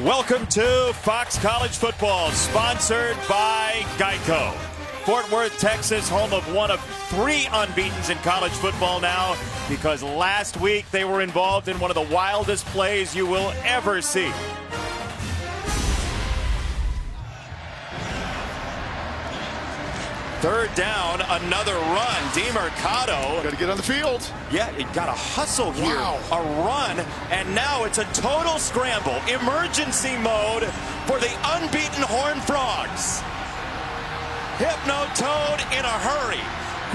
Welcome to Fox College Football, sponsored by Geico. Fort Worth, Texas, home of one of 3 unbeatens in college football now, because last week they were involved in one of the wildest plays you will ever see. Third down, another run. DeMercado. Got to get on the field. Yeah, it got a hustle here. Wow. A run, and now it's a total scramble. Emergency mode for the unbeaten Horned Frogs. Hypno-Toad in a hurry.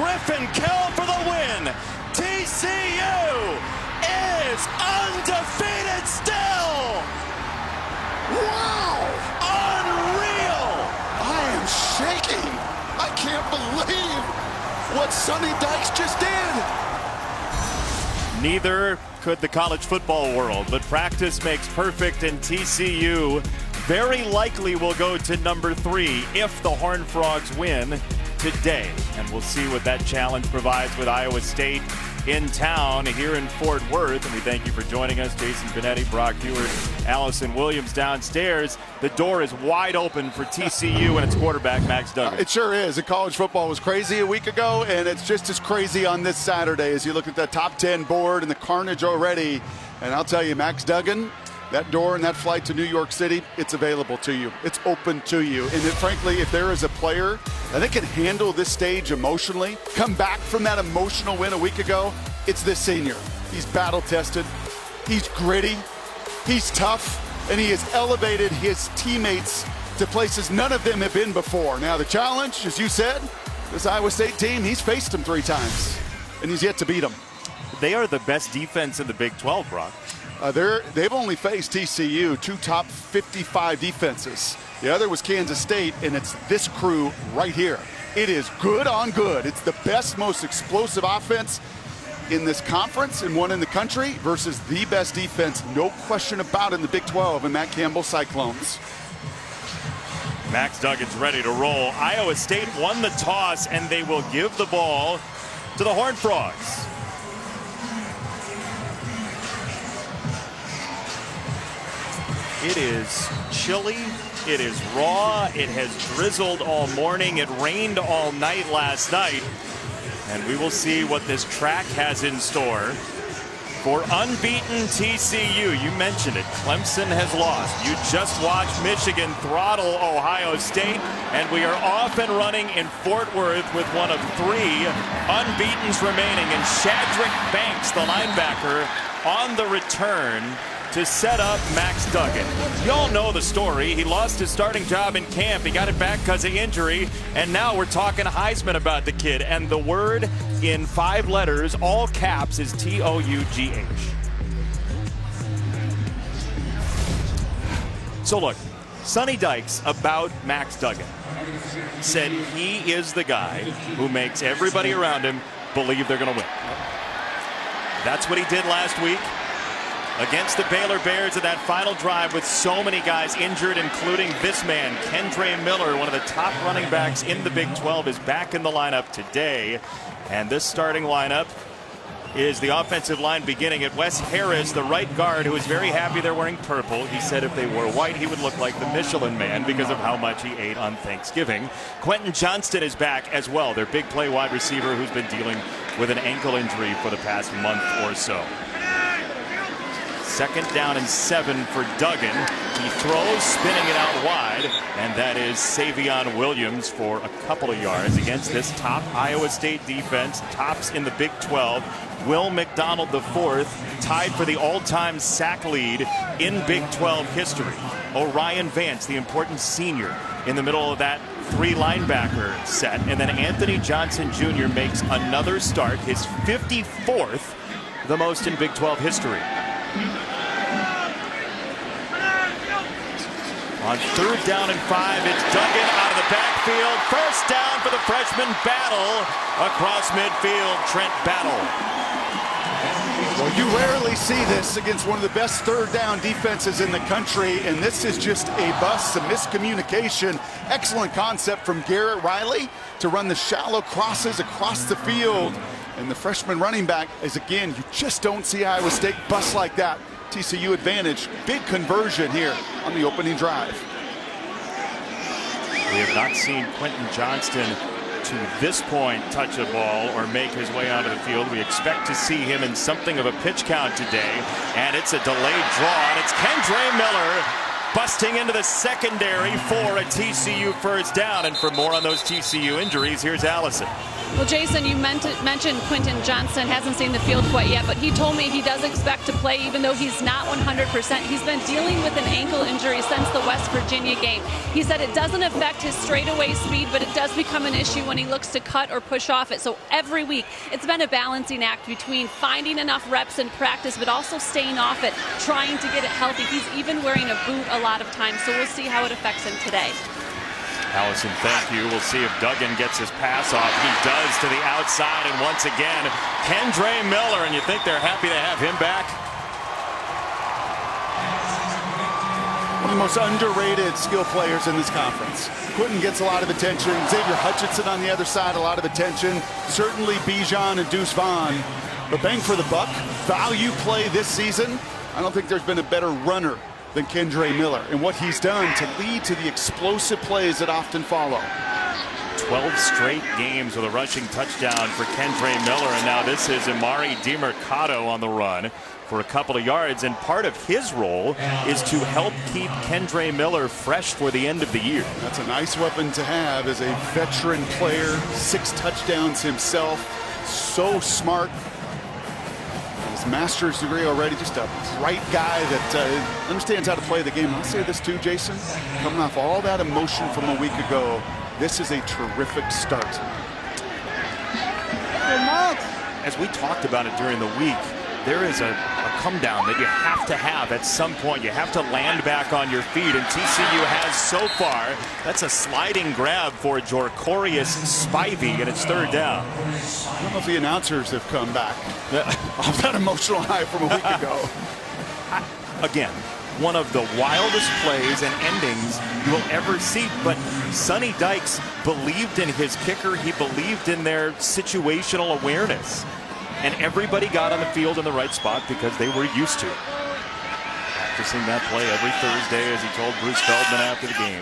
Griffin Kell for the win. TCU is undefeated still. Wow! Unreal! I am shaking. I can't believe what Sonny Dykes just did. Neither could the college football world, but practice makes perfect, and TCU very likely will go to number 3 if the Horned Frogs win today. And we'll see what that challenge provides with Iowa State in town here in Fort Worth. And we thank you for joining us. Jason Benetti, Brock Heward, Allison Williams downstairs. The door is wide open for TCU and its quarterback, Max Duggan. It sure is. College football was crazy a week ago, and it's just as crazy on this Saturday as you look at the top 10 board and the carnage already. And I'll tell you, Max Duggan, that door and that flight to New York City, it's available to you. It's open to you. And frankly, if there is a player that can handle this stage emotionally, come back from that emotional win a week ago, it's this senior. He's battle-tested. He's gritty. He's tough. And he has elevated his teammates to places none of them have been before. Now, the challenge, as you said, this Iowa State team, he's faced them 3 times, and he's yet to beat them. They are the best defense in the Big 12, Brock. They've only faced TCU 2 top 55 defenses. The other was Kansas State, and it's this crew right here. It is good on good. It's the best, most explosive offense in this conference and one in the country versus the best defense, no question about it, in the Big 12 and Matt Campbell's Cyclones. Max Duggan's ready to roll. Iowa State won the toss, and they will give the ball to the Horned Frogs. It is chilly, it is raw, it has drizzled all morning, it rained all night last night, and we will see what this track has in store for unbeaten TCU. You mentioned it, Clemson has lost. You just watched Michigan throttle Ohio State, and we are off and running in Fort Worth with one of 3 unbeatens remaining, and Shadrack Banks, the linebacker, on the return to set up Max Duggan. You all know the story. He lost his starting job in camp. He got it back because of injury, and now we're talking Heisman about the kid. And the word in 5 letters, all caps, is T-O-U-G-H. So look, Sonny Dykes about Max Duggan said he is the guy who makes everybody around him believe they're going to win. That's what he did last week against the Baylor Bears in that final drive with so many guys injured, including this man, Kendre Miller, one of the top running backs in the Big 12, is back in the lineup today. And this starting lineup is the offensive line beginning at Wes Harris, the right guard, who is very happy they're wearing purple. He said if they wore white, he would look like the Michelin Man because of how much he ate on Thanksgiving. Quentin Johnston is back as well, their big play wide receiver who's been dealing with an ankle injury for the past month or so. 2nd down and 7 for Duggan. He throws, spinning it out wide, and that is Savion Williams for a couple of yards against this top Iowa State defense, tops in the Big 12. Will McDonald IV tied for the all-time sack lead in Big 12 history. Orion Vance, the important senior, in the middle of that 3 linebacker set, and then Anthony Johnson Jr. makes another start, his 54th, the most in Big 12 history. On 3rd down and 5, it's Duggan out of the backfield. 1st down for the freshman. Battle across midfield. Trent Battle. Well, you rarely see this against one of the best 3rd down defenses in the country, and this is just a bust, some miscommunication. Excellent concept from Garrett Riley to run the shallow crosses across the field. And the freshman running back is, again, you just don't see Iowa State bust like that TCU advantage. Big conversion here on the opening drive. We have not seen Quentin Johnston to this point touch a ball or make his way onto the field. We expect to see him in something of a pitch count today, and it's a delayed draw, and it's Kendre Miller busting into the secondary for a TCU first down. And for more on those TCU injuries, here's Allison. Well, Jason, you mentioned Quentin Johnston hasn't seen the field quite yet, but he told me he does expect to play even though he's not 100%. He's been dealing with an ankle injury since the West Virginia game. He said it doesn't affect his straightaway speed, but it does become an issue when he looks to cut or push off it. So every week, it's been a balancing act between finding enough reps in practice, but also staying off it, trying to get it healthy. He's even wearing a boot a lot of times, so we'll see how it affects him today. Allison, thank you. We'll see if Duggan gets his pass off. He does to the outside, and once again, Kendre Miller, and you think they're happy to have him back? One of the most underrated skill players in this conference. Quentin gets a lot of attention. Xavier Hutchinson on the other side, a lot of attention. Certainly Bijan and Deuce Vaughn. But bang for the buck, value play this season. I don't think there's been a better runner than Kendre Miller and what he's done to lead to the explosive plays that often follow. 12 straight games with a rushing touchdown for Kendre Miller, and now this is Amari DiMercato on the run for a couple of yards, and part of his role is to help keep Kendre Miller fresh for the end of the year. That's a nice weapon to have as a veteran player, 6 touchdowns himself, so smart. His master's degree already, just a bright guy that understands how to play the game. I'll say this too, Jason, coming off all that emotion from a week ago, this is a terrific start. As we talked about it during the week, there is a come down that you have to have at some point. You have to land back on your feet, and TCU has so far. That's a sliding grab for Jorcorius Spivey, and it's 3rd down. I don't know if the announcers have come back off that emotional high from a week ago. Again, one of the wildest plays and endings you will ever see, but Sonny Dykes believed in his kicker. He believed in their situational awareness. And everybody got on the field in the right spot because they were used to it. Practicing that play every Thursday, as he told Bruce Feldman after the game.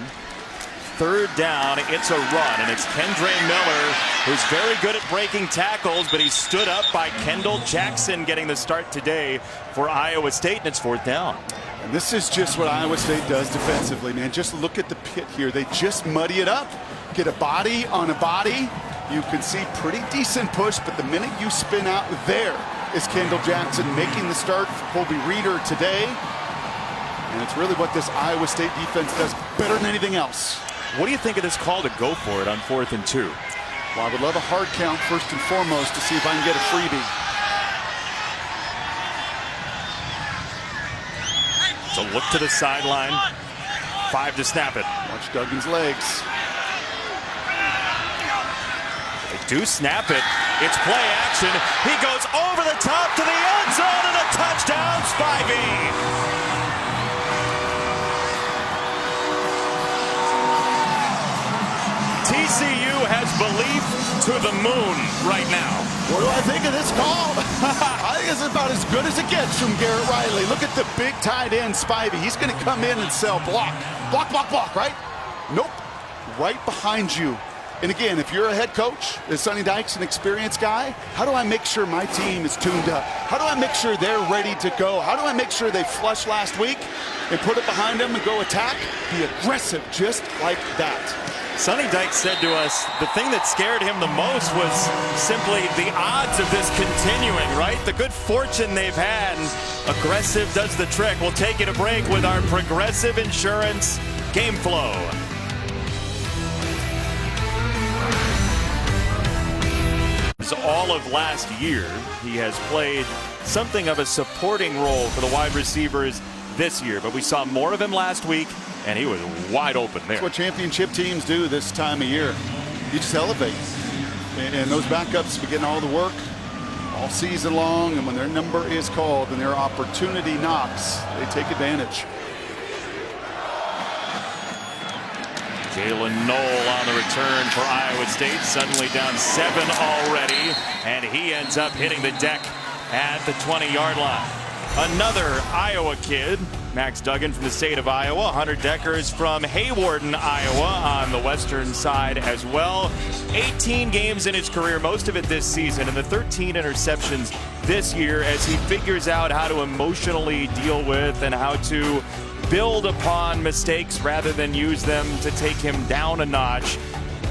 3rd down, it's a run, and it's Kendre Miller, who's very good at breaking tackles, but he's stood up by Kendall Jackson getting the start today for Iowa State, and it's 4th down. And this is just what Iowa State does defensively, man. Just look at the pit here. They just muddy it up. Get a body on a body. You can see pretty decent push, but the minute you spin out, there is Kendall Jackson making the start for Colby Reeder today. And it's really what this Iowa State defense does better than anything else. What do you think of this call to go for it on 4th and 2? Well, I would love a hard count first and foremost to see if I can get a freebie. So look to the sideline. 5 to snap it. Watch Duggan's legs. They do snap it. It's play action. He goes over the top to the end zone, and a touchdown, Spivey. TCU has belief to the moon right now. What do I think of this call? I think it's about as good as it gets from Garrett Riley. Look at the big tight end, Spivey. He's going to come in and sell block. Block, block, block, right? Nope. Right behind you. And again, if you're a head coach, is Sonny Dykes an experienced guy? How do I make sure my team is tuned up? How do I make sure they're ready to go? How do I make sure they flushed last week and put it behind them and go attack? Be aggressive just like that. Sonny Dykes said to us the thing that scared him the most was simply the odds of this continuing, right? The good fortune they've had. Aggressive does the trick. We'll take it a break with our Progressive Insurance Game Flow. All of last year, he has played something of a supporting role for the wide receivers this year, but we saw more of him last week, and he was wide open there. That's what championship teams do this time of year. You just elevate. And those backups be getting all the work all season long, and when their number is called and their opportunity knocks, they take advantage. Jalen Knoll on the return for Iowa State, suddenly down 7 already, and he ends up hitting the deck at the 20-yard line. Another Iowa kid, Max Duggan from the state of Iowa. Hunter Deckers from Haywarden, Iowa, on the western side as well. 18 games in his career, most of it this season, and the 13 interceptions this year as he figures out how to emotionally deal with and how to build upon mistakes rather than use them to take him down a notch.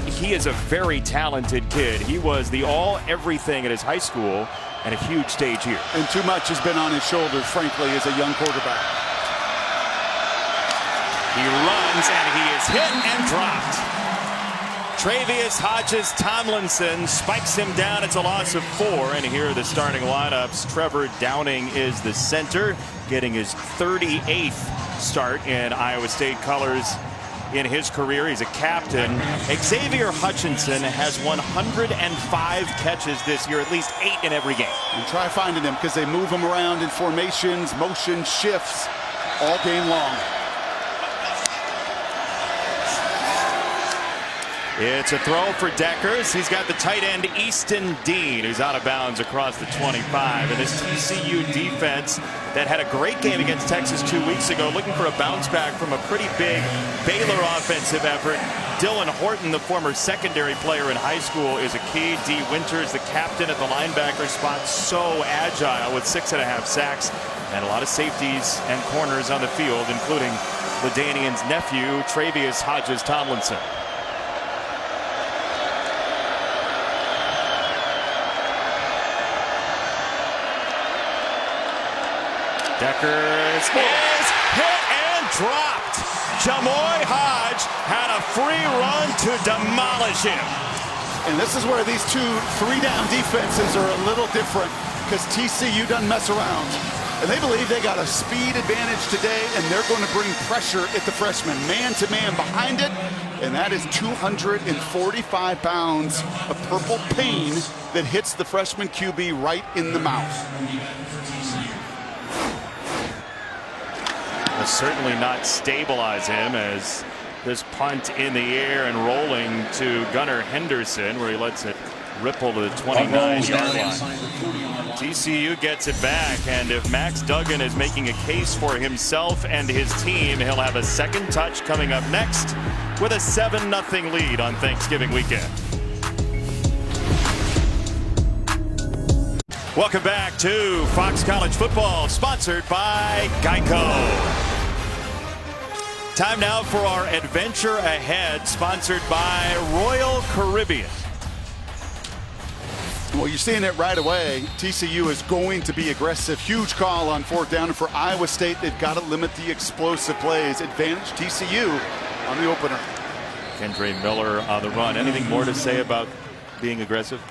He is a very talented kid. He was the all-everything at his high school and a huge stage here. And too much has been on his shoulders, frankly, as a young quarterback. He runs and he is hit and dropped. Travius Hodges Tomlinson spikes him down. It's a loss of 4. And here are the starting lineups. Trevor Downing is the center, getting his 38th start in Iowa State colors in his career. He's a captain. Xavier Hutchinson has 105 catches this year, at least 8 in every game. And try finding him because they move him around in formations, motion, shifts all game long. It's a throw for Deckers. He's got the tight end Easton Dean, who's out of bounds across the 25. And this TCU defense that had a great game against Texas 2 weeks ago, looking for a bounce back from a pretty big Baylor offensive effort. Dylan Horton, the former secondary player in high school, is a key. D. Winters, the captain at the linebacker spot, so agile with 6.5 sacks and a lot of safeties and corners on the field, including LaDainian's nephew, Travius Hodges Tomlinson. Deckers is hit and dropped. Jamoy Hodge had a free run to demolish him. And this is where these 2 3-down defenses are a little different because TCU doesn't mess around. And they believe they got a speed advantage today, and they're going to bring pressure at the freshman, man-to-man behind it. And that is 245 pounds of purple pain that hits the freshman QB right in the mouth. Will certainly not stabilize him as this punt in the air and rolling to Gunnar Henderson, where he lets it ripple to the 29-yard line. TCU gets it back, and if Max Duggan is making a case for himself and his team, he'll have a second touch coming up next with a 7-0 lead on Thanksgiving weekend. Welcome back to Fox College Football, sponsored by Geico. Time now for our Adventure Ahead, sponsored by Royal Caribbean. Well, you're seeing it right away. TCU is going to be aggressive. Huge call on 4th down. And for Iowa State, they've got to limit the explosive plays. Advantage TCU on the opener. Kendre Miller on the run. Anything more to say about being aggressive?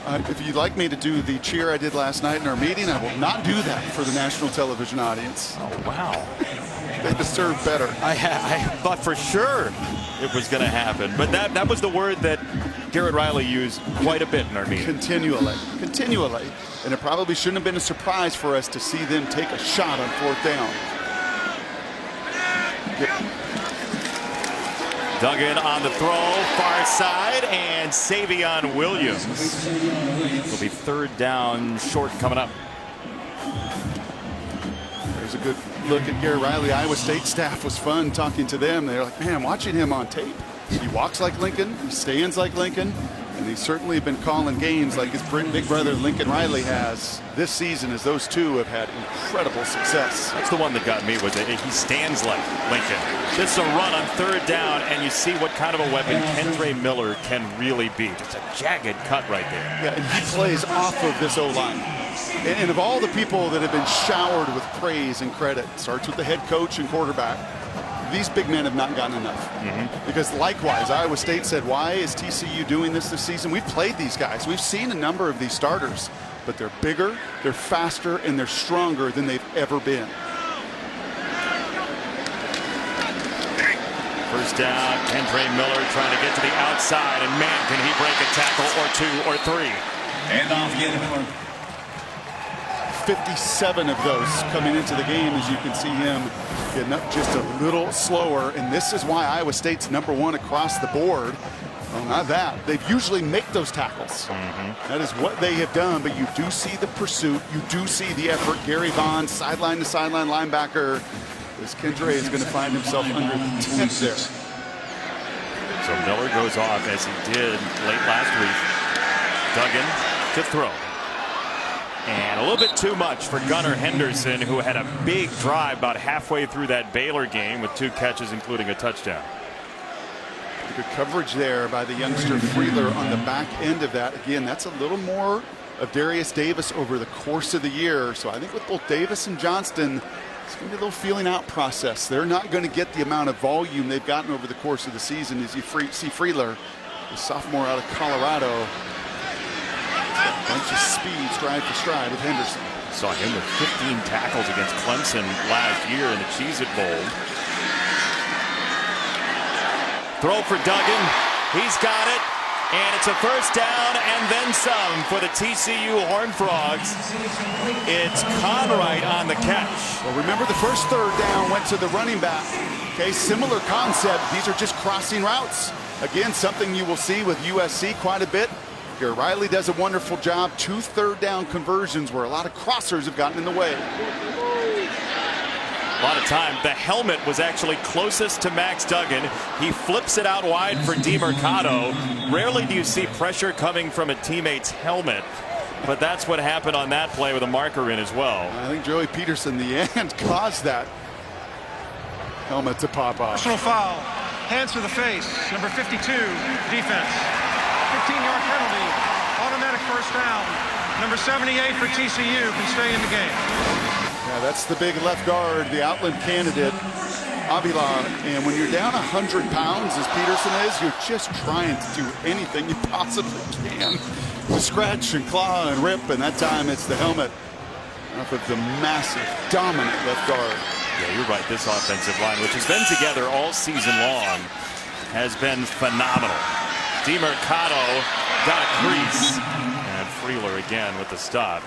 If you'd like me to do the cheer I did last night in our meeting, I will not do that for the national television audience. Oh, wow. They deserve better. I thought for sure it was going to happen. But that was the word that Garrett Riley used quite a bit in our meeting. Continually. And it probably shouldn't have been a surprise for us to see them take a shot on 4th down. Duggan on the throw, far side, and Savion Williams. Will be 3rd down short coming up. There's a good look at Garrett Riley. Iowa State staff was fun talking to them. They're like, man, watching him on tape. He walks like Lincoln, he stands like Lincoln, and he's certainly been calling games like his big brother Lincoln Riley has this season, as those two have had incredible success. That's the one that got me, was that he stands like Lincoln. This is a run on 3rd down, and you see what kind of a weapon Kendre Miller can really be. Just a jagged cut right there. Yeah, and he plays off of this O-line. And of all the people that have been showered with praise and credit, starts with the head coach and quarterback, these big men have not gotten enough. Because likewise, Iowa State said, why is TCU doing this season? We've played these guys. We've seen a number of these starters, but they're bigger, they're faster, and they're stronger than they've ever been. 1st down, Kendre Miller trying to get to the outside, and man, can he break a tackle or 2 or 3. And off again, Miller. 57 of those coming into the game, as you can see him getting up just a little slower. And this is why Iowa State's #1 across the board. Well, not that. They've usually make those tackles. That is what they have done, but you do see the pursuit. You do see the effort. Gary Vaughn, sideline to sideline linebacker. This Kendre is going to find himself under the tent there. So Miller goes off as he did late last week. Duggan to throw. And a little bit too much for Gunnar Henderson, who had a big drive about halfway through that Baylor game with 2 catches, including a touchdown. Good coverage there by the youngster Freeler on the back end of that. Again, that's a little more of Darius Davis over the course of the year. So I think with both Davis and Johnston, it's going to be a little feeling out process. They're not going to get the amount of volume they've gotten over the course of the season as you see Freeler, the sophomore out of Colorado. A bunch of speed, stride for stride with Henderson. Saw him with 15 tackles against Clemson last year in the Cheez-It Bowl. Throw for Duggan. He's got it. And it's a first down and then some for the TCU Horned Frogs. It's Conwright on the catch. Well, remember the first third down went to the running back. Okay, similar concept. These are just crossing routes. Again, something you will see with USC quite a bit. Garrett Riley does a wonderful job. 2 third down conversions where a lot of crossers have gotten in the way. A lot of time. The helmet was actually closest to Max Duggan. He flips it out wide for DeMercado. Rarely do you see pressure coming from a teammate's helmet, but that's what happened on that play with a marker in as well. I think Joey Peterson, the end, caused that helmet to pop off. Personal foul. Hands to the face. Number 52, defense. 15-yard penalty. Automatic first down. Number 78 for TCU can stay in the game. Yeah, that's the big left guard, the Outland candidate, Avila. And when you're down 100 pounds, as Peterson is, you're just trying to do anything you possibly can to scratch and claw and rip. And that time it's the helmet off of the massive, dominant left guard. Yeah, you're right. This offensive line, which has been together all season long, has been phenomenal. DeMercado got a crease. And Freeler again with the stop.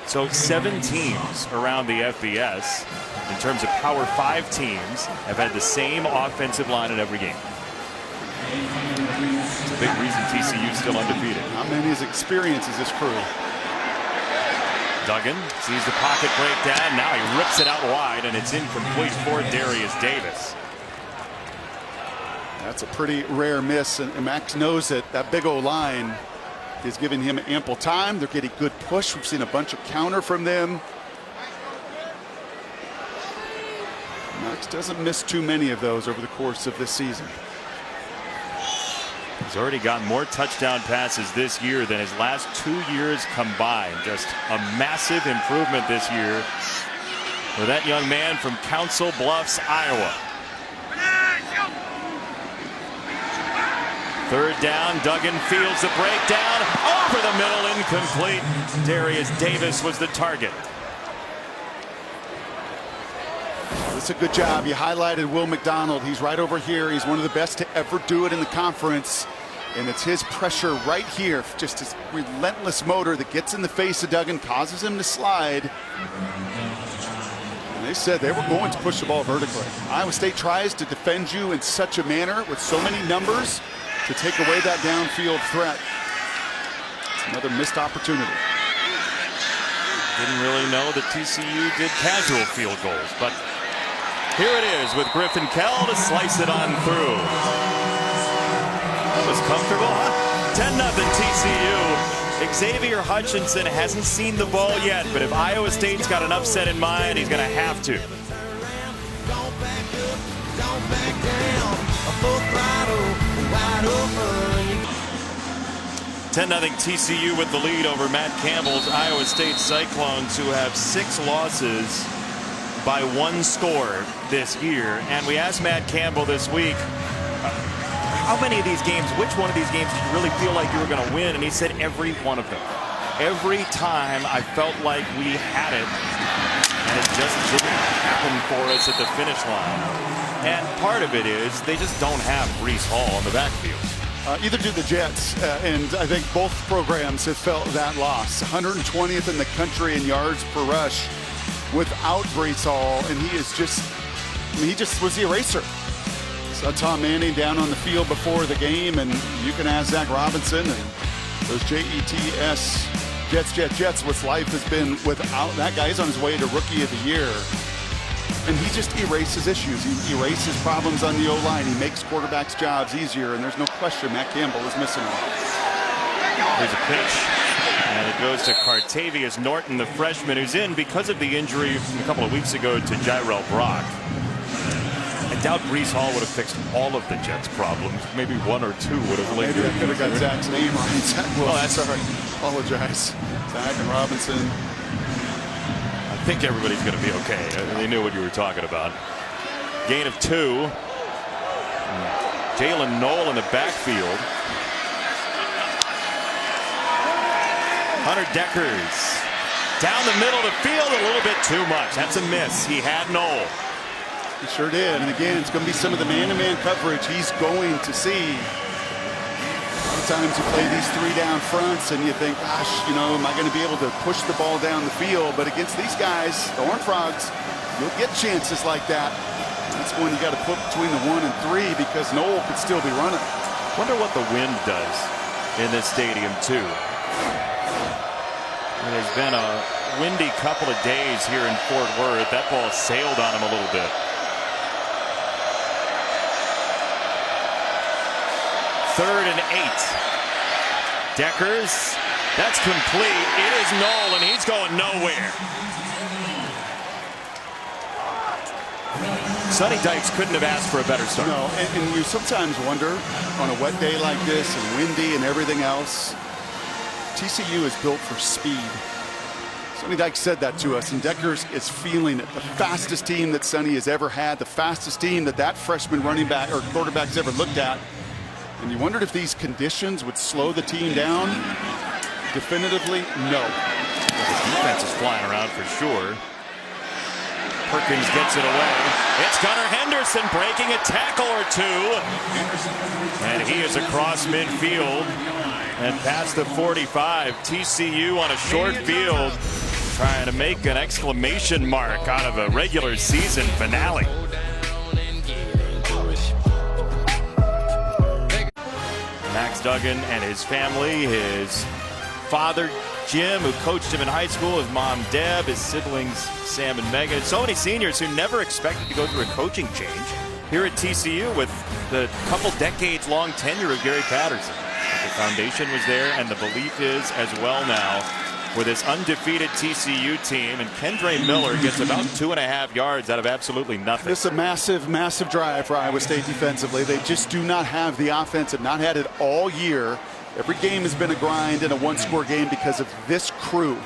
So 7 teams around the FBS, in terms of Power 5 teams, have had the same offensive line in every game. It's a big reason TCU is still undefeated. Not many as experienced as this crew. Duggan sees the pocket break down. Now he rips it out wide, and it's incomplete for Darius Davis. That's a pretty rare miss, and Max knows it. That big old line is giving him ample time. They're getting good push. We've seen a bunch of counter from them. Max doesn't miss too many of those over the course of this season. He's already gotten more touchdown passes this year than his last 2 years combined. Just a massive improvement this year for that young man from Council Bluffs, Iowa. Third down, Duggan fields the breakdown. Over the middle, incomplete. Darius Davis was the target. That's a good job. You highlighted Will McDonald. He's right over here. He's one of the best to ever do it in the conference. And it's his pressure right here, just his relentless motor that gets in the face of Duggan, causes him to slide. And they said they were going to push the ball vertically. Iowa State tries to defend you in such a manner with so many numbers to take away that downfield threat. It's another missed opportunity. Didn't really know that TCU did casual field goals, but here it is with Griffin Kell to slice it on through. That was comfortable, huh? 10-0 TCU. Xavier Hutchinson hasn't seen the ball yet, but if Iowa State's got an upset in mind, he's going to have to. 10-0 TCU with the lead over Matt Campbell's Iowa State Cyclones, who have 6 losses by 1 score this year. And we asked Matt Campbell this week, how many of these games, which one of these games did you really feel like you were going to win? And he said every one of them. Every time I felt like we had it, and it just didn't happen for us at the finish line. And part of it is they just don't have Breece Hall in the backfield. Either do the Jets, and I think both programs have felt that loss. 120th in the country in yards per rush without Breece Hall, and he is just, I mean, he just was the eraser. Saw Tom Manning down on the field before the game, and you can ask Zach Robinson and those Jets, Jets, what life has been without that guy. He's on his way to Rookie of the Year. And he just erases issues. He erases problems on the O-line. He makes quarterbacks' jobs easier, and there's no question Matt Campbell is missing him. There's a pitch, and it goes to Cartavius Norton, the freshman, who's in because of the injury a couple of weeks ago to Jirel Brock. I doubt Breece Hall would have fixed all of the Jets' problems. Maybe one or two would have lingered. Maybe I could have got Zach's name right. Zach Wilson. Oh, that's sorry. Apologize. Zach and Robinson. I think everybody's going to be okay. They knew what you were talking about. Gain of 2. Jalen Knoll in the backfield. Hunter Deckers down the middle of the field a little bit too much. That's a miss. He had Knoll. He sure did. And again, it's going to be some of the man-to-man coverage he's going to see. Sometimes you play these 3 down fronts and you think, gosh, you know, am I going to be able to push the ball down the field? But against these guys, the Horned Frogs, you'll get chances like that. That's when you got to put between the 1 and 3 because Knoll could still be running. Wonder what the wind does in this stadium too. It has been a windy couple of days here in Fort Worth. That ball sailed on him a little bit. Third and 8. Deckers. That's complete. It is Knoll, and he's going nowhere. Sonny Dykes couldn't have asked for a better start. No, and you sometimes wonder on a wet day like this and windy and everything else, TCU is built for speed. Sonny Dykes said that to us, and Deckers is feeling it. The fastest team that Sonny has ever had, the fastest team that freshman running back or quarterback's ever looked at. And you wondered if these conditions would slow the team down. Definitively, no. The defense is flying around for sure. Perkins gets it away. It's Gunnar Henderson breaking a tackle or 2. And he is across midfield and past the 45. TCU on a short field trying to make an exclamation mark out of a regular season finale. Max Duggan and his family, his father Jim, who coached him in high school, his mom Deb, his siblings Sam and Megan. So many seniors who never expected to go through a coaching change here at TCU with the couple decades-long tenure of Gary Patterson. The foundation was there, and the belief is as well now for this undefeated TCU team. And Kendre Miller gets about 2.5 yards out of absolutely nothing. This is a massive, massive drive for Iowa State defensively. They just do not have the offense, have not had it all year. Every game has been a grind and a one-score game because of this crew,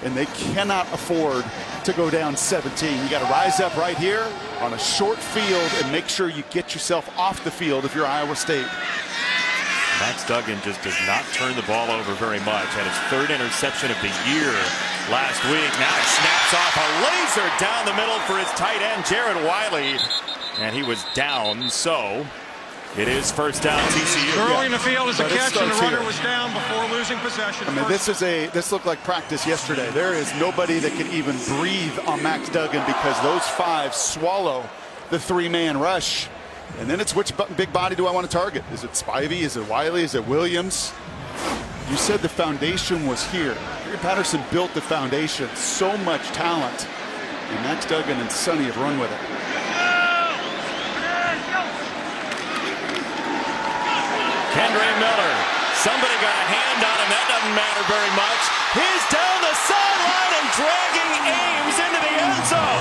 and they cannot afford to go down 17. You got to rise up right here on a short field and make sure you get yourself off the field if you're Iowa State. Max Duggan just does not turn the ball over very much. Had his 3rd interception of the year last week. Now he snaps off a laser down the middle for his tight end, Jared Wiley. And he was down, so it is first down TCU. Early in the field is a catch, and the runner was down before losing possession. I mean, this looked like practice yesterday. There is nobody that can even breathe on Max Duggan because those 5 swallow the 3-man rush. And then it's which big body do I want to target? Is it Spivey? Is it Wiley? Is it Williams? You said the foundation was here. Gary Patterson built the foundation. So much talent. And Max Duggan and Sonny have run with it. Kendre Miller. Somebody got a hand on him. That doesn't matter very much. He's down the sideline and dragging Ames into the end zone.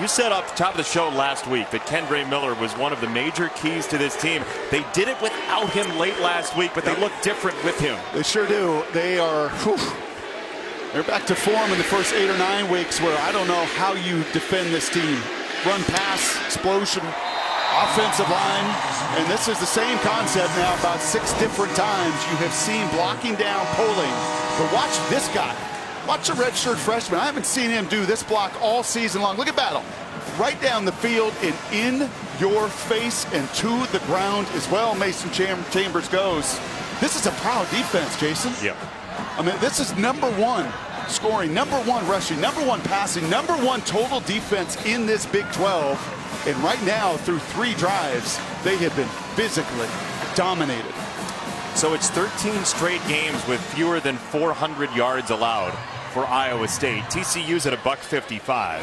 You said up top of the show last week that Kendre Miller was one of the major keys to this team. They did it without him late last week, but they look different with him. They sure do. They're back to form in the first 8 or 9 weeks where I don't know how you defend this team. Run, pass, explosion, offensive line. And this is the same concept now about 6 different times. You have seen blocking down, pulling. But watch this guy. Watch a redshirt freshman. I haven't seen him do this block all season long. Look at Battle. Right down the field and in your face and to the ground as well. Mason Chambers goes. This is a proud defense, Jason. Yep. I mean, this is #1 scoring, #1 rushing, #1 passing, #1 total defense in this Big 12. And right now, through 3 drives, they have been physically dominated. So it's 13 straight games with fewer than 400 yards allowed for Iowa State. TCU's at $155.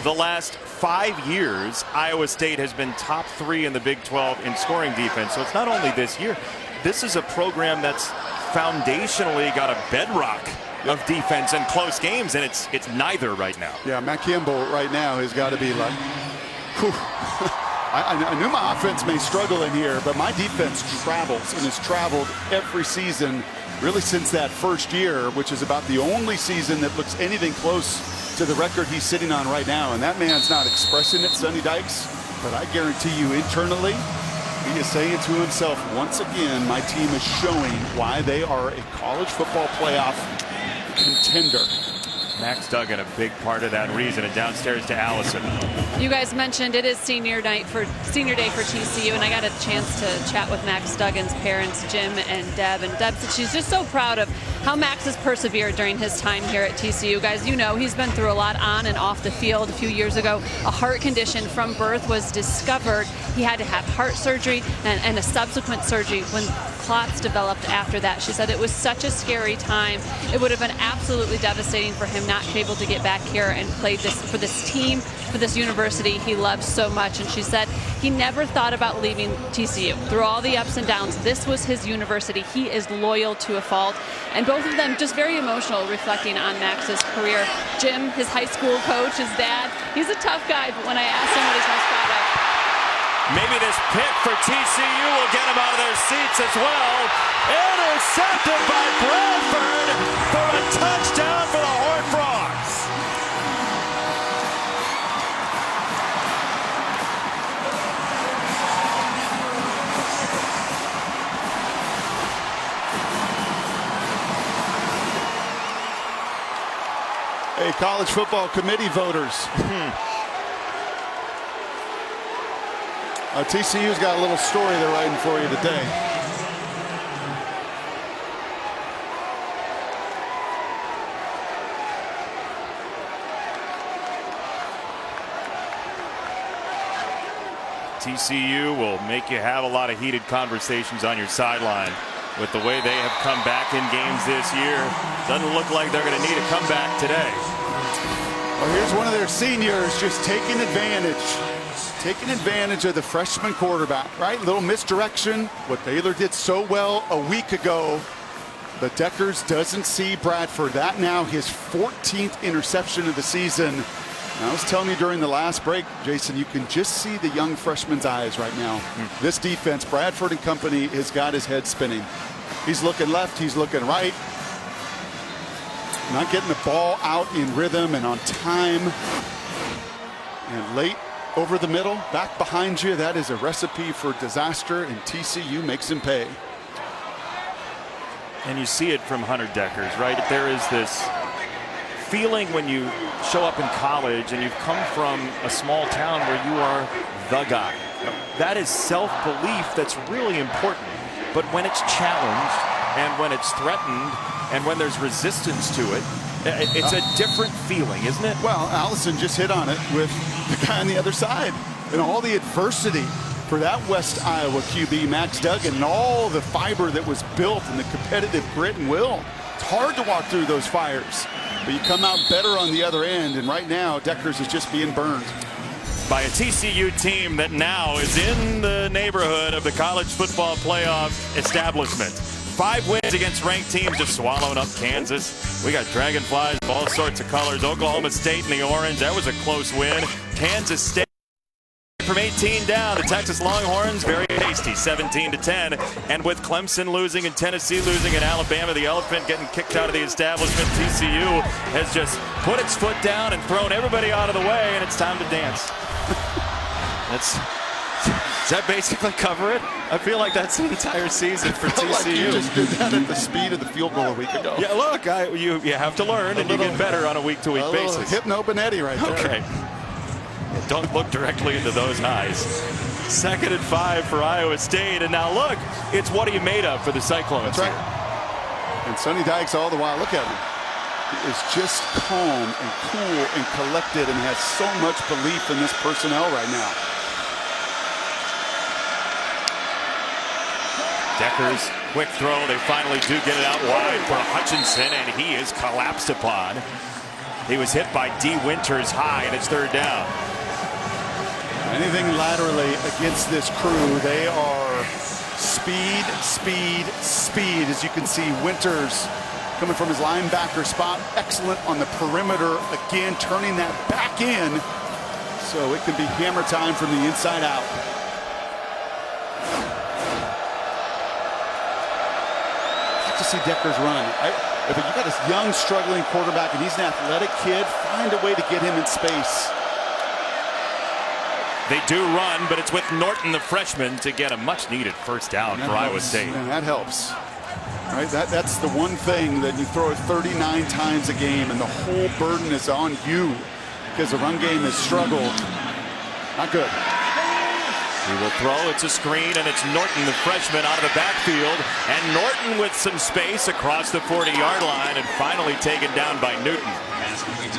The last 5 years, Iowa State has been top 3 in the Big 12 in scoring defense. So it's not only this year. This is a program that's foundationally got a bedrock of defense and close games, and it's neither right now. Yeah, Matt Campbell right now has got to be like, whew. I knew my offense may struggle in here, but my defense travels and has traveled every season really since that first year, which is about the only season that looks anything close to the record he's sitting on right now. And that man's not expressing it, Sonny Dykes, but I guarantee you internally, he is saying to himself, once again, my team is showing why they are a college football playoff contender. Max Duggan, a big part of that reason. And downstairs to Allison. You guys mentioned it is senior day for TCU, and I got a chance to chat with Max Duggan's parents, Jim and Deb. And Deb said she's just so proud of how Max has persevered during his time here at TCU. Guys, you know he's been through a lot on and off the field. A few years ago, a heart condition from birth was discovered. He had to have heart surgery and a subsequent surgery when clots developed after that. She said it was such a scary time. It would have been absolutely devastating for him not to be able to get back here and play for this team, for this university he loves so much. And she said he never thought about leaving TCU. Through all the ups and downs, this was his university. He is loyal to a fault. And both of them just very emotional, reflecting on Max's career. Jim, his high school coach, his dad, he's a tough guy, but when I asked him what he's most proud of, maybe this pick for TCU will get them out of their seats as well. Intercepted by Bradford for a touchdown for the Horned Frogs. Hey, college football committee voters. TCU's got a little story they're writing for you today. TCU will make you have a lot of heated conversations on your sideline with the way they have come back in games this year. Doesn't look like they're going to need a comeback today. Well, here's one of their seniors just taking advantage of the freshman quarterback, right? Little misdirection, what Baylor did so well a week ago. But Deckers doesn't see Bradford. That now his 14th interception of the season. And I was telling you during the last break, Jason, you can just see the young freshman's eyes right now. This defense, Bradford and company, has got his head spinning. He's looking left, he's looking right. Not getting the ball out in rhythm and on time. And late over the middle, back behind you, that is a recipe for disaster, and TCU makes him pay. And you see it from Hunter Deckers, right? There is this feeling when you show up in college and you've come from a small town where you are the guy. That is self-belief that's really important. But when it's challenged and when it's threatened and when there's resistance to it, it's a different feeling, isn't it? Well, Allison just hit on it with the guy on the other side. And all the adversity for that West Iowa QB, Max Duggan, and all the fiber that was built and the competitive grit and will. It's hard to walk through those fires, but you come out better on the other end. And right now, Deckers is just being burned by a TCU team that now is in the neighborhood of the college football playoff establishment. 5 wins against ranked teams, just swallowing up Kansas. We got Dragonflies of all sorts of colors. Oklahoma State in the orange. That was a close win. Kansas State from 18 down. The Texas Longhorns, very tasty, 17-10. And with Clemson losing and Tennessee losing and Alabama, the elephant getting kicked out of the establishment, TCU has just put its foot down and thrown everybody out of the way, and it's time to dance. Does that basically cover it? I feel like that's the entire season for TCU. Like you just did that at the speed of the field goal a week ago. Yeah, look, you have to learn, and you get better on a week-to-week basis. Hypno Benetti right there. Okay. Don't look directly into those eyes. 2nd and 5 for Iowa State, and now look, it's what are you made of for the Cyclones. That's right. And Sonny Dykes all the while. Look at him. He is just calm and cool and collected, and has so much belief in this personnel right now. Decker's quick throw. They finally do get it out wide for Hutchinson, and he is collapsed upon. He was hit by D. Winters high, and it's 3rd down. Anything laterally against this crew, they are speed, speed, speed. As you can see, Winters coming from his linebacker spot. Excellent on the perimeter. Again, turning that back in. So it can be hammer time from the inside out. To see Decker's run. If you got this young, struggling quarterback and he's an athletic kid, find a way to get him in space. They do run, but it's with Norton, the freshman, to get a much-needed 1st down for Iowa State. And that helps. Right? That's the one thing that you throw it 39 times a game, and the whole burden is on you because the run game has struggled. Not good. He will throw. It's a screen, and it's Norton, the freshman, out of the backfield. And Norton with some space across the 40-yard line, and finally taken down by Newton.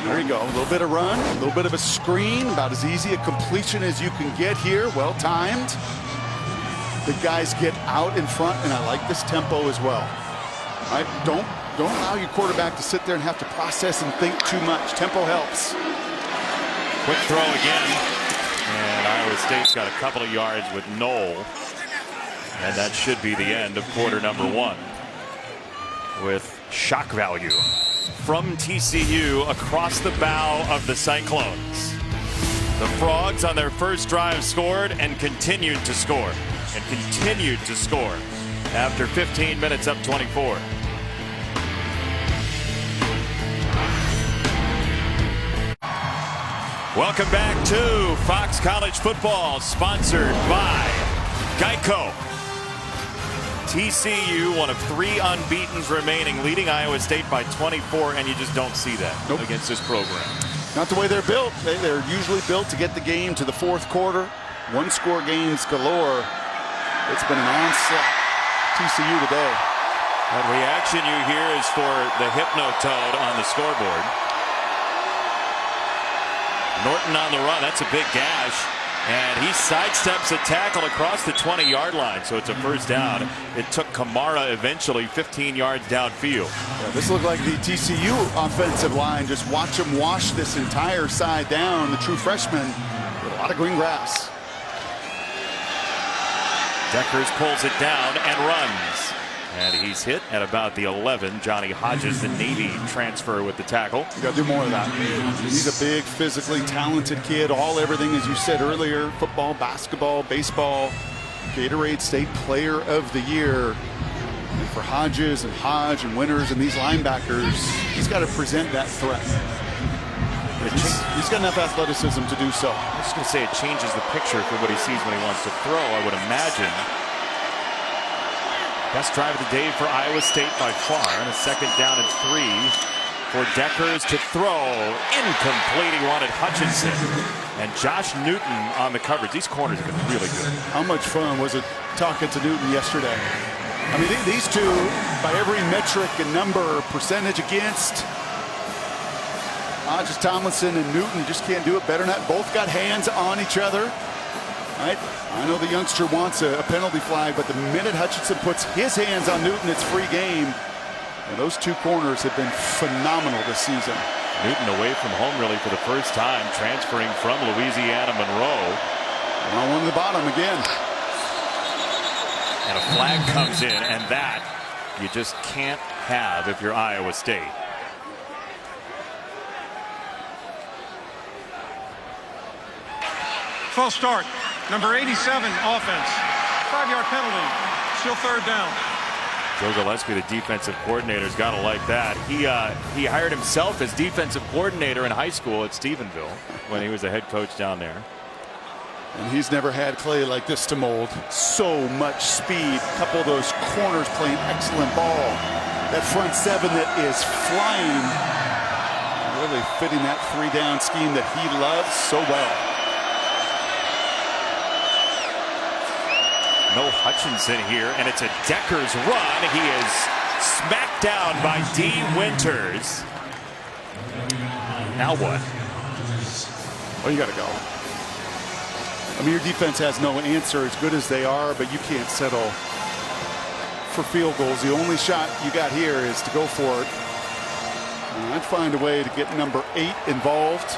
There you go. A little bit of run, a little bit of a screen. About as easy a completion as you can get here. Well timed. The guys get out in front, and I like this tempo as well. All right? Don't allow your quarterback to sit there and have to process and think too much. Tempo helps. Quick throw again. And Iowa State's got a couple of yards with Knoll. And that should be the end of quarter number 1. With shock value from TCU across the bow of the Cyclones. The Frogs on their first drive scored and continued to score. And continued to score after 15 minutes up 24. Welcome back to Fox College Football, sponsored by Geico. TCU, one of 3 unbeatens remaining, leading Iowa State by 24, and you just don't see that against this program. Not the way they're built. They're usually built to get the game to the 4th quarter. 1-score games galore. It's been an onslaught. TCU today. That reaction you hear is for the Hypnotoad on the scoreboard. Norton on the run. That's a big gash. And he sidesteps a tackle across the 20-yard line. So it's a 1st down. It took Kamara eventually 15 yards downfield. Yeah, this looked like the TCU offensive line. Just watch him wash this entire side down. The true freshman with a lot of green grass. Deckers pulls it down and runs. And he's hit at about the 11. Johnny Hodges, the Navy transfer, with the tackle. You got to do more of that. He's a big, physically talented kid. Everything, as you said earlier, football, basketball, baseball. Gatorade State Player of the Year. And for Hodges and Hodge and Winters and these linebackers, he's got to present that threat. He's got enough athleticism to do so. I was just going to say it changes the picture for what he sees when he wants to throw, I would imagine. Best drive of the day for Iowa State by far, and a 2nd down and 3 for Deckers to throw. Incomplete. He wanted Hutchinson. And Josh Newton on the coverage. These corners have been really good. How much fun was it talking to Newton yesterday? I mean, these two, by every metric and number, percentage against, Hodges, Tomlinson, and Newton just can't do it better than that. Both got hands on each other. Right? I know the youngster wants a penalty flag, but the minute Hutchinson puts his hands on Newton, it's free game. And those two corners have been phenomenal this season. Newton away from home really for the first time, transferring from Louisiana Monroe. On one to the bottom again. And a flag comes in, and that you just can't have if you're Iowa State. False start. Number 87, offense. 5-yard penalty. Still 3rd down. Joe Gillespie, the defensive coordinator, has got to like that. He hired himself as defensive coordinator in high school at Stephenville when he was the head coach down there. And he's never had clay like this to mold. So much speed. A couple of those corners playing excellent ball. That front seven that is flying. Really fitting that 3-down scheme that he loves so well. No Hutchinson here, and it's a Deckers run. He is smacked down by D. Winters. Now what? Oh, you got to go. I mean, your defense has no answer, as good as they are, but you can't settle for field goals. The only shot you got here is to go for it. And I'd find a way to get number 8 involved.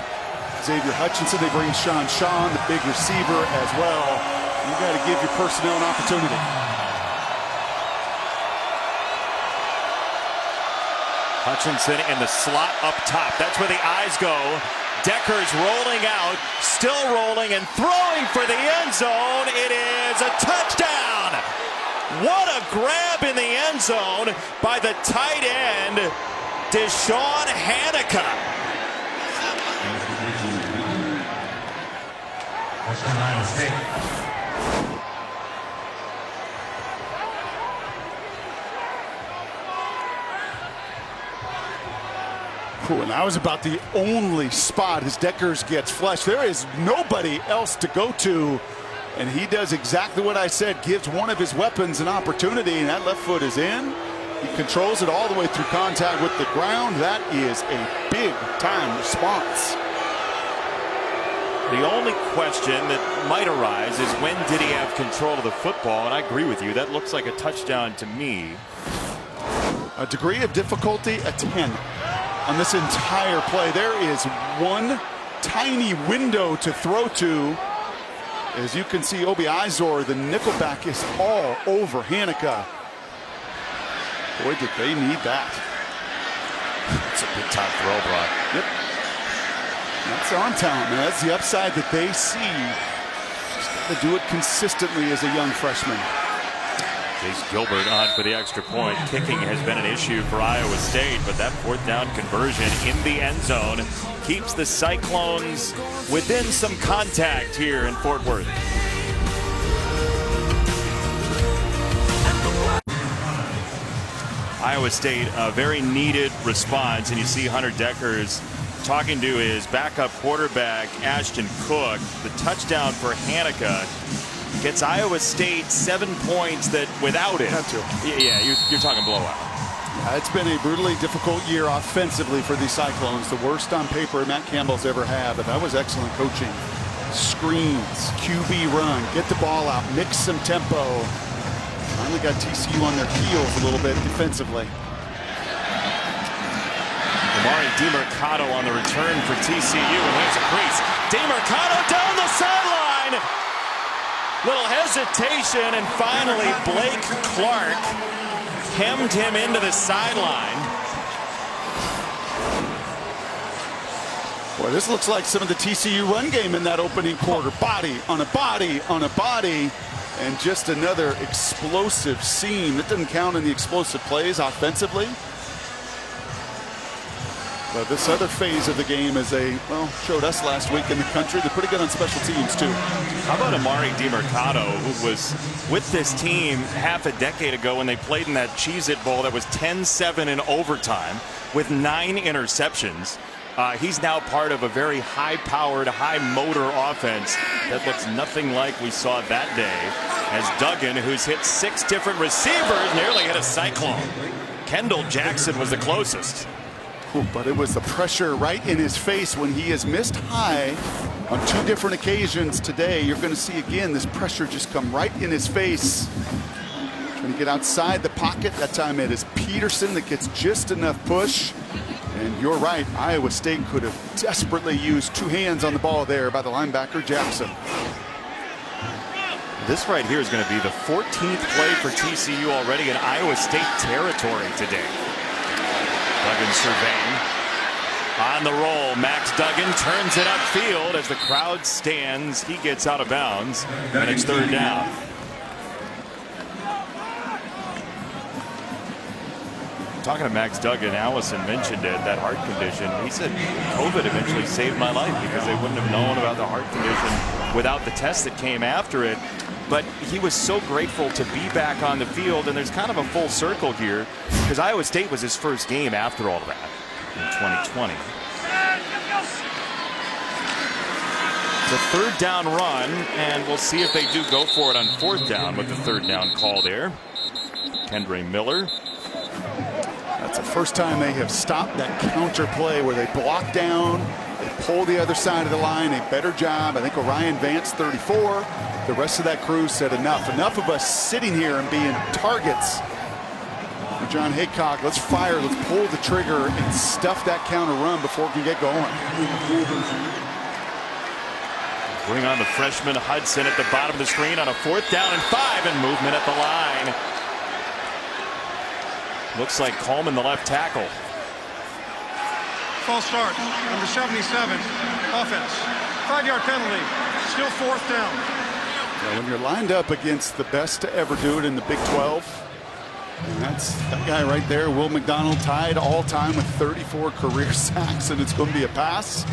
Xavier Hutchinson, they bring Sean, the big receiver, as well. You got to give your personnel an opportunity. Hutchinson in the slot up top. That's where the eyes go. Deckers rolling out, still rolling and throwing for the end zone. It is a touchdown. What a grab in the end zone by the tight end, Deshaun Hanukkah. And that was about the only spot as Deckers gets flushed. There is nobody else to go to. And he does exactly what I said, gives one of his weapons an opportunity, and that left foot is in. He controls it all the way through contact with the ground. That is a big-time response. The only question that might arise is when did he have control of the football? And I agree with you. That looks like a touchdown to me. A degree of difficulty, a 10. On this entire play, there is one tiny window to throw to. As you can see, Obi Izor, the nickelback, is all over Hanukkah. Boy, did they need that. It's a big time throw, Brock. Yep. That's on talent, man. That's the upside that they see. Just got to do it consistently as a young freshman. Chase Gilbert on for the extra point. Kicking has been an issue for Iowa State, but that 4th down conversion in the end zone keeps the Cyclones within some contact here in Fort Worth. Iowa State, a very needed response, and you see Hunter Deckers talking to his backup quarterback, Ashton Cook. The touchdown for Hanukkah gets Iowa State 7 points that without it. Yeah, you're talking blowout. It's been a brutally difficult year offensively for the Cyclones. The worst on paper Matt Campbell's ever had, but that was excellent coaching. Screens, QB run, get the ball out, mix some tempo. Finally got TCU on their heels a little bit defensively. Amari DeMercado on the return for TCU, and there's a crease. DeMercado down the sideline. Little hesitation, and finally Blake Clark hemmed him into the sideline. Boy, this looks like some of the TCU run game in that opening quarter. Body on a body on a body, and just another explosive scene. That doesn't count in the explosive plays offensively. But this other phase of the game, as they, well, showed us last week in the country, they're pretty good on special teams, too. How about Amari DeMercado, who was with this team half a decade ago when they played in that Cheez-It Bowl that was 10-7 in overtime with 9 interceptions. He's now part of a very high-powered, high-motor offense that looks nothing like we saw that day, as Duggan, who's hit 6 different receivers, nearly hit a Cyclone. Kendall Jackson was the closest. But it was the pressure right in his face when he has missed high on 2 different occasions today. You're going to see again this pressure just come right in his face. Trying to get outside the pocket. That time it is Peterson that gets just enough push. And you're right, Iowa State could have desperately used 2 hands on the ball there by the linebacker Jackson. This right here is going to be the 14th play for TCU already in Iowa State territory today. Duggan surveying. On the roll, Max Duggan turns it upfield as the crowd stands. He gets out of bounds, and it's 3rd down. talking to Max Duggan, Allison mentioned it, that heart condition. He said COVID eventually saved my life because they wouldn't have known about the heart condition without the test that came after it. But he was so grateful to be back on the field, and there's kind of a full circle here because Iowa State was his first game after all that in 2020. The third down run, and we'll see if they do go for it on fourth down with the third down call there. Kendre Miller. That's the first time they have stopped that counter play where they block down, they pull the other side of the line. A better job. I think Orion Vance, 34. The rest of that crew said enough. Enough of us sitting here and being targets. And John Haycock, let's fire, let's pull the trigger and stuff that counter run before it can get going. Bring on the freshman Hudson at the bottom of the screen on a 4th down and 5, and movement at the line. Looks like Coleman, the left tackle. False start, number 77, offense. 5-yard penalty, still 4th down. Yeah, when you're lined up against the best to ever do it in the Big 12, and that's that guy right there, Will McDonald, tied all time with 34 career sacks, and it's going to be a pass.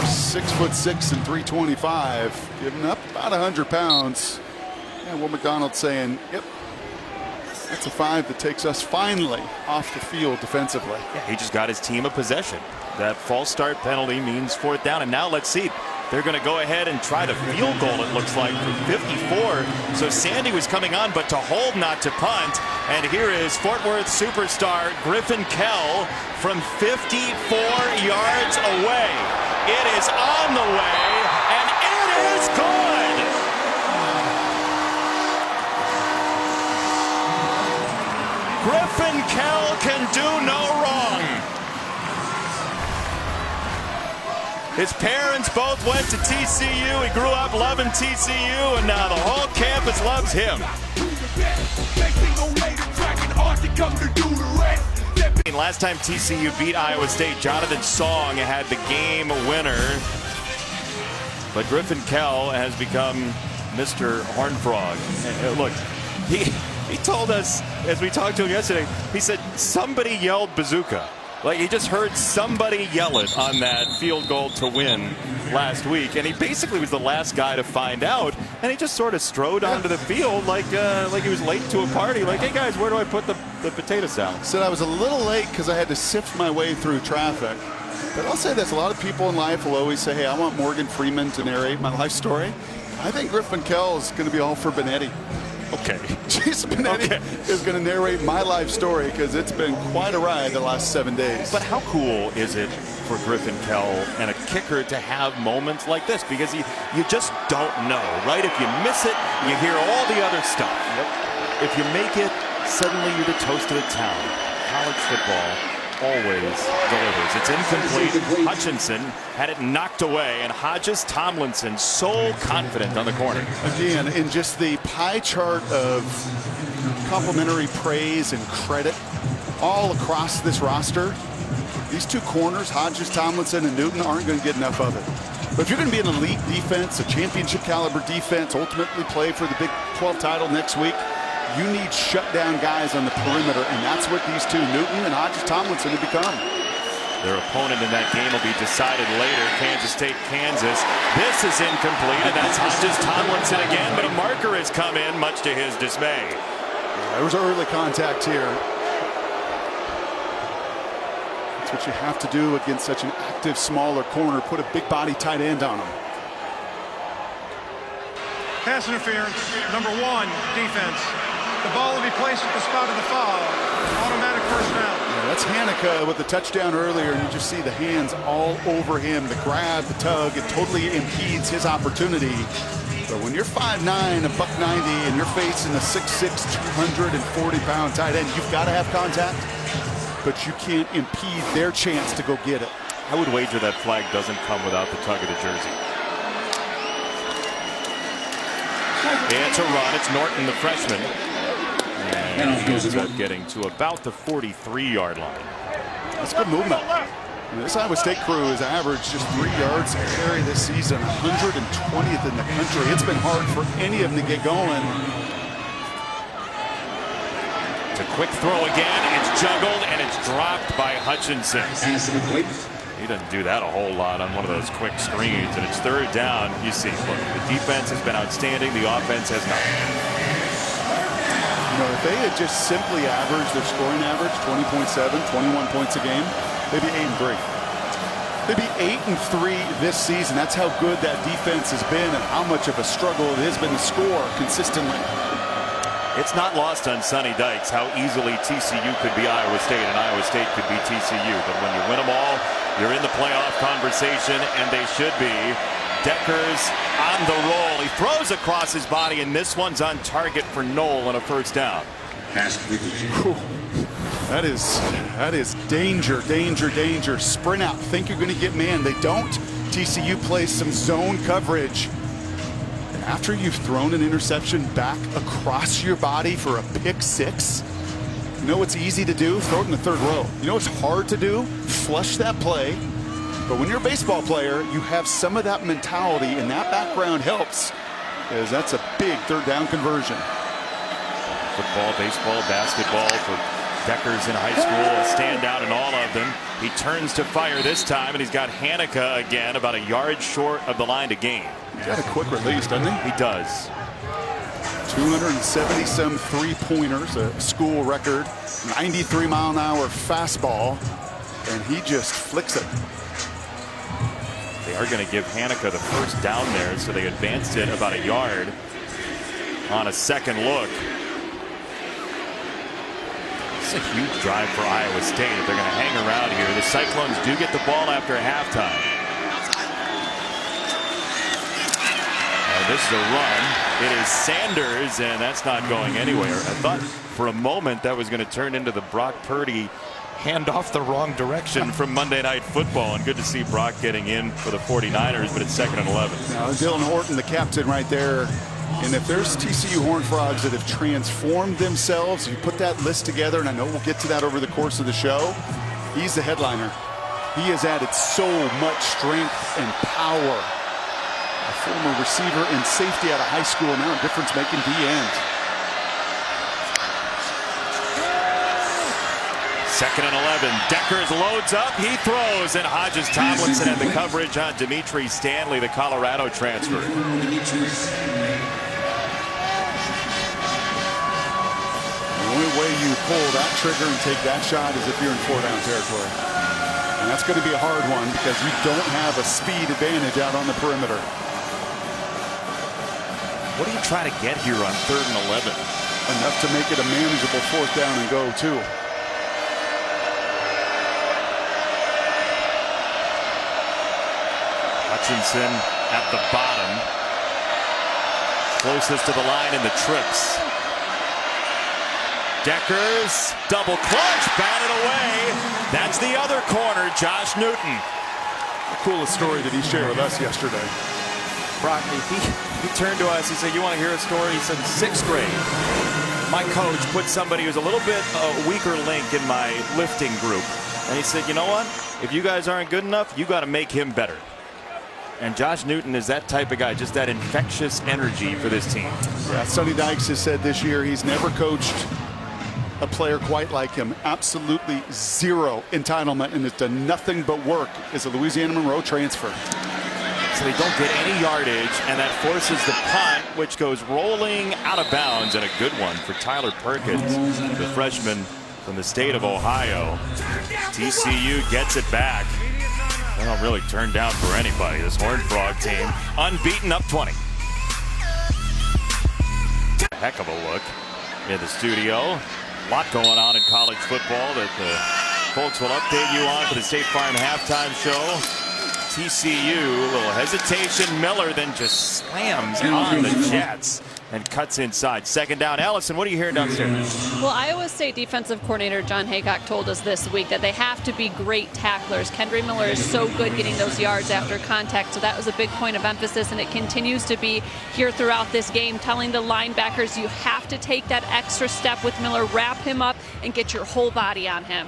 6'6" and 325, giving up about 100 pounds. And Will McDonald saying, yep, that's a 5 that takes us finally off the field defensively. Yeah, he just got his team a possession. That false start penalty means 4th down, and now let's see. They're going to go ahead and try the field goal, it looks like, from 54. So Sandy was coming on, but to hold, not to punt. And here is Fort Worth superstar Griffin Kell from 54 yards away. It is on the way, and it is good. Griffin Kell can do no wrong. His parents both went to TCU. He grew up loving TCU, and now the whole campus loves him. Last time TCU beat Iowa State, Jonathan Song had the game winner. But Griffin Kell has become Mr. Horn Frog. And look, he told us, as we talked to him yesterday, he said somebody yelled bazooka. Like he just heard somebody yell it on that field goal to win last week, and he basically was the last guy to find out, and he just sort of strode onto the field like he was late to a party. Like, hey guys, where do I put the potato salad? Said I was a little late because I had to sift my way through traffic. But I'll say this: a lot of people in life will always say, "Hey, I want Morgan Freeman to narrate my life story." I think Griffin Kell is going to be all for Benetti. Okay. Jason Benetti is going to narrate my life story because it's been quite a ride the last 7 days. But how cool is it for Griffin Kell and a kicker to have moments like this? Because you just don't know, right? If you miss it, you hear all the other stuff. Yep. If you make it, suddenly you're the toast of the town. College football always delivers. It's incomplete. Hutchinson had it knocked away, and Hodges Tomlinson so confident on the corner. Again, in just the pie chart of complimentary praise and credit all across this roster, these two corners, Hodges Tomlinson and Newton, aren't going to get enough of it. But if you're going to be an elite defense, a championship caliber defense, ultimately play for the Big 12 title next week, you need shutdown guys on the perimeter, and that's what these two, Newton and Hodges Tomlinson, have become. Their opponent in that game will be decided later. Kansas State, Kansas. This is incomplete, and that's Hodges Tomlinson again, but a marker has come in, much to his dismay. There was early contact here. That's what you have to do against such an active, smaller corner. Put a big body tight end on him. Pass interference, number 1, defense. The ball will be placed at the spot of the foul. Automatic first down. Yeah, that's Hanukkah with the touchdown earlier, and you just see the hands all over him. The grab, the tug, it totally impedes his opportunity. But when you're 5'9", a $190, and you're facing a 6'6", 240-pound tight end, you've got to have contact, but you can't impede their chance to go get it. I would wager that flag doesn't come without the tug of the jersey. It's a run. It's Norton, the freshman. And he ends up getting to about the 43-yard line. That's good movement. And this Iowa State crew has averaged just 3 yards a carry this season, 120th in the country. It's been hard for any of them to get going. To quick throw again. It's juggled and it's dropped by Hutchinson. He doesn't do that a whole lot on one of those quick screens, and it's third down. You see, look, the defense has been outstanding. The offense has not. You know, if they had just simply averaged their scoring average, 20.7, 21 points a game, they'd be 8-3. They'd be 8-3 this season. That's how good that defense has been and how much of a struggle it has been to score consistently. It's not lost on Sonny Dykes how easily TCU could be Iowa State and Iowa State could be TCU. But when you win them all, you're in the playoff conversation, and they should be. Decker's on the roll. He throws across his body, and this one's on target for Knoll on a first down. That is danger, danger, danger. Sprint out. Think you're going to get man. They don't. TCU plays some zone coverage. And after you've thrown an interception back across your body for a pick six, you know what's easy to do? Throw it in the third row. You know what's hard to do? Flush that play. But when you're a baseball player, you have some of that mentality, and that background helps, because that's a big third down conversion. Football, baseball, basketball for Deckers in high school, a standout in all of them. He turns to fire this time, and he's got Hanukkah again about a yard short of the line to gain. He's got a quick release, doesn't he? He does. 270-some three-pointers, a school record, 93-mile-an-hour fastball, and he just flicks it. They are going to give Hanukkah the first down there, so they advanced it about a yard on a second look. It's a huge drive for Iowa State if they're going to hang around here. The Cyclones do get the ball after halftime. This is a run. It is Sanders, and that's not going anywhere. I thought for a moment that was going to turn into the Brock Purdy handoff the wrong direction from Monday Night Football, and good to see Brock getting in for the 49ers, but it's 2nd and 11. Now, Dylan Horton, the captain right there. And if there's TCU Horned Frogs that have transformed themselves, you put that list together, and I know we'll get to that over the course of the show, he's the headliner. He has added so much strength and power. A former receiver and safety out of high school, now a difference-making D-end. 2nd and 11. Deckers loads up. He throws, and Hodges Tomlinson had the coverage on Dimitri Stanley, the Colorado transfer. The only way you pull that trigger and take that shot is if you're in 4-down territory. And that's going to be a hard one because you don't have a speed advantage out on the perimeter. What are you trying to get here on 3rd and 11? Enough to make it a manageable 4th down and go, too. Hutchinson at the bottom. Closest to the line in the trips. Deckers, double clutch, batted away. That's the other corner, Josh Newton. The coolest story that he shared with us yesterday. Brock, he turned to us, he said, you want to hear a story? He said, 6th grade, my coach put somebody who's a little bit a weaker link in my lifting group. And he said, you know what? If you guys aren't good enough, you got to make him better. And Josh Newton is that type of guy, just that infectious energy for this team. Yeah, Sonny Dykes has said this year he's never coached a player quite like him. Absolutely zero entitlement, and has done nothing but work as a Louisiana Monroe transfer. So they don't get any yardage, and that forces the punt, which goes rolling out of bounds, and a good one for Tyler Perkins, the freshman from the state of Ohio. TCU gets it back. They don't really turn down for anybody, this Horned Frog team. Unbeaten, up 20. A heck of a look in the studio. A lot going on in college football that the folks will update you on for the State Farm halftime show. TCU, a little hesitation. Miller then just slams on the Jets and cuts inside. 2nd down. Allison, what are you hearing downstairs? Well, Iowa State defensive coordinator John Haycock told us this week that they have to be great tacklers. Kendry Miller is so good getting those yards after contact, so that was a big point of emphasis, and it continues to be here throughout this game, telling the linebackers you have to take that extra step with Miller, wrap him up, and get your whole body on him.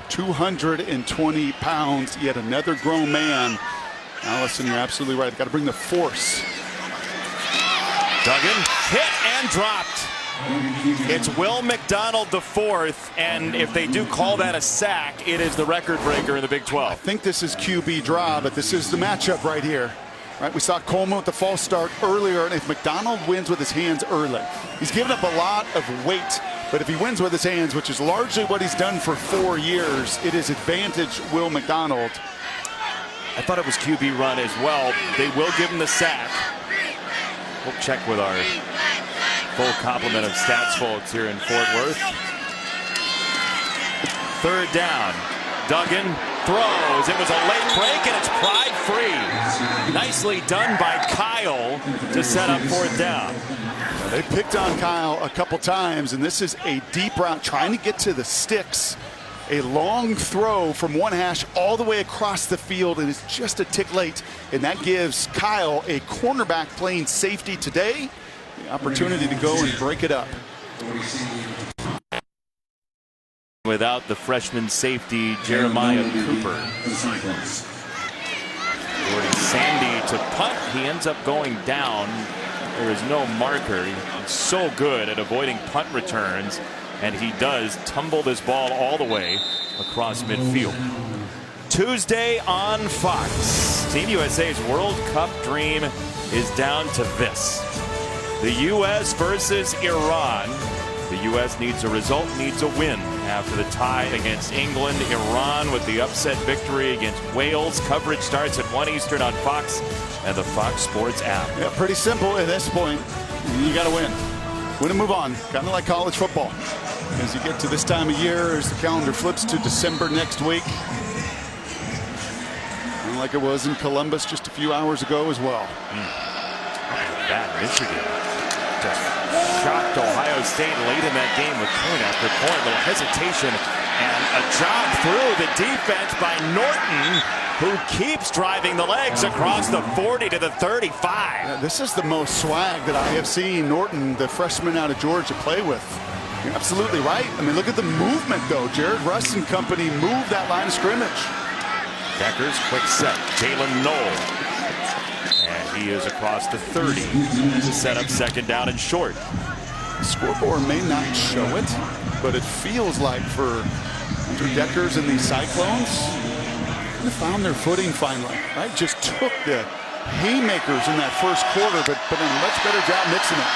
220 pounds, yet another grown man. Allison, you're absolutely right. Got to bring the force. Duggan hit and dropped. It's Will McDonald the fourth, and if they do call that a sack, it is the record breaker in the Big 12. I think this is QB draw, but this is the matchup right here. Right, we saw Coleman with the false start earlier, and if McDonald wins with his hands early, he's given up a lot of weight, but if he wins with his hands, which is largely what he's done for 4 years, it is advantage Will McDonald. I thought it was QB run as well. They will give him the sack. We'll check with our full complement of stats folks here in Fort Worth. Third down. Duggan throws. It was a late break, and it's Pride free. Nicely done by Kyle to set up fourth down. They picked on Kyle a couple times, and this is a deep route trying to get to the sticks. A long throw from one hash all the way across the field, and it's just a tick late. And that gives Kyle, a cornerback playing safety today, the opportunity to go and break it up. Without the freshman safety, Jeremiah Cooper. Jordan Sandy to punt. He ends up going down. There is no marker. He's so good at avoiding punt returns, and he does tumble this ball all the way across midfield. Tuesday on Fox, Team USA's World Cup dream is down to this. The U.S. versus Iran. The U.S. needs a result, needs a win after the tie against England. Iran with the upset victory against Wales. Coverage starts at 1 Eastern on Fox and the Fox Sports app. Yeah, pretty simple at this point. You got to win. Win and move on. Kind of like college football. As you get to this time of year, as the calendar flips to December next week. Kind of like it was in Columbus just a few hours ago as well. That Michigan just shocked Ohio State late in that game with point after point. A little hesitation and a job through the defense by Norton, who keeps driving the legs across the 40 to the 35. Yeah, this is the most swag that I have seen Norton, the freshman out of Georgia, play with. You're absolutely right. I mean, look at the movement, though. Jared Russ and company moved that line of scrimmage. Deckers, quick set. Jalen Knoll. And he is across the 30 to set up second down and short. The scoreboard may not show it, but it feels like for Andrew Deckers and these Cyclones, they found their footing finally, right? Just took the haymakers in that first quarter, but did a much better job mixing it.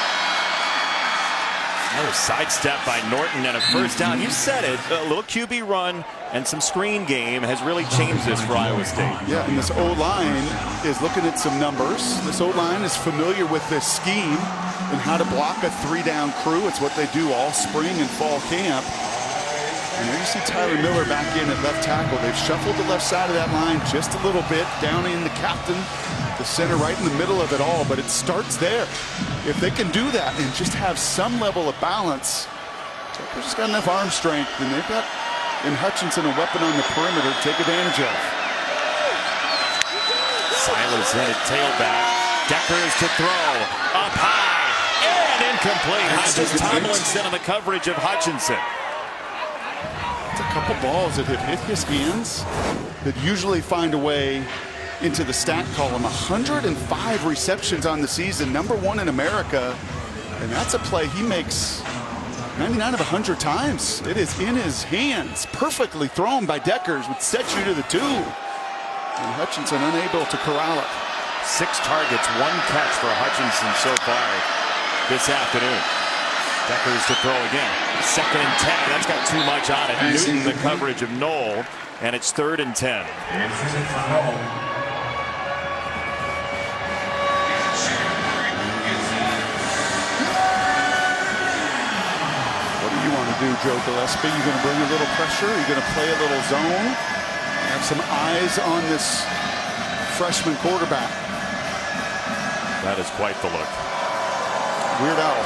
Another sidestep by Norton and a first down. You said it, a little QB run and some screen game has really changed this for Iowa State. Yeah, and this O-line is looking at some numbers. This O-line is familiar with this scheme and how to block a three-down crew. It's what they do all spring and fall camp. And there you see Tyler Miller back in at left tackle. They've shuffled the left side of that line just a little bit, down in the captain, the center right in the middle of it all, but it starts there. If they can do that and just have some level of balance, they've just got enough arm strength, and they've got in Hutchinson a weapon on the perimeter to take advantage of. Silas in at tailback. Deckers to throw. Up high and incomplete. Hodges Tomlinson on the coverage of Hutchinson. It's a couple balls that have hit his hands that usually find a way into the stat column. 105 receptions on the season, #1 in America, and that's a play he makes 99 of 100 times. It is in his hands, perfectly thrown by Deckers, would set you to the 2. And Hutchinson unable to corral it. 6 targets, 1 catch for Hutchinson so far this afternoon. Deckers to throw again. 2nd and 10. That's got too much on it. Newton the coverage of Knoll, and it's 3rd and 10. Do Joe Gillespie? You're going to bring a little pressure? You're going to play a little zone? Have some eyes on this freshman quarterback. That is quite the look. Weird Al.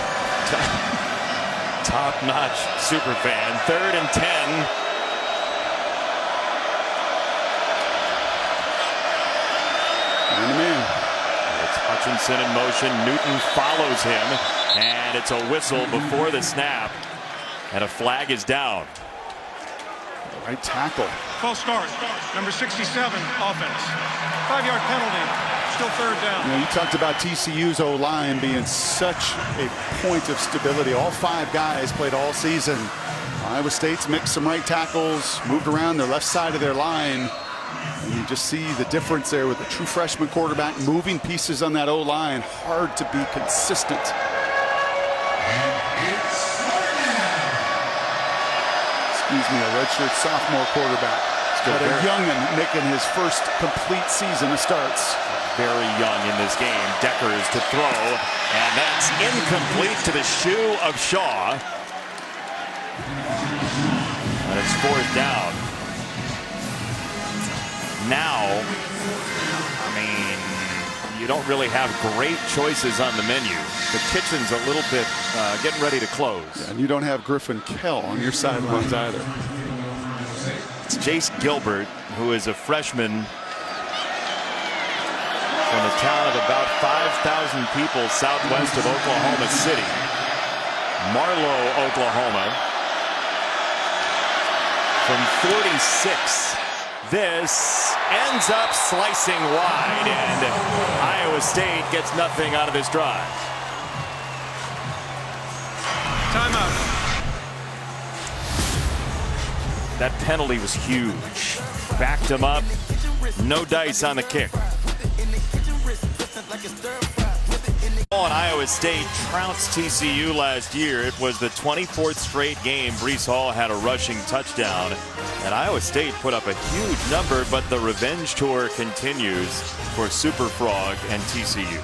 Top-notch super fan. 3rd and 10. Man. It's Hutchinson in motion. Newton follows him, and it's a whistle before the snap. And a flag is down. Right tackle. False start. Number 67, offense. 5-yard penalty. Still third down. You know, you talked about TCU's O-line being such a point of stability. All 5 guys played all season. Iowa State's mixed some right tackles, moved around their left side of their line. And you just see the difference there with the true freshman quarterback moving pieces on that O-line. Hard to be consistent. Excuse me, a redshirt sophomore quarterback. But a young'un making his first complete season of starts. Very young in this game. Deckers to throw, and that's incomplete to the shoe of Shaw. And it's 4th down. Now, I mean, you don't really have great choices on the menu. The kitchen's a little bit getting ready to close. Yeah, and you don't have Griffin Kell on your sidelines either. It's Jace Gilbert, who is a freshman from a town of about 5,000 people southwest of Oklahoma City. Marlow, Oklahoma. From 46. This ends up slicing wide, and Iowa State gets nothing out of this drive. Timeout. That penalty was huge. Backed him up. No dice on the kick. And Iowa State trounced TCU last year. It was the 24th straight game Breece Hall had a rushing touchdown. And Iowa State put up a huge number, but the revenge tour continues for Super Frog and TCU.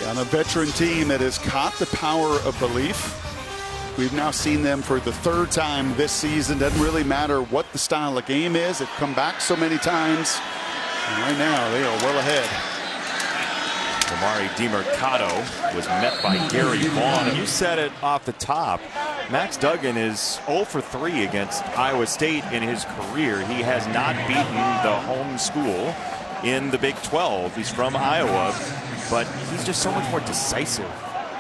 Yeah, and a veteran team that has caught the power of belief. We've now seen them for the 3rd time this season. Doesn't really matter what the style of game is. They've come back so many times. And right now, they are well ahead. Amari DiMercato was met by Gary Vaughn. And you said it off the top. Max Duggan is 0 for 3 against Iowa State in his career. He has not beaten the home school in the Big 12. He's from Iowa, but he's just so much more decisive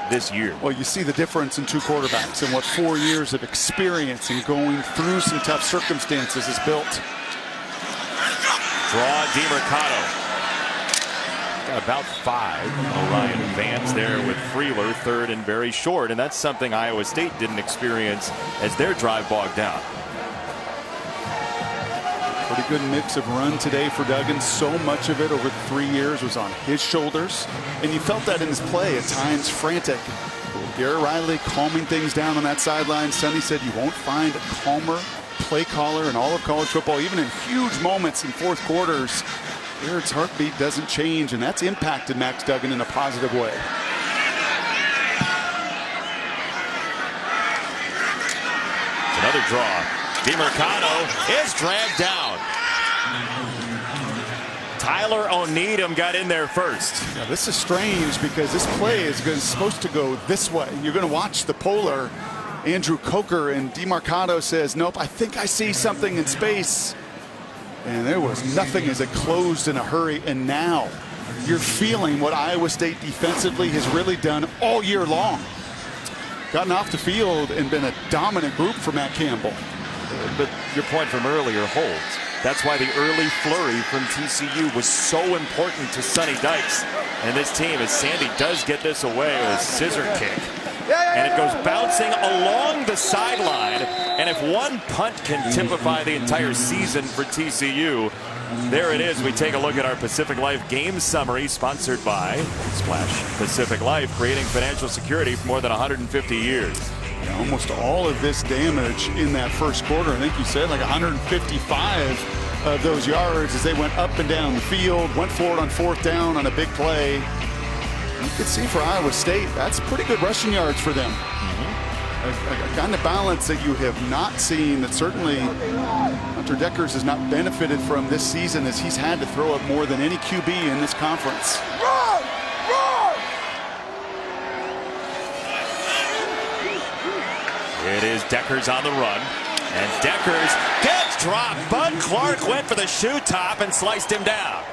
this year. Well, you see the difference in 2 quarterbacks and what 4 years of experience and going through some tough circumstances has built. Draw DiMercato. Got about 5. Orion Vance there with Freeler, 3rd and very short, and that's something Iowa State didn't experience as their drive bogged down. Pretty good mix of run today for Duggan. So much of it over the 3 years was on his shoulders, and you felt that in his play at times frantic. Garrett Riley calming things down on that sideline. Sonny said you won't find a calmer play caller in all of college football, even in huge moments in 4th quarters. Garrett's heartbeat doesn't change, and that's impacted Max Duggan in a positive way. Another draw. DiMercato is dragged down. Tyler O'Needham got in there first. Now, this is strange because this play is supposed to go this way. You're going to watch the polar. Andrew Coker, and DiMercato says, nope, I think I see something in space. And there was nothing as it closed in a hurry. And now you're feeling what Iowa State defensively has really done all year long. Gotten off the field and been a dominant group for Matt Campbell. But your point from earlier holds. That's why the early flurry from TCU was so important to Sonny Dykes and this team, as Sandy does get this away with a scissor kick. And it goes bouncing along the sideline. And if one punt can typify the entire season for TCU, there it is. We take a look at our Pacific Life game summary, sponsored by Splash Pacific Life, creating financial security for more than 150 years. Yeah, almost all of this damage in that first quarter. I think you said like 155 of those yards as they went up and down the field, went forward on 4th down on a big play. You could see for Iowa State, that's pretty good rushing yards for them. A kind of balance that you have not seen, that certainly Hunter Deckers has not benefited from this season, as he's had to throw up more than any QB in this conference. It is Deckers on the run, and Deckers gets dropped. Bud Clark went for the shoe top and sliced him down.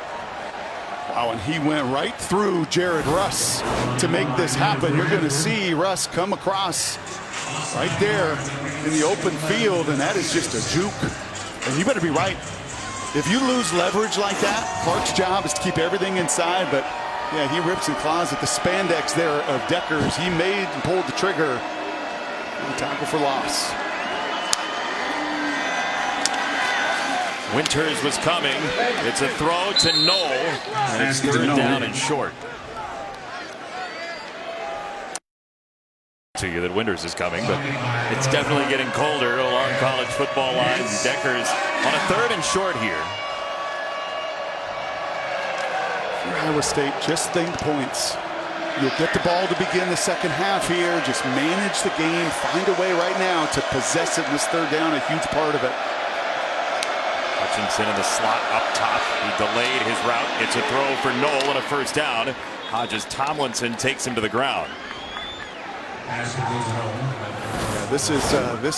Wow, and he went right through Jared Russ to make this happen. You're going to see Russ come across right there in the open field, and that is just a juke. And you better be right. If you lose leverage like that, Clark's job is to keep everything inside, but Yeah, he rips and claws at the spandex there of Deckers. He made and pulled the trigger. And tackle for loss. Winters was coming. It's a throw to Knoll, and it's third down and short. To you that Winters is coming, but it's definitely getting colder along college football lines. Deckers on a third and short here. For Iowa State, just think points. You'll get the ball to begin the second half here. Just manage the game. Find a way right now to possess it in this third down. A huge part of it. Hutchinson in the slot up top. He delayed his route. It's a throw for Knoll and a first down. Hodges Tomlinson takes him to the ground. Yeah, this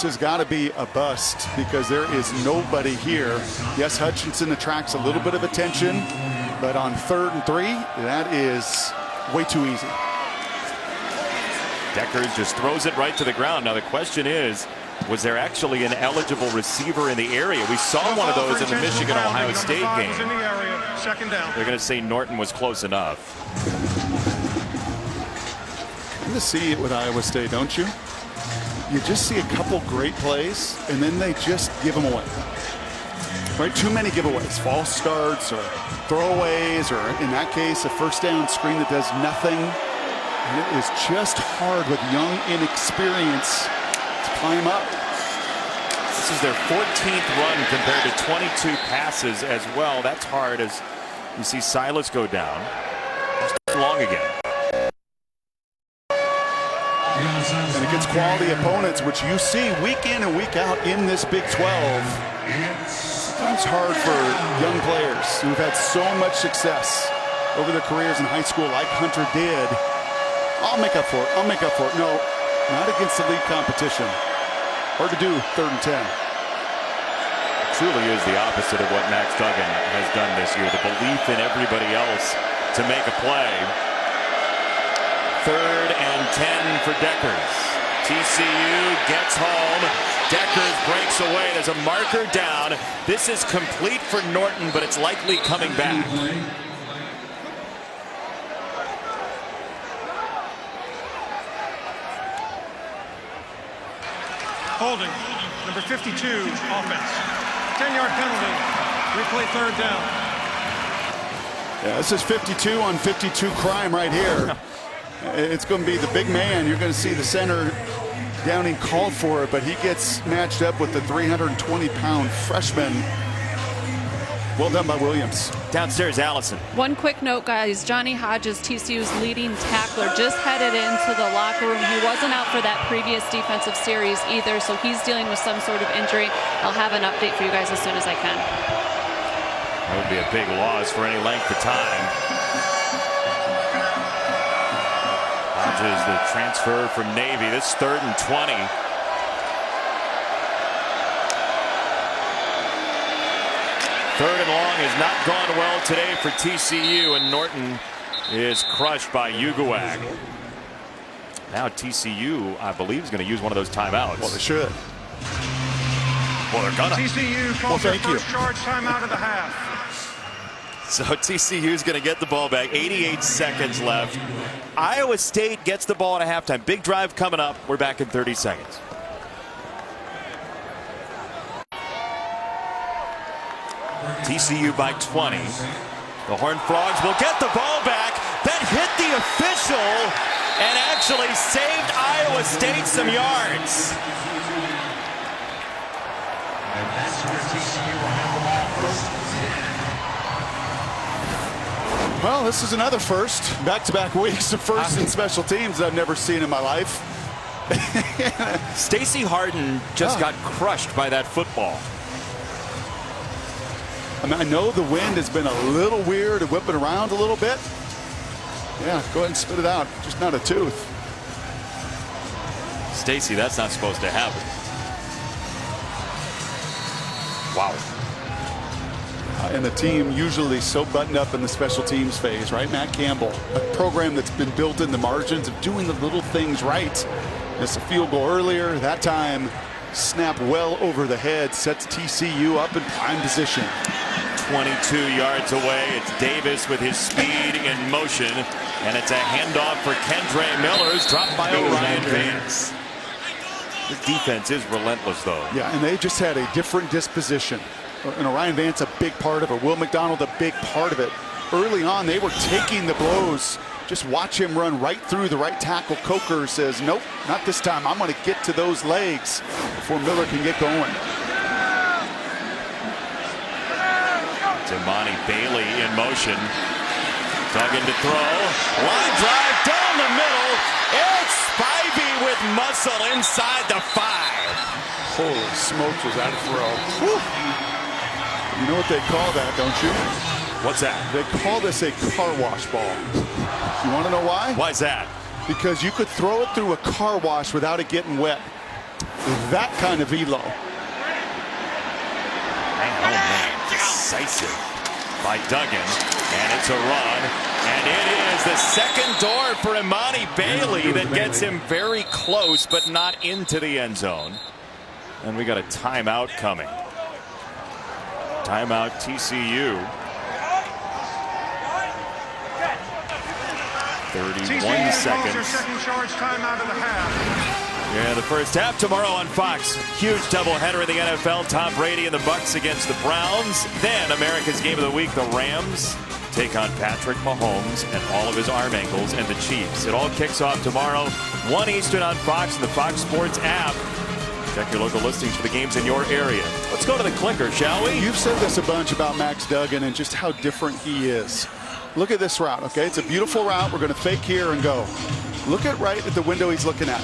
has got to be a bust because there is nobody here. Yes, Hutchinson attracts a little bit of attention, but on 3rd and 3, that is way too easy. Deckers just throws it right to the ground. Now the question is, was there actually an eligible receiver in the area? We saw one of those in the Michigan-Ohio State game. Second down. They're going to say Norton was close enough. You see it with Iowa State, don't you? You just see a couple great plays, and then they just give them away. Right? Too many giveaways, false starts or throwaways, or in that case, a first down screen that does nothing. And it is just hard with young inexperience to climb up. This is their 14th run compared to 22 passes as well. That's hard as you see Silas go down. It's long again. And against quality opponents, which you see week in and week out in this Big 12. Sometimes hard for young players who've had so much success over their careers in high school like Hunter did. I'll make up for it. I'll make up for it. No, not against the league competition. Hard to do 3rd and 10. It truly is the opposite of what Max Duggan has done this year. The belief in everybody else to make a play. 3rd and 10 for Deckers. TCU gets home. Deckers breaks away. There's a marker down. This is complete for Norton, but it's likely coming back. Holding. Number 52, offense. 10-yard penalty. Replay 3rd down. Yeah, this is 52 on 52 crime right here. It's going to be the big man. You're going to see the center Downing called for it, but he gets matched up with the 320-pound freshman. Well done by Williams. Downstairs, Allison. One quick note, guys. Johnny Hodges, TCU's leading tackler, just headed into the locker room. He wasn't out for that previous defensive series either, so he's dealing with some sort of injury. I'll have an update for you guys as soon as I can. That would be a big loss for any length of time. Hodges, the transfer from Navy. This 3rd and 20. Third and long has not gone well today for TCU, and Norton is crushed by Uguag. Now TCU, I believe, is going to use one of those timeouts. Well, they should. Well, they're gonna. TCU calls their first charge timeout of the half. So TCU is going to get the ball back. 88 seconds left. Iowa State gets the ball at a halftime. Big drive coming up. We're back in 30 seconds. TCU by 20. The Horned Frogs will get the ball back. That hit the official and actually saved Iowa State some yards. And that's where TCU will have the ball first. Well, this is another first. Back-to-back weeks of first in special teams I've never seen in my life. Stacey Harden just got crushed by that football. I mean, I know the wind has been a little weird and whipping around a little bit. Yeah, go ahead and spit it out. Just not a tooth. Stacey, that's not supposed to happen. Wow. And the team usually so buttoned up in the special teams phase, right? Matt Campbell, a program that's been built in the margins of doing the little things right. Missed a field goal earlier. That time, snap well over the head, sets TCU up in prime position. 22 yards away. It's Davis with his speed in motion, and it's a handoff for Kendre Miller, who's dropped by Orion Vance. This defense is relentless, though. Yeah, and they just had a different disposition. And Orion Vance, a big part of it. Will McDonald, a big part of it. Early on, they were taking the blows. Just watch him run right through the right tackle. Coker says, nope, not this time. I'm going to get to those legs before Miller can get going. It's Imani Bailey in motion. Duggan to throw. Line drive down the middle. It's Spivey with muscle inside the 5. Holy smokes, was that a throw. Whew. You know what they call that, don't you? What's that? They call this a car wash ball. You want to know why? Why is that? Because you could throw it through a car wash without it getting wet. That kind of velo. Oh man, decisive by Duggan, and it's a run, and it is the second door for Imani Bailey that gets him very close, but not into the end zone. And we got a timeout coming. Timeout TCU. 31 TCU seconds. their second charge timeout of the half. Yeah, the first half tomorrow on Fox. Huge doubleheader in the NFL. Tom Brady and the Bucs against the Browns. Then America's Game of the Week, the Rams take on Patrick Mahomes and all of his arm angles and the Chiefs. It all kicks off tomorrow, 1 Eastern on Fox and the Fox Sports app. Check your local listings for the games in your area. Let's go to the clicker, shall we? You've said this a bunch about Max Duggan and just how different he is. Look at this route, okay? It's a beautiful route. We're going to fake here and go. Look at right at the window he's looking at.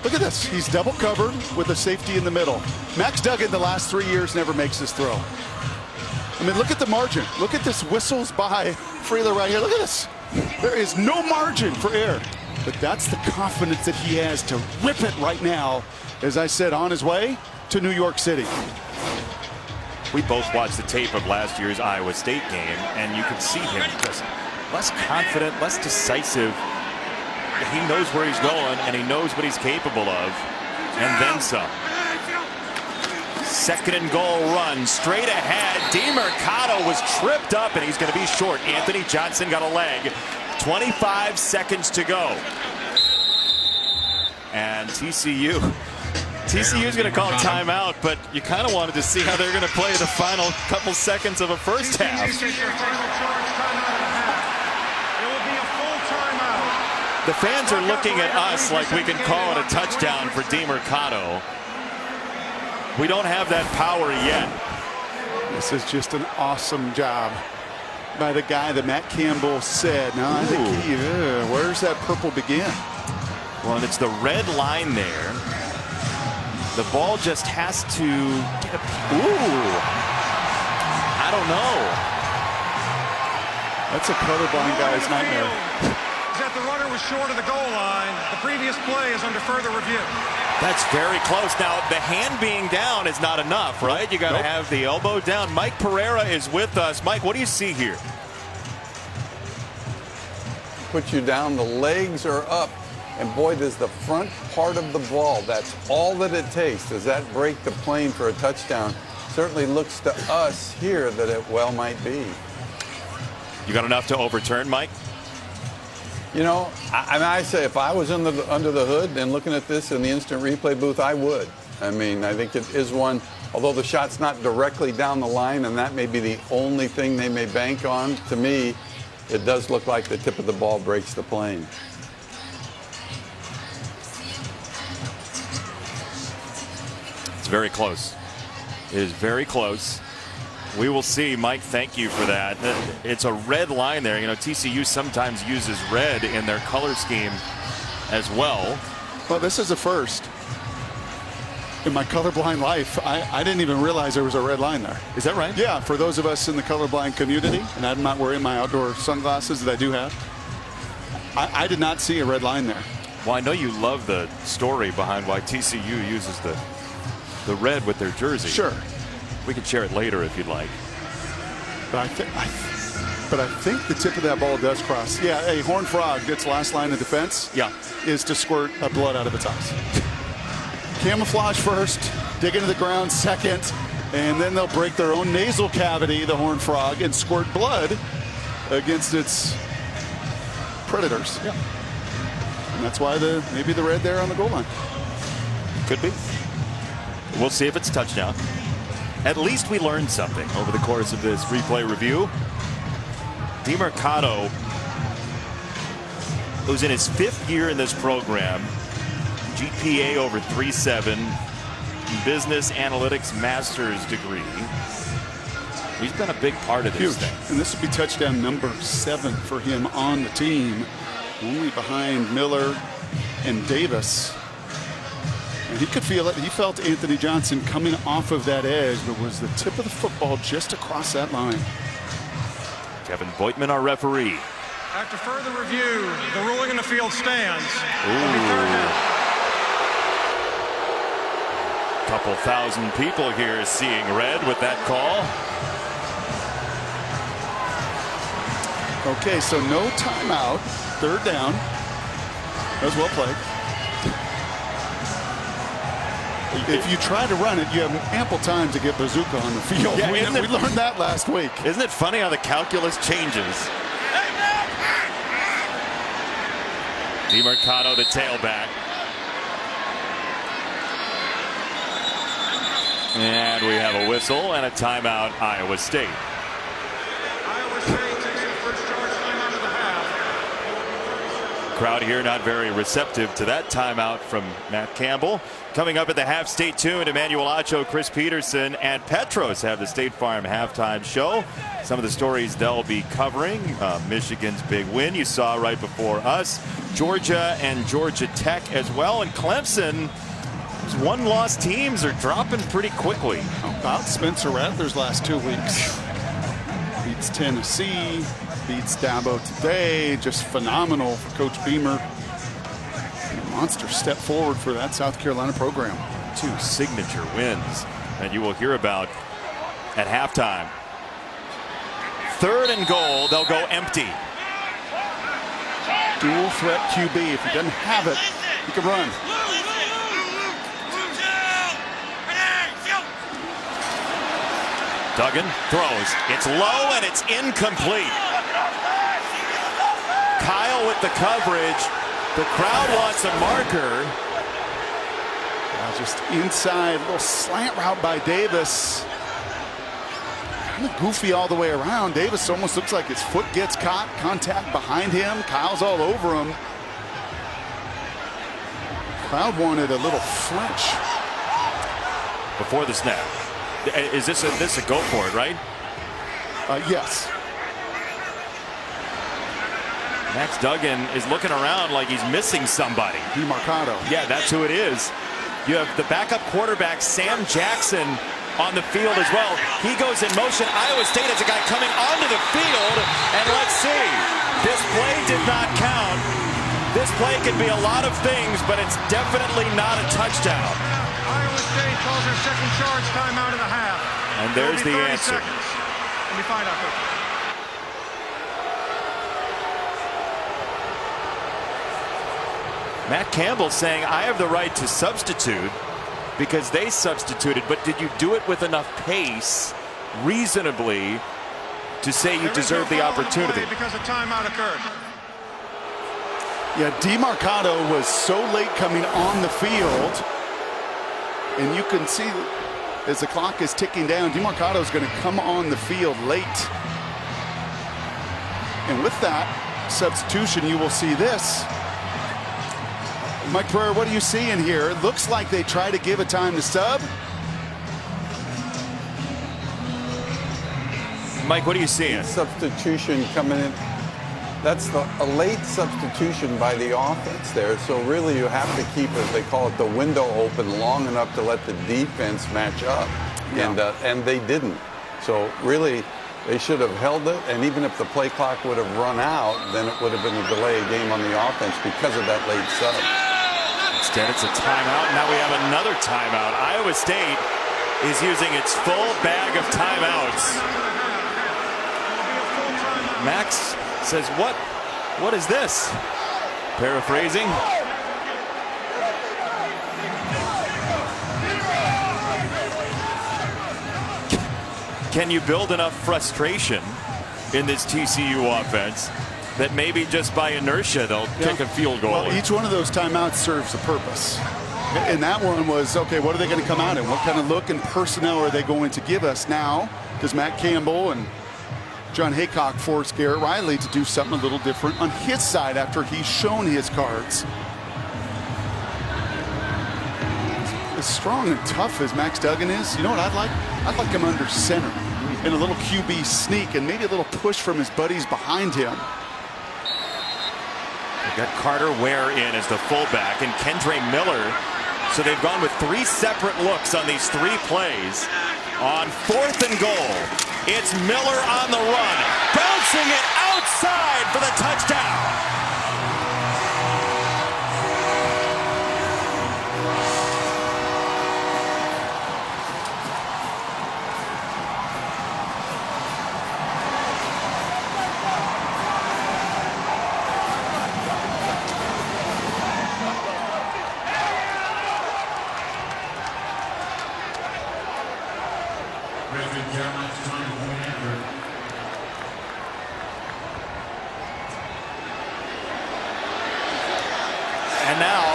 Look at this. He's double covered with a safety in the middle. Max Duggan the last 3 years never makes this throw. I mean, look at the margin. Look at this whistles by Freeler right here. Look at this. There is no margin for error. But that's the confidence that he has to rip it right now, as I said, on his way to New York City. We both watched the tape of last year's Iowa State game, and you can see him just less confident, less decisive. He knows where he's going, and he knows what he's capable of, and then some. Second and goal run, straight ahead. DeMercado was tripped up, and he's going to be short. Anthony Johnson got a leg. 25 seconds to go. And TCU's going to call a timeout, but you kind of wanted to see how they're going to play the final couple seconds of a first half. The fans are looking at us like we can call it a touchdown for DeMercado. We don't have that power yet. This is just an awesome job by the guy that Matt Campbell said. No, I think where's that purple begin? Well, and it's the red line there. The ball just has to get a... Ooh. I don't know. That's a colorblind guy's nightmare. Is that the runner was short of the goal line. The previous play is under further review. That's very close. Now, the hand being down is not enough, right? You got to have the elbow down. Mike Pereira is with us. Mike, what do you see here? Put you down, the legs are up, and boy, does the front part of the ball, that's all that it takes. Does that break the plane for a touchdown? Certainly looks to us here that it well might be. You got enough to overturn, Mike? You know, I say if I was under the hood and looking at this in the instant replay booth, I would. I mean, I think it is one, although the shot's not directly down the line, and that may be the only thing they may bank on, to me, it does look like the tip of the ball breaks the plane. It's very close. It is very close. We will see. Mike, thank you for that. It's a red line there. You know, TCU sometimes uses red in their color scheme as well. Well, this is a first. In my colorblind life, I didn't even realize there was a red line there. Is that right? Yeah, for those of us in the colorblind community, and I'm not wearing my outdoor sunglasses that I do have, I did not see a red line there. Well, I know you love the story behind why TCU uses the red with their jersey. Sure. We can share it later if you'd like. But I think the tip of that ball does cross. Yeah, a horned frog, its last line of defense, is to squirt blood out of its eyes. Camouflage first, dig into the ground second. and then they'll break their own nasal cavity, the horned frog, and squirt blood against its predators. Yeah. And that's why maybe the red there on the goal line. Could be. We'll see if it's a touchdown. At least we learned something over the course of this replay review. DeMarcado, who's in his 5th year in this program, GPA over 3.7, business analytics master's degree. He's been a big part of this thing. And this would be touchdown number 7 for him on the team, only behind Miller and Davis. And he could feel it. He felt Anthony Johnson coming off of that edge, but was the tip of the football just across that line. Kevin Voigtman, our referee. After further review, the ruling in the field stands. Couple thousand people here seeing red with that call. Okay, so no timeout. 3rd down. That was well played. If you try to run it, you have ample time to get Bazooka on the field. Yeah, we learned that last week. Isn't it funny how the calculus changes? DeMarcado, the tailback. And we have a whistle and a timeout, Iowa State. Iowa State takes the first charge timeout of the half. Crowd here not very receptive to that timeout from Matt Campbell. Coming up at the half, stay tuned. Emmanuel Acho, Chris Peterson, and Petros have the State Farm halftime show. Some of the stories they'll be covering. Michigan's big win you saw right before us. Georgia and Georgia Tech as well. And Clemson, those one-loss teams are dropping pretty quickly. How about Spencer Rattler's last 2 weeks? Beats Tennessee, beats Dabo today. Just phenomenal for Coach Beamer. Monster step forward for that South Carolina program. 2 signature wins that you will hear about at halftime. 3rd and goal, they'll go empty. Dual threat QB. If he doesn't have it, he can run. Duggan throws. It's low and it's incomplete. Kyle with the coverage. The crowd wants a marker. Just inside, little slant route by Davis. Kind of goofy all the way around. Davis almost looks like his foot gets caught. Contact behind him. Kyle's all over him. Crowd wanted a little flinch. Before the snap. Is this a go for it, right? Yes. Max Duggan is looking around like he's missing somebody. DeMarcado. Yeah, that's who it is. You have the backup quarterback, Sam Jackson, on the field as well. He goes in motion. Iowa State has a guy coming onto the field. And let's see. This play did not count. This play can be a lot of things, but it's definitely not a touchdown. Iowa State calls their second charge timeout of the half. And there's the 30 answer. seconds. Let me find out, Coach. Matt Campbell saying, I have the right to substitute because they substituted, but did you do it with enough pace, reasonably, to say you deserve the opportunity? Because a timeout occurred. Yeah, DeMarcado was so late coming on the field. And you can see as the clock is ticking down, DeMarcado is going to come on the field late. And with that substitution, you will see this. Mike Pereira, what are you seeing here? It looks like they try to give a time to sub. Mike, what are you seeing? Substitution coming in. That's a late substitution by the offense there. So really you have to keep it, they call it the window open long enough to let the defense match up. Yeah. And they didn't. So really they should have held it. And even if the play clock would have run out, then it would have been a delay game on the offense because of that late sub. Instead, it's a timeout. Now we have another timeout. Iowa State is using its full bag of timeouts. Max says, what is this? Paraphrasing. can you build enough frustration in this TCU offense that maybe just by inertia they'll kick a field goal? Well, each one of those timeouts serves a purpose. And that one was, okay, what are they going to come out in? What kind of look and personnel are they going to give us now? Does Matt Campbell and John Haycock force Garrett Riley to do something a little different on his side after he's shown his cards? As strong and tough as Max Duggan is, you know what I'd like? I'd like him under center in a little QB sneak and maybe a little push from his buddies behind him. They've got Carter Ware in as the fullback and Kendre Miller. So they've gone with 3 separate looks on these 3 plays. On 4th and goal, it's Miller on the run, bouncing it outside for the touchdown. And now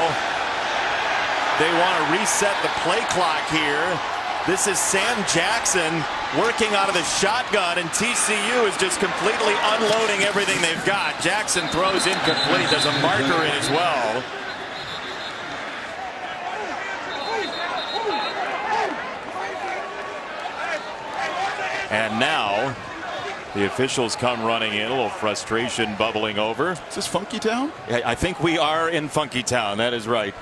they want to reset the play clock here. This is Sam Jackson working out of the shotgun, and TCU is just completely unloading everything they've got. Jackson throws incomplete. There's a marker in as well. And now the officials come running in, a little frustration bubbling over. Is this Funky Town? I think we are in Funky Town. That is right.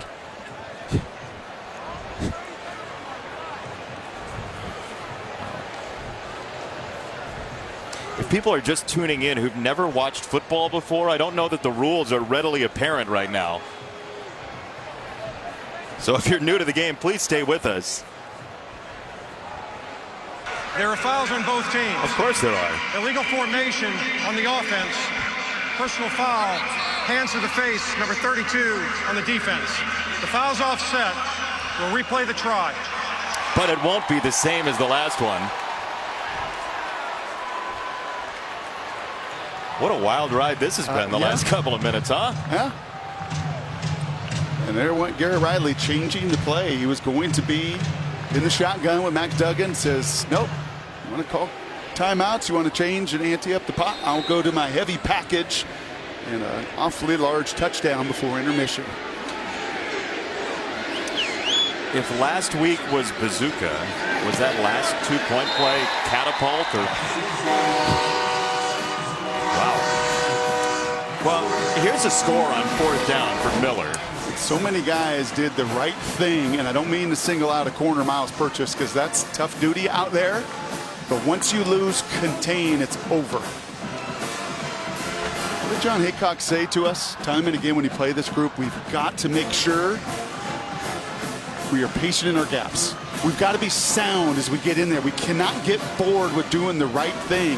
If people are just tuning in who've never watched football before, I don't know that the rules are readily apparent right now. So if you're new to the game, please stay with us. There are fouls on both teams. Of course there are. Illegal formation on the offense. Personal foul. Hands to the face, number 32 on the defense. The foul's offset. We'll replay the try. But it won't be the same as the last one. What a wild ride this has been the last couple of minutes, huh? Yeah. And there went Garrett Riley changing the play. He was going to be in the shotgun with Max Duggan. Says, nope. You want to call timeouts? You want to change and ante up the pot? I'll go to my heavy package and an awfully large touchdown before intermission. If last week was bazooka, was that last 2-point play catapult? Or... Wow. Well, here's a score on 4th down for Miller. So many guys did the right thing, and I don't mean to single out a corner Miles Purchase because that's tough duty out there. But once you lose contain, it's over. What did John Haycock say to us time and again when he played this group? We've got to make sure we are patient in our gaps. We've got to be sound as we get in there. We cannot get bored with doing the right thing.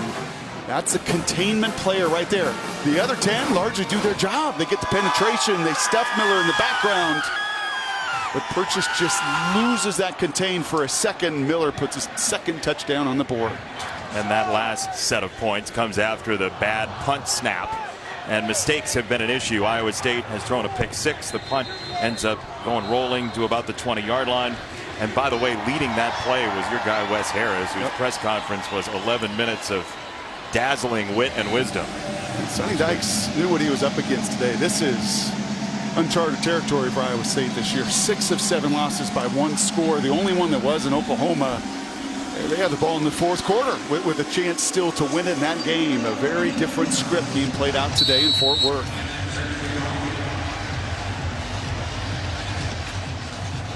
That's a containment player right there. The other 10 largely do their job. They get the penetration. They stuff Miller in the background. But Purchase just loses that contain for a second. Miller puts his second touchdown on the board. And that last set of points comes after the bad punt snap. And mistakes have been an issue. Iowa State has thrown a pick 6. The punt ends up going rolling to about the 20-yard line. And by the way, leading that play was your guy Wes Harris, whose press conference was 11 minutes of dazzling wit and wisdom. Sonny Dykes knew what he was up against today. This is uncharted territory for Iowa State this year. 6 of 7 losses by 1 score. The only one that was in Oklahoma. They had the ball in the 4th quarter with a chance still to win it in that game. A very different script being played out today in Fort Worth.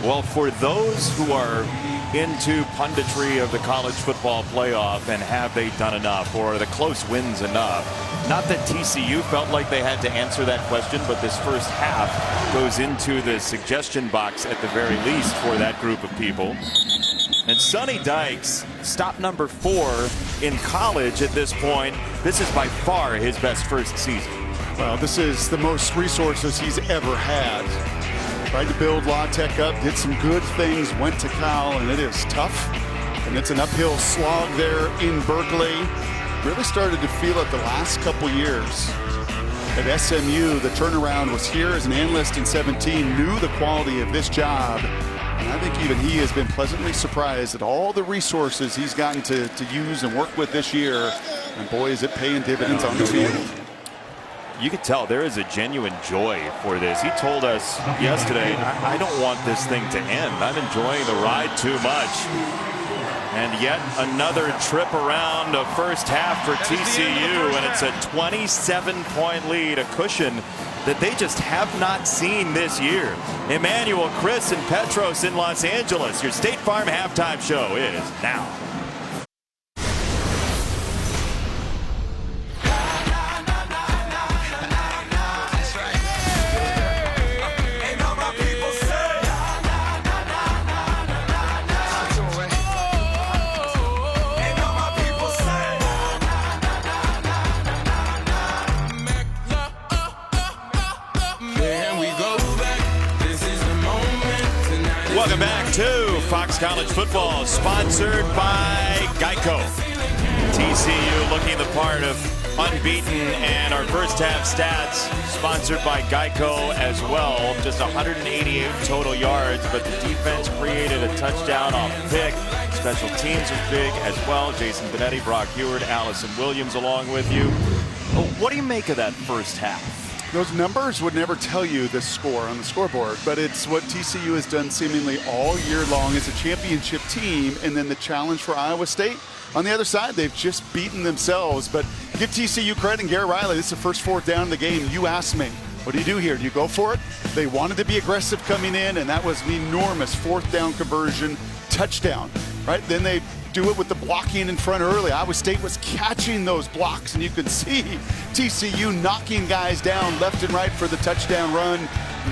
Well, for those who are into punditry of the college football playoff and have they done enough, or are the close wins enough? Not that TCU felt like they had to answer that question, but this first half goes into the suggestion box at the very least for that group of people. And Sonny Dykes, stop number 4 in college at this point. This is by far his best first season. Well, this is the most resources he's ever had. Tried to build La Tech up, did some good things, went to Cal, and it is tough. And it's an uphill slog there in Berkeley. Really started to feel it the last couple years. At SMU, the turnaround was here as an analyst in 17, knew the quality of this job. And I think even he has been pleasantly surprised at all the resources he's gotten to use and work with this year. And boy, is it paying dividends on the field. You could tell there is a genuine joy for this. He told us yesterday, I don't want this thing to end. I'm enjoying the ride too much. And yet another trip around the first half for TCU, and it's a 27-point lead, a cushion that they just have not seen this year. Emmanuel, Chris, and Petros in Los Angeles. Your State Farm halftime show is now. Welcome back to Fox College Football, sponsored by Geico. TCU looking the part of unbeaten, and our first half stats sponsored by Geico as well. Just 188 total yards, but the defense created a touchdown off pick. Special teams was big as well. Jason Benetti, Brock Heward, Allison Williams along with you. What do you make of that first half? Those numbers would never tell you the score on the scoreboard, but it's what TCU has done seemingly all year long as a championship team, and then the challenge for Iowa State. On the other side, they've just beaten themselves, but give TCU credit, and Garrett Riley, this is the first fourth down in the game. You asked me, what do you do here? Do you go for it? They wanted to be aggressive coming in, and that was an enormous fourth down conversion, touchdown, right? Then they do it with the blocking in front early. Iowa State was catching those blocks, and you could see TCU knocking guys down left and right for the touchdown run.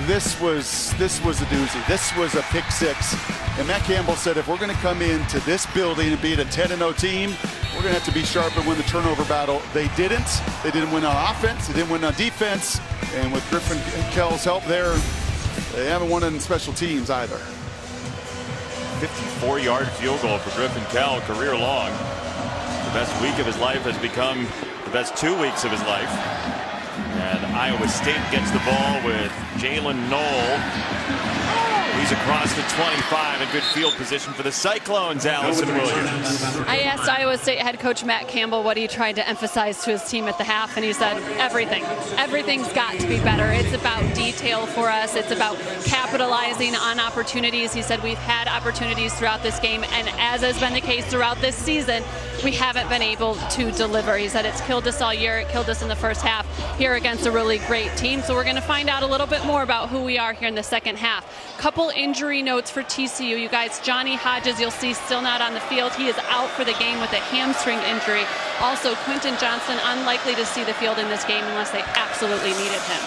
This was a doozy. This was a pick six. And Matt Campbell said, if we're going to come into this building and beat a 10-0 team, we're going to have to be sharp and win the turnover battle. They didn't. They didn't win on offense. They didn't win on defense. And with Griffin Kell's help there, they haven't won on special teams either. 54-yard field goal for Griffin Kell, career long. The best week of his life has become the best 2 weeks of his life. And Iowa State gets the ball with Jalen Knoll. He's across the 25 in good field position for the Cyclones, Allison Williams. I asked Iowa State head coach Matt Campbell what he tried to emphasize to his team at the half, and he said everything. Everything's got to be better. It's about detail for us. It's about capitalizing on opportunities. He said we've had opportunities throughout this game, and as has been the case throughout this season, we haven't been able to deliver. He said it's killed us all year. It killed us in the first half here against a really great team. So we're going to find out a little bit more about who we are here in the second half. Couple injury notes for TCU. You guys, Johnny Hodges, you'll see still not on the field. He is out for the game with a hamstring injury. Also, Quentin Johnson unlikely to see the field in this game unless they absolutely needed him.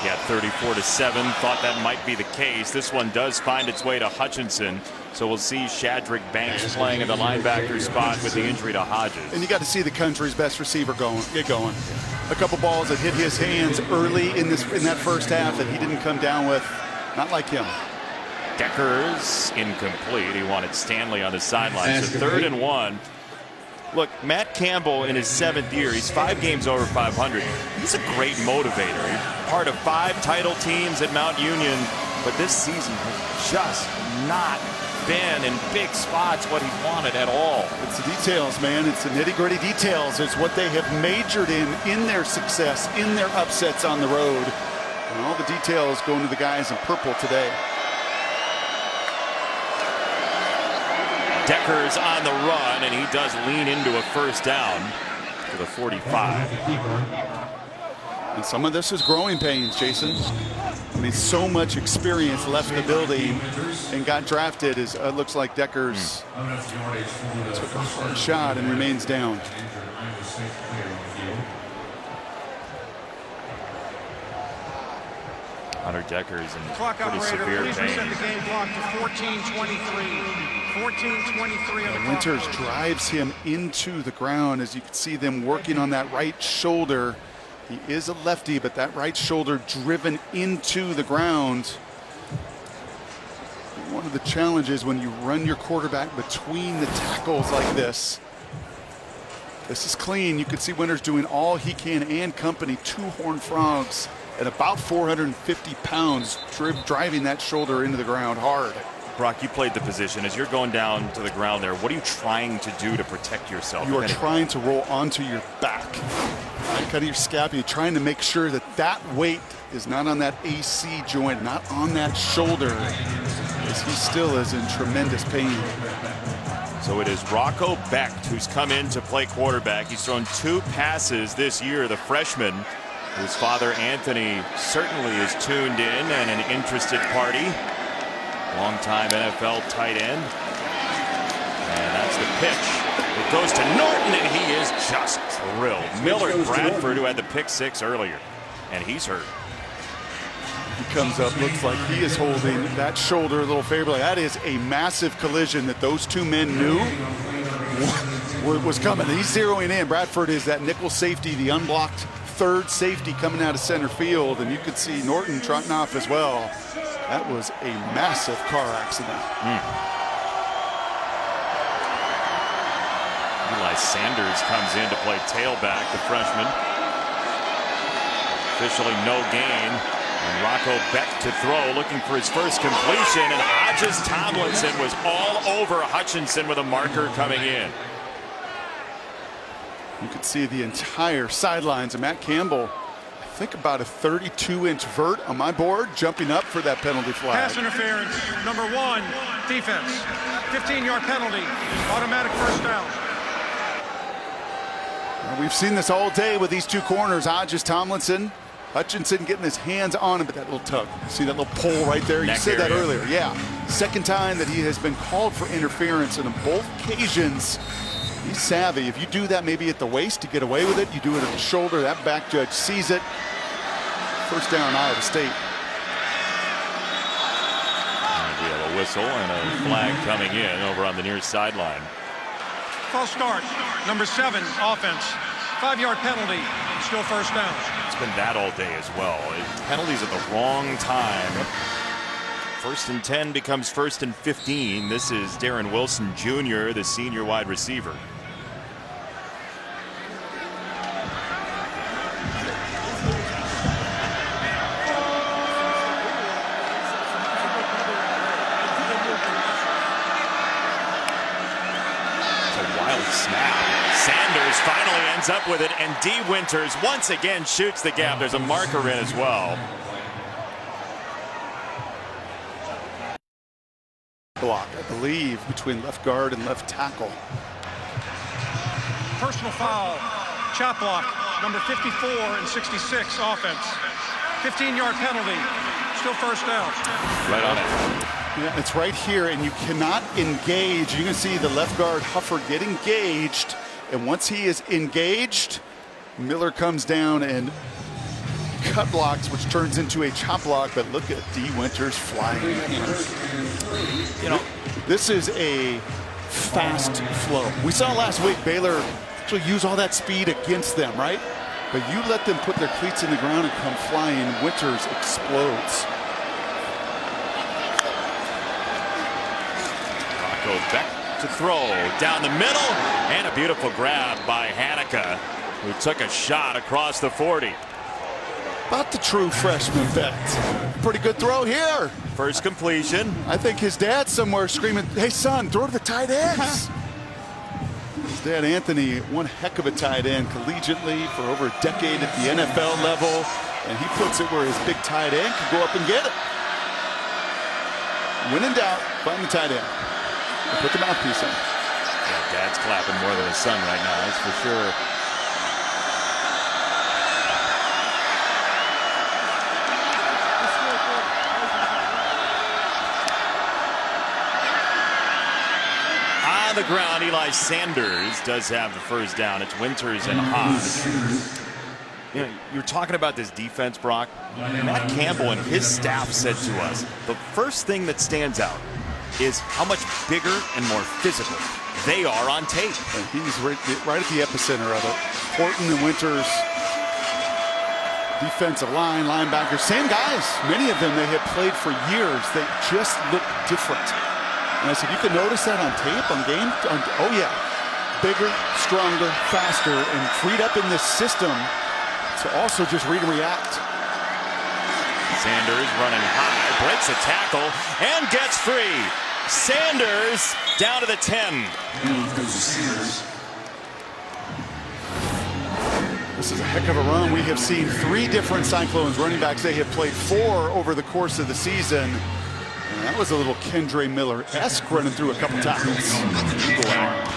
Yeah, 34-7. Thought that might be the case. This one does find its way to Hutchinson. So we'll see Shadrack Banks playing in the linebacker spot with the injury to Hodges. And you got to see the country's best receiver get going. A couple balls that hit his hands early in that first half that he didn't come down with. Not like him. Deckers incomplete. He wanted Stanley on the sideline. So 3rd and 1. Look, Matt Campbell in his 7th year, he's 5 games over 500. He's a great motivator. He's part of 5 title teams at Mount Union, but this season has just not been in big spots what he wanted at all. It's the details, man. It's the nitty-gritty details. It's what they have majored in their success, in their upsets on the road. And all the details going to the guys in purple today. Deckers on the run, and he does lean into a first down to the 45. And some of this is growing pains, Jason. I mean, so much experience left the building and got drafted. Looks like Deckers took a hard shot and remains down. Hunter Deckers in Clock pretty operator, severe please pain. reset the game clock to 14:23. 14:23 of the clock. Winters drives him into the ground, as you can see them working on that right shoulder. He is a lefty, but that right shoulder driven into the ground. One of the challenges when you run your quarterback between the tackles like this. This is clean. You can see Winters doing all he can and company. 2 Horned Frogs at about 450 pounds, driving that shoulder into the ground hard. Brock, you played the position. As you're going down to the ground there, what are you trying to do to protect yourself? You are trying to roll onto your back, kind of your scap. You're trying to make sure that that weight is not on that AC joint, not on that shoulder, as he still is in tremendous pain. So it is Rocco Becht who's come in to play quarterback. He's thrown 2 passes this year, the freshman, whose father Anthony certainly is tuned in and an interested party. Longtime NFL tight end. And that's the pitch. It goes to Norton, and he is just thrilled. Millard Bradford, who had the pick 6 earlier, and he's hurt. He comes up, looks like he is holding that shoulder a little favorably. That is a massive collision that those 2 men knew was coming. He's zeroing in. Bradford is that nickel safety, the unblocked 3rd safety coming out of center field, and you could see Norton trotting off as well. That was a massive car accident. Eli Sanders comes in to play tailback, the freshman. Officially no gain. And Rocco Becht to throw, looking for his first completion, and Hodges Tomlinson was all over Hutchinson with a marker coming in. You could see the entire sidelines of Matt Campbell. I think about a 32-inch vert on my board, jumping up for that penalty flag. Pass interference, number 1, defense. 15-yard penalty, automatic first down. Well, we've seen this all day with these 2 corners, Hodges Tomlinson. Hutchinson getting his hands on him, but that little tug. See that little pull right there? You said that earlier. Yeah. Second time that he has been called for interference, and on both occasions, he's savvy. If you do that maybe at the waist to get away with it, you do it at the shoulder, that back judge sees it. First down, Iowa State. And we have a whistle and a flag coming in over on the near sideline. False start, number 7, offense. 5-yard penalty, still first down. It's been that all day as well. Penalties at the wrong time. 1st and 10 becomes 1st and 15. This is Darren Wilson Jr., the senior wide receiver. It's a wild snap. Sanders finally ends up with it, and D. Winters once again shoots the gap. There's a marker in as well. Block, I believe, between left guard and left tackle. Personal foul, chop block, number 54 and 66, offense. 15-yard penalty, still first down. Right on it. Yeah, it's right here, and you cannot engage. You can see the left guard Huffer get engaged, and once he is engaged, Miller comes down and cut blocks, which turns into a chop block. But look at D. Winters flying in. You know, this is a fast flow. We saw last week Baylor actually use all that speed against them, right? But you let them put their cleats in the ground and come flying, Winters explodes. Rocco Becht to throw down the middle, and a beautiful grab by Hanukkah, who took a shot across the 40. About the true freshman Becht. Pretty good throw here. First completion. I think his dad's somewhere screaming, "Hey son, throw to the tight ends." His dad Anthony, one heck of a tight end collegiately for over a decade at the NFL level, and he puts it where his big tight end can go up and get it. When in doubt, find the tight end and put the mouthpiece on. Yeah, dad's clapping more than his son right now, that's for sure. On the ground, Eli Sanders does have the first down. It's Winters and Haas. You know, you're talking about this defense, Brock. Matt Campbell and his staff said to us, the first thing that stands out is how much bigger and more physical they are on tape. And he's right at the epicenter of it. Horton and Winters Defensive line, linebackers, same guys. Many of them they have played for years. They just look different. And I said, you can notice that on tape, on game. Oh yeah, bigger, stronger, faster, and freed up in this system to also just read and react. Sanders running high, breaks a tackle, and gets free. Sanders down to the 10. This is a heck of a run. We have seen 3 different Cyclones running backs. They have played 4 over the course of the season. And that was a little Kendre Miller-esque running through a couple times.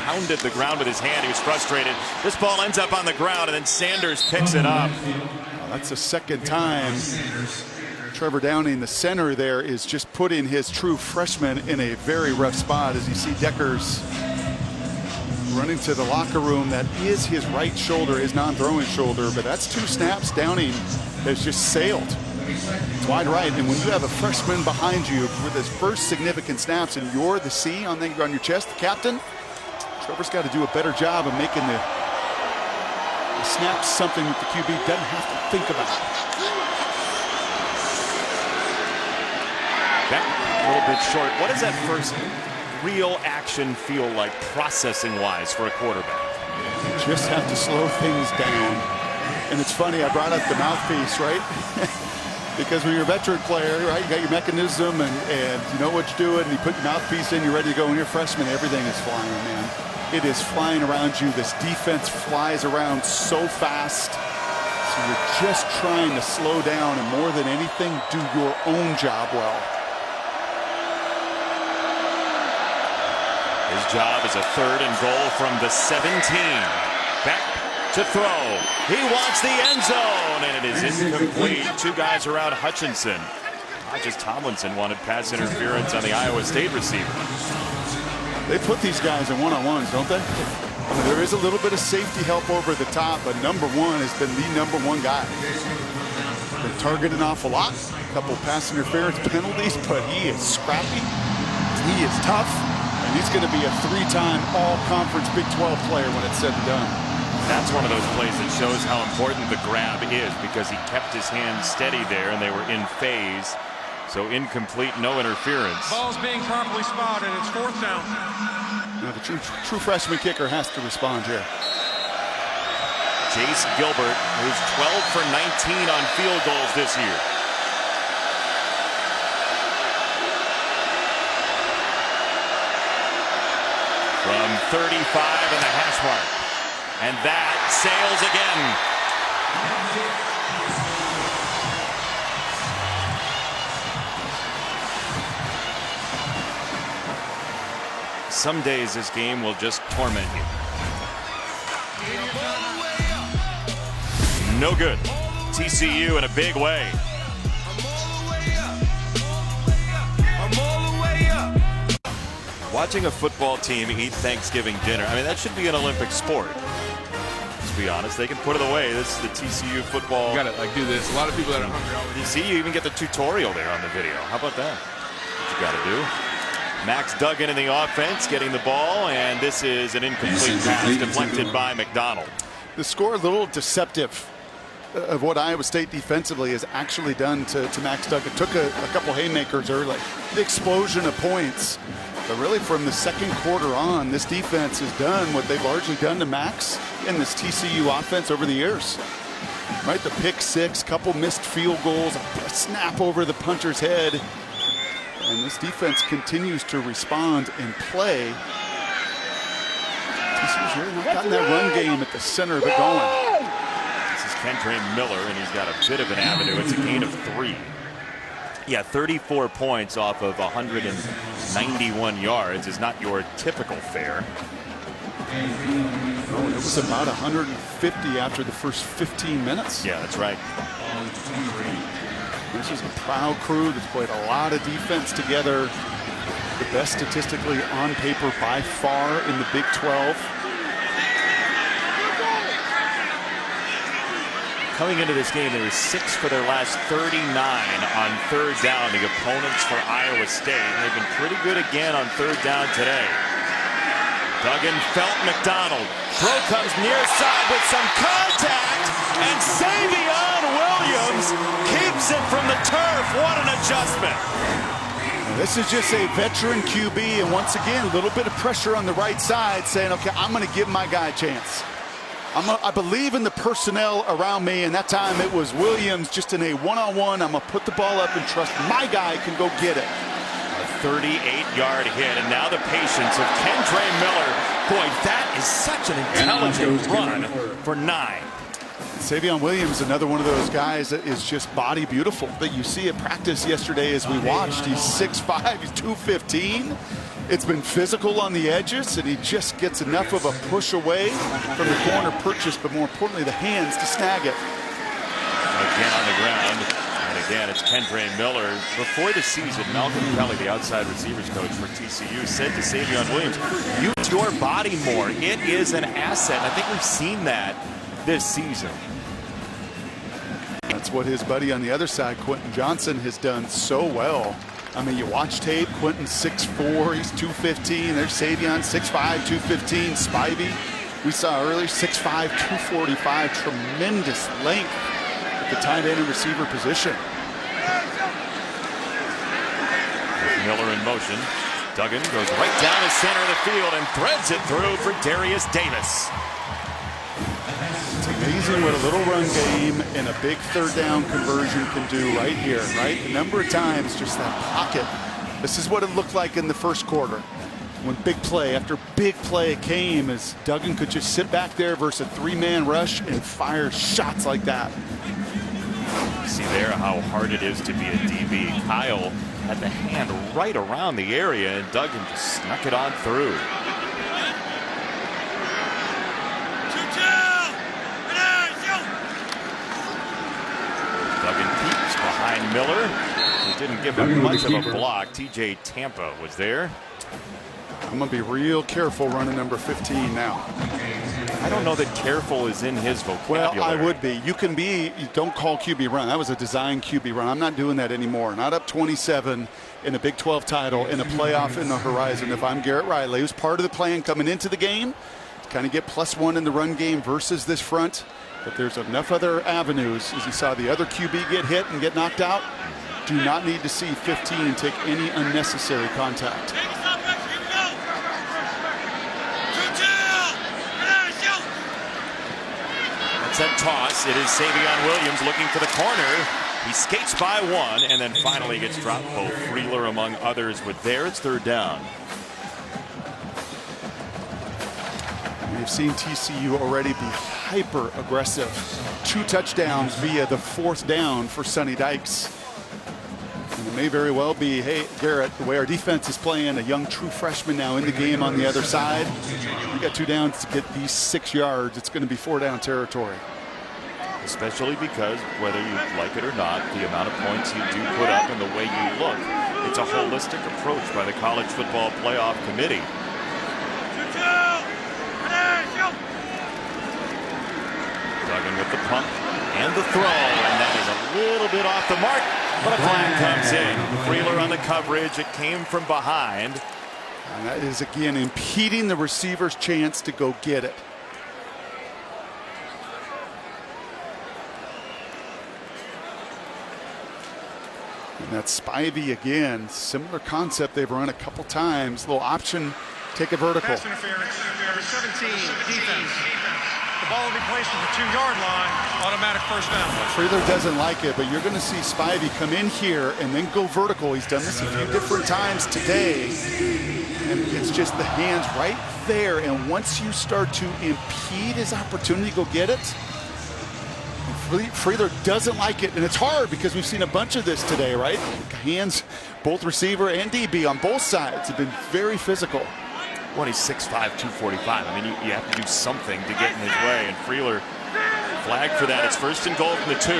Pounded the ground with his hand. He was frustrated. This ball ends up on the ground, and then Sanders picks it up. Well, that's the second time Trevor Downing, the center there, is just putting his true freshman in a very rough spot. As you see Deckers running to the locker room. That is his right shoulder, his non-throwing shoulder, but that's 2 snaps. Downing has just sailed. It's wide right, and when you have a freshman behind you with his first significant snaps and you're the C on your chest, the captain, Trevor's got to do a better job of making the snaps something that the QB doesn't have to think about. That a little bit short. What does that first real action feel like processing-wise for a quarterback? You just have to slow things down. And it's funny, I brought up the mouthpiece, right? Because when you're a veteran player, right, you got your mechanism and you know what you're doing, and you put your mouthpiece in, you're ready to go. When you're a freshman, everything is flying, man. It is flying around you. This defense flies around so fast. So you're just trying to slow down and, more than anything, do your own job well. His job is a 3rd and goal from the 17. Back to throw. He wants the end zone, and it is incomplete. 2 guys around Hutchinson. Just Tomlinson wanted pass interference on the Iowa State receiver. They put these guys in one-on-ones, don't they? I mean, there is a little bit of safety help over the top, but number 1 has been the number 1 guy. They target an awful lot. A couple pass interference penalties, but he is scrappy. He is tough. And he's going to be a 3-time all-conference Big 12 player when it's said and done. That's one of those plays that shows how important the grab is, because he kept his hands steady there and they were in phase. So incomplete, no interference. Ball's being properly spotted. It's 4th down. Now the true freshman kicker has to respond here. Jace Gilbert, who's 12 for 19 on field goals this year. From 35 in the hash mark. And that sails again. Some days this game will just torment you. No good. TCU in a big way. Watching a football team eat Thanksgiving dinner, I mean, that should be an Olympic sport. Let's be honest, they can put it away. This is the TCU football. You gotta do this. A lot of people that are hungry. You see, you even get the tutorial there on the video. How about that? What you gotta do. Max Duggan in the offense, getting the ball, and this is an incomplete pass deflected by McDonald. The score a little deceptive of what Iowa State defensively has actually done to Max Duggan. Took a couple haymakers early. The explosion of points. But really from the second quarter on, this defense has done what they've largely done to Max in this TCU offense over the years. Right, the pick 6, couple missed field goals, a snap over the puncher's head. And this defense continues to respond and play. TCU's really not gotten that run game at the center of it going. This is Kendre Miller, and he's got a bit of an avenue. It's a gain of 3. Yeah, 34 points off of 191 yards is not your typical fare. Oh, it was about 150 after the first 15 minutes. Yeah, that's right. This is a proud crew that's played a lot of defense together. The best statistically on paper by far in the Big 12. Coming into this game, they were 6 for their last 39 on 3rd down, the opponents for Iowa State. And they've been pretty good again on 3rd down today. Duggan felt McDonald. Throw comes near side with some contact, and Savion Williams it from the turf. What an adjustment. This is just a veteran QB, and once again, a little bit of pressure on the right side, saying, okay, I'm going to give my guy a chance. I believe in the personnel around me, and that time it was Williams just in a one-on-one. I'm going to put the ball up and trust my guy can go get it. A 38-yard hit, and now the patience of Kendre Miller. Boy, that is such an intelligent run for 9. Savion Williams, another one of those guys that is just body beautiful that you see at practice yesterday as we watched. He's 6'5", he's 215. It's been physical on the edges, and he just gets enough of a push away from the corner purchase, but more importantly, the hands to snag it. Again on the ground. And again, it's Kendre Miller. Before the season, Malcolm Kelly, the outside receivers coach for TCU, said to Savion Williams, use your body more. It is an asset. And I think we've seen that this season. That's what his buddy on the other side, Quentin Johnson, has done so well. I mean, you watch tape, Quentin 6'4", he's 215. There's Savion 6'5", 215. Spivey, we saw earlier, 6'5", 245. Tremendous length at the tight end and receiver position. With Miller in motion, Duggan goes right down the center of the field and threads it through for Darius Davis. It's amazing what a little run game and a big third down conversion can do right here, right? A number of times, just that pocket. This is what it looked like in the first quarter when big play after big play came, as Duggan could just sit back there versus a 3-man rush and fire shots like that. See there how hard it is to be a DB. Kyle had the hand right around the area, and Duggan just snuck it on through. Duggan peeks behind Miller. He didn't give him much of a block. TJ Tampa was there. I'm going to be real careful running number 15 now. I don't know that careful is in his vocabulary. Well, I would be. You can be. You don't call QB run. That was a design QB run. I'm not doing that anymore. Not up 27 in a Big 12 title, in a playoff in the horizon. If I'm Garrett Riley, who's part of the plan coming into the game, to kind of get +1 in the run game versus this front. But there's enough other avenues, as you saw the other QB get hit and get knocked out. Do not need to see 15 take any unnecessary contact. That's that toss. It is Savion Williams looking for the corner. He skates by one and then finally gets dropped. Bo Freeler among others with there. It's third down. We've seen TCU already be hyper aggressive. 2 touchdowns via the 4th down for Sonny Dykes. And it may very well be, hey, Garrett, the way our defense is playing, a young true freshman now in the game on the other side. We got 2 downs to get these 6 yards. It's going to be 4-down territory. Especially because, whether you like it or not, the amount of points you do put up and the way you look, it's a holistic approach by the College Football Playoff Committee. Duggan with the pump and the throw, and that is a little bit off the mark, but a flag comes in. Freeler on the coverage. It came from behind. And that is, again, impeding the receiver's chance to go get it. And that's Spivey again. Similar concept they've run a couple times. Little option, take a vertical. Pass interference, number 17, defense. The ball will be placed at the 2-yard line. Automatic first down. Freeler doesn't like it, but you're going to see Spivey come in here and then go vertical. He's done this a few different times today. And it's just the hands right there. And once you start to impede his opportunity to go get it, Freeler doesn't like it. And it's hard because we've seen a bunch of this today, right? Hands, both receiver and DB on both sides have been very physical. Well, he's 6'5", 245. I mean, you have to do something to get in his way. And Freeler flagged for that. It's 1st and goal from the 2.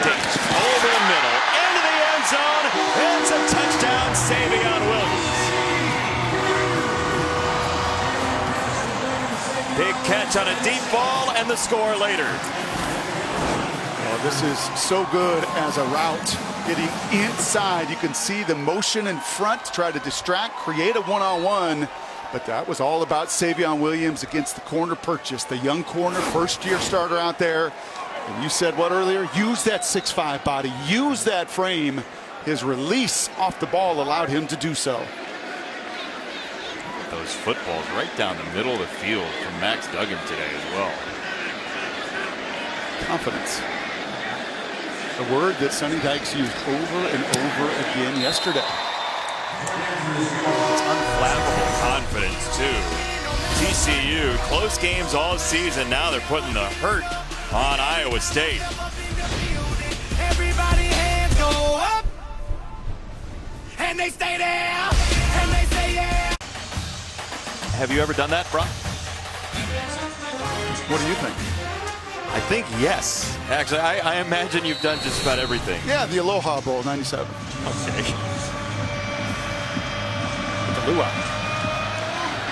Over the middle, into the end zone. It's a touchdown, Savion Williams. Big catch on a deep ball, and the score later. This is so good as a route. Getting inside, you can see the motion in front to try to distract, create a one-on-one, But that was all about Savion Williams against the corner purchase, the young corner, first-year starter out there. And you said what earlier? Use that 6'5" body, use that frame. His release off the ball allowed him to do so. Those footballs right down the middle of the field from Max Duggan today as well. Confidence. A word that Sonny Dykes used over and over again yesterday. It's unflappable confidence, too. TCU, close games all season. Now they're putting the hurt on Iowa State. Everybody hands go up, and they stay there, and they say yeah. Have you ever done that, Brock? What do you think? I think yes. Actually, I imagine you've done just about everything. Yeah, the Aloha Bowl, 97. Okay.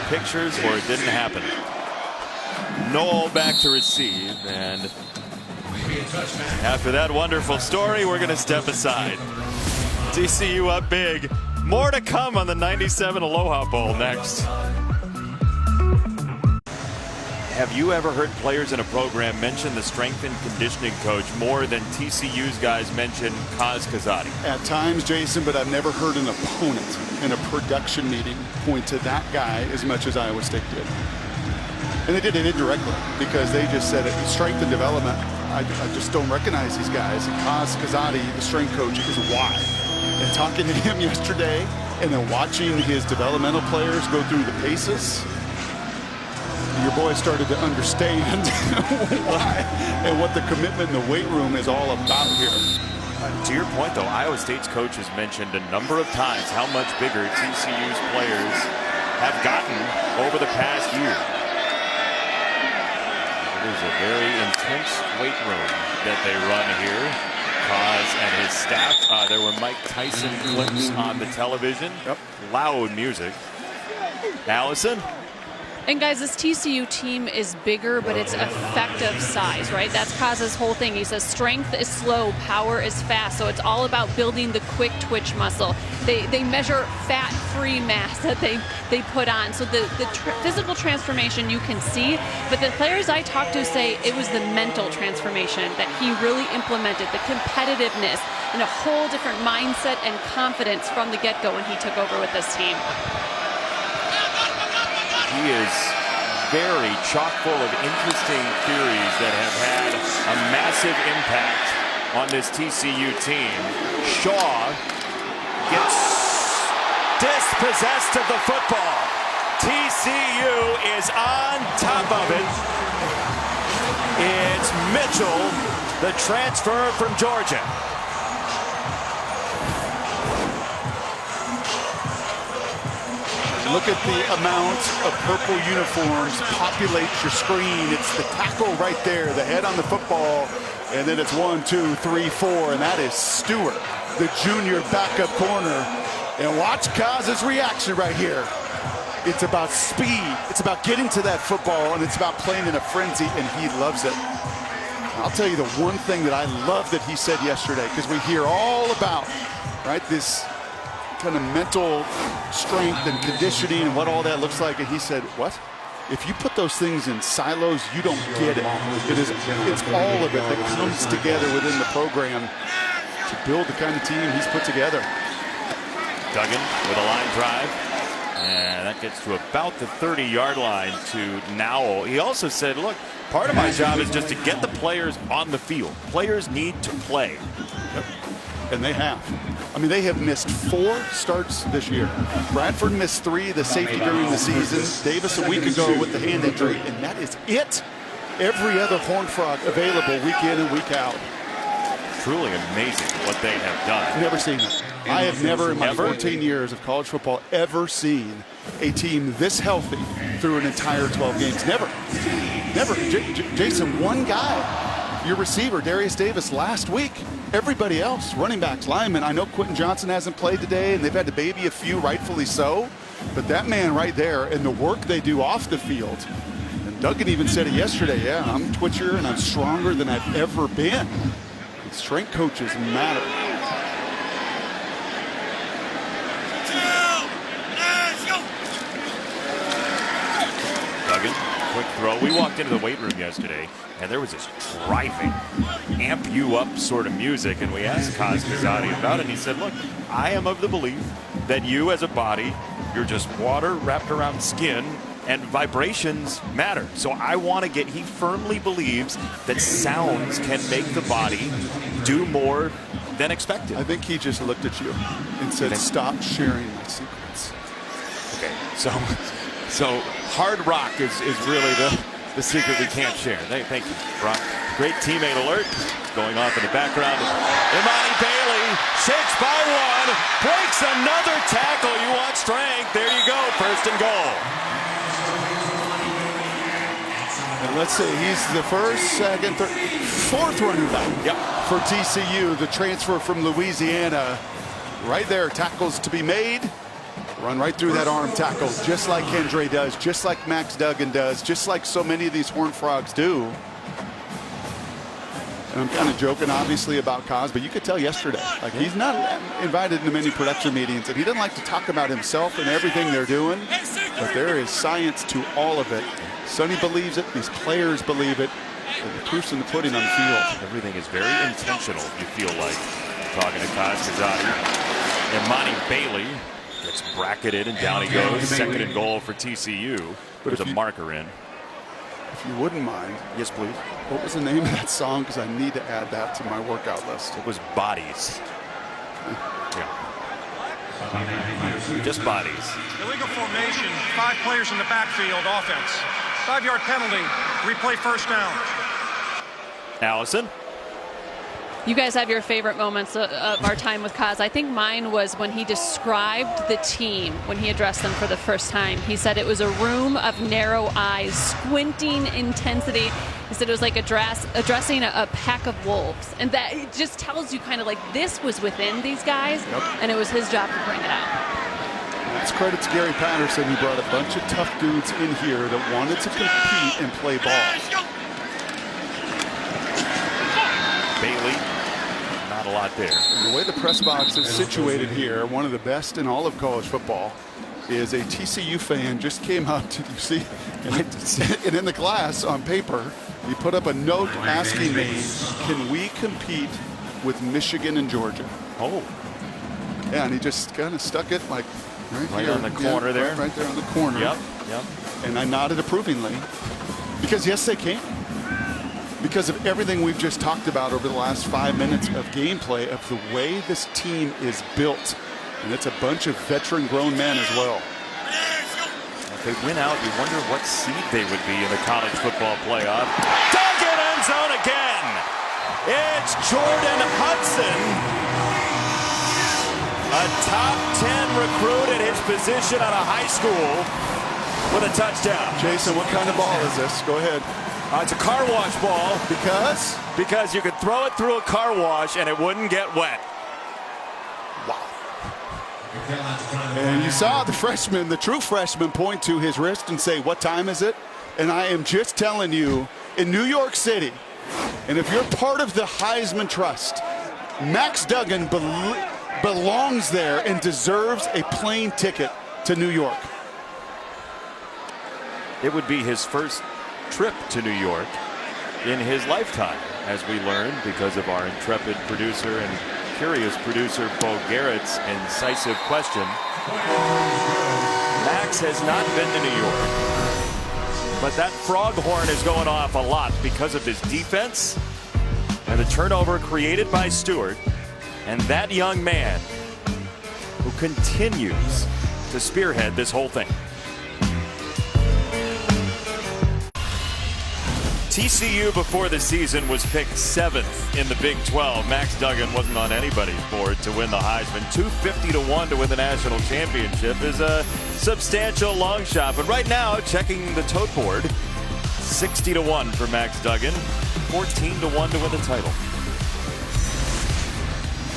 Pictures or it didn't happen. Noel back to receive, and after that wonderful story, we're going to step aside. TCU up big. More to come on the 97 Aloha Bowl next. Have you ever heard players in a program mention the strength and conditioning coach more than TCU's guys mention Kaz Kazadi? At times, Jason, but I've never heard an opponent in a production meeting point to that guy as much as Iowa State did. And they did it indirectly because they just said it. Strength and development, I just don't recognize these guys. And Kaz Kazadi, the strength coach, is why. And talking to him yesterday and then watching his developmental players go through the paces, your boy started to understand why and what the commitment in the weight room is all about here. To your point, though, Iowa State's coach has mentioned a number of times how much bigger TCU's players have gotten over the past year. It is a very intense weight room that they run here. Kaz and his staff. There were Mike Tyson clips on the television. Yep. Loud music. Allison? And guys, this TCU team is bigger, but it's effective size, right? That's Kaz's whole thing. He says strength is slow, power is fast. So it's all about building the quick twitch muscle. They measure fat-free mass that they put on. So the physical transformation you can see, but the players I talked to say it was the mental transformation that he really implemented, the competitiveness and a whole different mindset and confidence from the get-go when he took over with this team. He is very chock full of interesting theories that have had a massive impact on this TCU team. Shaw gets dispossessed of the football. TCU is on top of it. It's Mitchell, the transfer from Georgia. Look at the amount of purple uniforms populate your screen. It's the tackle right there, the head on the football, and then it's 1, 2, 3, 4, and that is Stewart, the junior backup corner. And watch Kaz's reaction right here. It's about speed. It's about getting to that football, and it's about playing in a frenzy, and he loves it. I'll tell you the one thing that I love that he said yesterday, because we hear all about, right, this kind of mental strength and conditioning and what all that looks like. And he said, what? If you put those things in silos, you don't get it. It's all of it that comes together within the program to build the kind of team he's put together. Duggan with a line drive. And that gets to about the 30-yard line to Nowell. He also said, look, part of my job is just to get the players on the field. Players need to play. Yep. And they have. I mean, they have missed 4 starts this year. Bradford missed 3, the safety during the season. Davis a week ago with the hand injury, and that is it. Every other Horned Frog available week in and week out. Truly amazing what they have done. Never seen it. I have never in my 14 years of college football ever seen a team this healthy through an entire 12 games. Never. Never. Jason, one guy, your receiver, Darius Davis, last week. Everybody else, running backs, linemen. I know Quentin Johnson hasn't played today, and they've had to baby a few, rightfully so. But that man right there and the work they do off the field. And Duggan even said it yesterday, yeah, I'm twitchier and I'm stronger than I've ever been. Strength coaches matter. throw. We walked into the weight room yesterday, and there was this driving, amp you up sort of music, and we asked Kaz Kazadi about it, and he said, look, I am of the belief that you as a body, you're just water wrapped around skin, and vibrations matter. So I want to get, he firmly believes that sounds can make the body do more than expected. I think he just looked at you and said, stop sharing my secrets. Okay, so hard rock is really the secret we can't share. Thank you, Brock. Great teammate alert going off in the background. Imani Bailey shakes by one, breaks another tackle. You want strength. There you go, 1st and goal. And let's see, he's the first, second, third, fourth running back for TCU, the transfer from Louisiana. Right there, tackles to be made. Run right through that arm tackle, just like Kendre does, just like Max Duggan does, just like so many of these Horned Frogs do. And I'm kind of joking, obviously, about Kaz, but you could tell yesterday, like, he's not invited into many production meetings, and he doesn't like to talk about himself and everything they're doing, but there is science to all of it. Sonny believes it, these players believe it, and the proof's in the pudding on the field. Everything is very intentional, you feel like, talking to Kaz Kazadi. Imani Bailey gets bracketed, and down he goes. 2nd and goal for TCU. There's a marker in. If you wouldn't mind. Yes, please. What was the name of that song? Because I need to add that to my workout list. It was Bodies. Yeah. Just Bodies. Illegal formation, 5 players in the backfield, offense. 5-yard penalty, replay 1st down. Allison? You guys have your favorite moments of our time with Kaz. I think mine was when he described the team when he addressed them for the first time. He said it was a room of narrow eyes, squinting intensity. He said it was like addressing a pack of wolves. And that it just tells you kind of like this was within these guys, and it was his job to bring it out. That's credit to Gary Patterson. He brought a bunch of tough dudes in here that wanted to compete and play ball. Bailey, not a lot there. And the way the press box is situated here, one of the best in all of college football, is a TCU fan just came up to, you see, and in the glass on paper, he put up a note asking me, can we compete with Michigan and Georgia? Oh. Yeah, and he just kind of stuck it like right here. on the corner there. Right there on the corner. Yep. And I nodded approvingly because, yes, they can. Because of everything we've just talked about over the last 5 minutes of gameplay, of the way this team is built. And it's a bunch of veteran grown men as well. If they win out, you wonder what seed they would be in the college football playoff. Duggan end zone again. It's Jordan Hudson, a top 10 recruit at his position out of high school with a touchdown. Jason, what kind of ball is this? Go ahead. It's a car wash ball. Because? Because you could throw it through a car wash and it wouldn't get wet. Wow. And you saw the freshman, the true freshman, point to his wrist and say, what time is it? And I am just telling you, in New York City, and if you're part of the Heisman Trust, Max Duggan belongs there and deserves a plane ticket to New York. It would be his first trip to New York in his lifetime, as we learned because of our intrepid producer and curious producer Bo Garrett's incisive question. Max has not been to New York, but that frog horn is going off a lot because of his defense and the turnover created by Stewart, and that young man who continues to spearhead this whole thing. TCU before the season was picked 7th in the Big 12. Max Duggan wasn't on anybody's board to win the Heisman. 250-1 to win the national championship is a substantial long shot. But right now, checking the tote board, 60-1 for Max Duggan, 14-1 to win the title.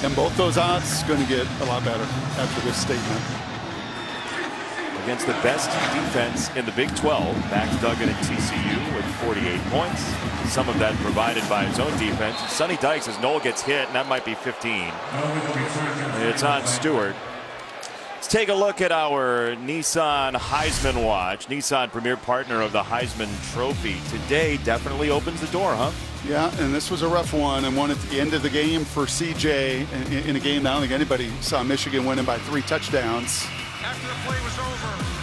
And both those odds going to get a lot better after this statement. Against the best defense in the Big 12, Max Duggan at TCU with 48 points. Some of that provided by his own defense. Sonny Dykes, as Noel gets hit, and that might be 15. It's on Stewart. Let's take a look at our Nissan Heisman Watch. Nissan, premier partner of the Heisman Trophy. Today definitely opens the door, huh? Yeah, and this was a rough one, and one at the end of the game for CJ in a game I don't think anybody saw Michigan winning by 3 touchdowns. After the play was over,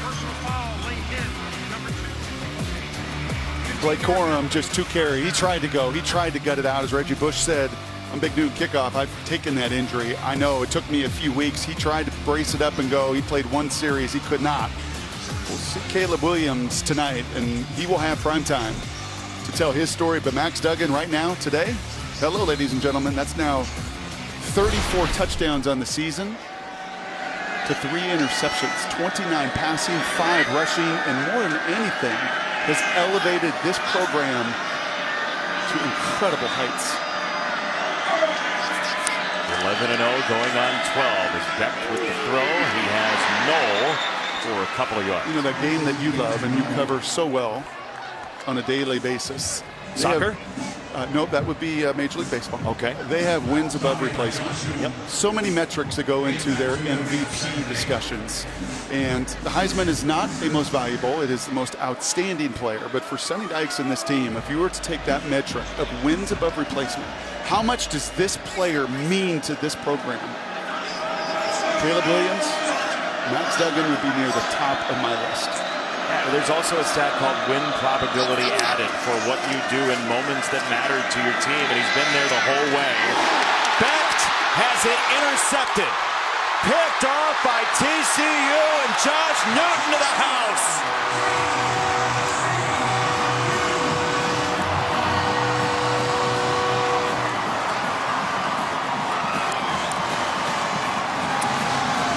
personal foul, late hit, number 2. Blake Corum, just 2 carry. He tried to go. He tried to gut it out. As Reggie Bush said on Big Noon Kickoff, I've taken that injury. I know it took me a few weeks. He tried to brace it up and go. He played 1 series. He could not. We'll see Caleb Williams tonight, and he will have prime time to tell his story. But Max Duggan right now, today, hello, ladies and gentlemen, that's now 34 touchdowns on the season to 3 interceptions, 29 passing, 5 rushing, and more than anything, has elevated this program to incredible heights. 11-0 going on 12 is Beck with the throw. He has Knoll for a couple of yards. You know, that game that you love and you cover so well on a daily basis. Soccer? No, that would be Major League Baseball. Okay. They have wins above replacement. Yep. So many metrics that go into their MVP discussions. And the Heisman is not the most valuable. It is the most outstanding player. But for Sonny Dykes and this team, if you were to take that metric of wins above replacement, how much does this player mean to this program? Caleb Williams, Max Duggan would be near the top of my list. There's also a stat called win probability added for what you do in moments that matter to your team, and he's been there the whole way. Becht has it intercepted. Picked off by TCU, and Josh Newton to the house.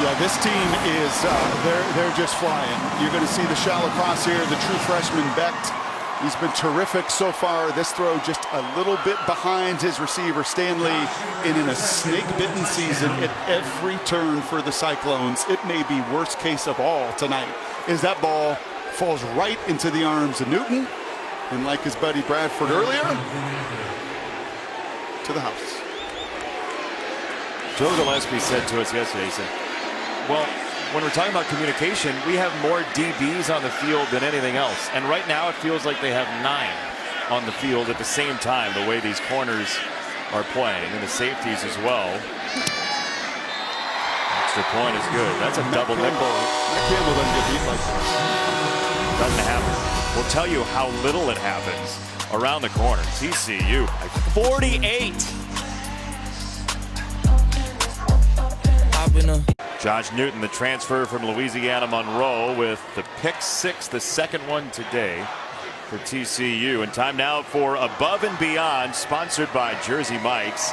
Yeah, this team is, they're just flying. You're going to see the shallow cross here, the true freshman Becht. He's been terrific so far. This throw just a little bit behind his receiver, Stanley, and in a snake-bitten season at every turn for the Cyclones. It may be worst case of all tonight, as that ball falls right into the arms of Newton, and like his buddy Bradford earlier, to the house. Joe Gillespie said to us yesterday, he said, well, when we're talking about communication, we have more DBs on the field than anything else. And right now it feels like they have 9 on the field at the same time, the way these corners are playing, and the safeties as well. Extra point is good. That's a double nickel. Campbell doesn't get beat like this. Doesn't happen. We'll tell you how little it happens around the corner. TCU, 48. Josh Newton, the transfer from Louisiana Monroe, with the pick 6, the second one today for TCU. And time now for Above and Beyond, sponsored by Jersey Mike's.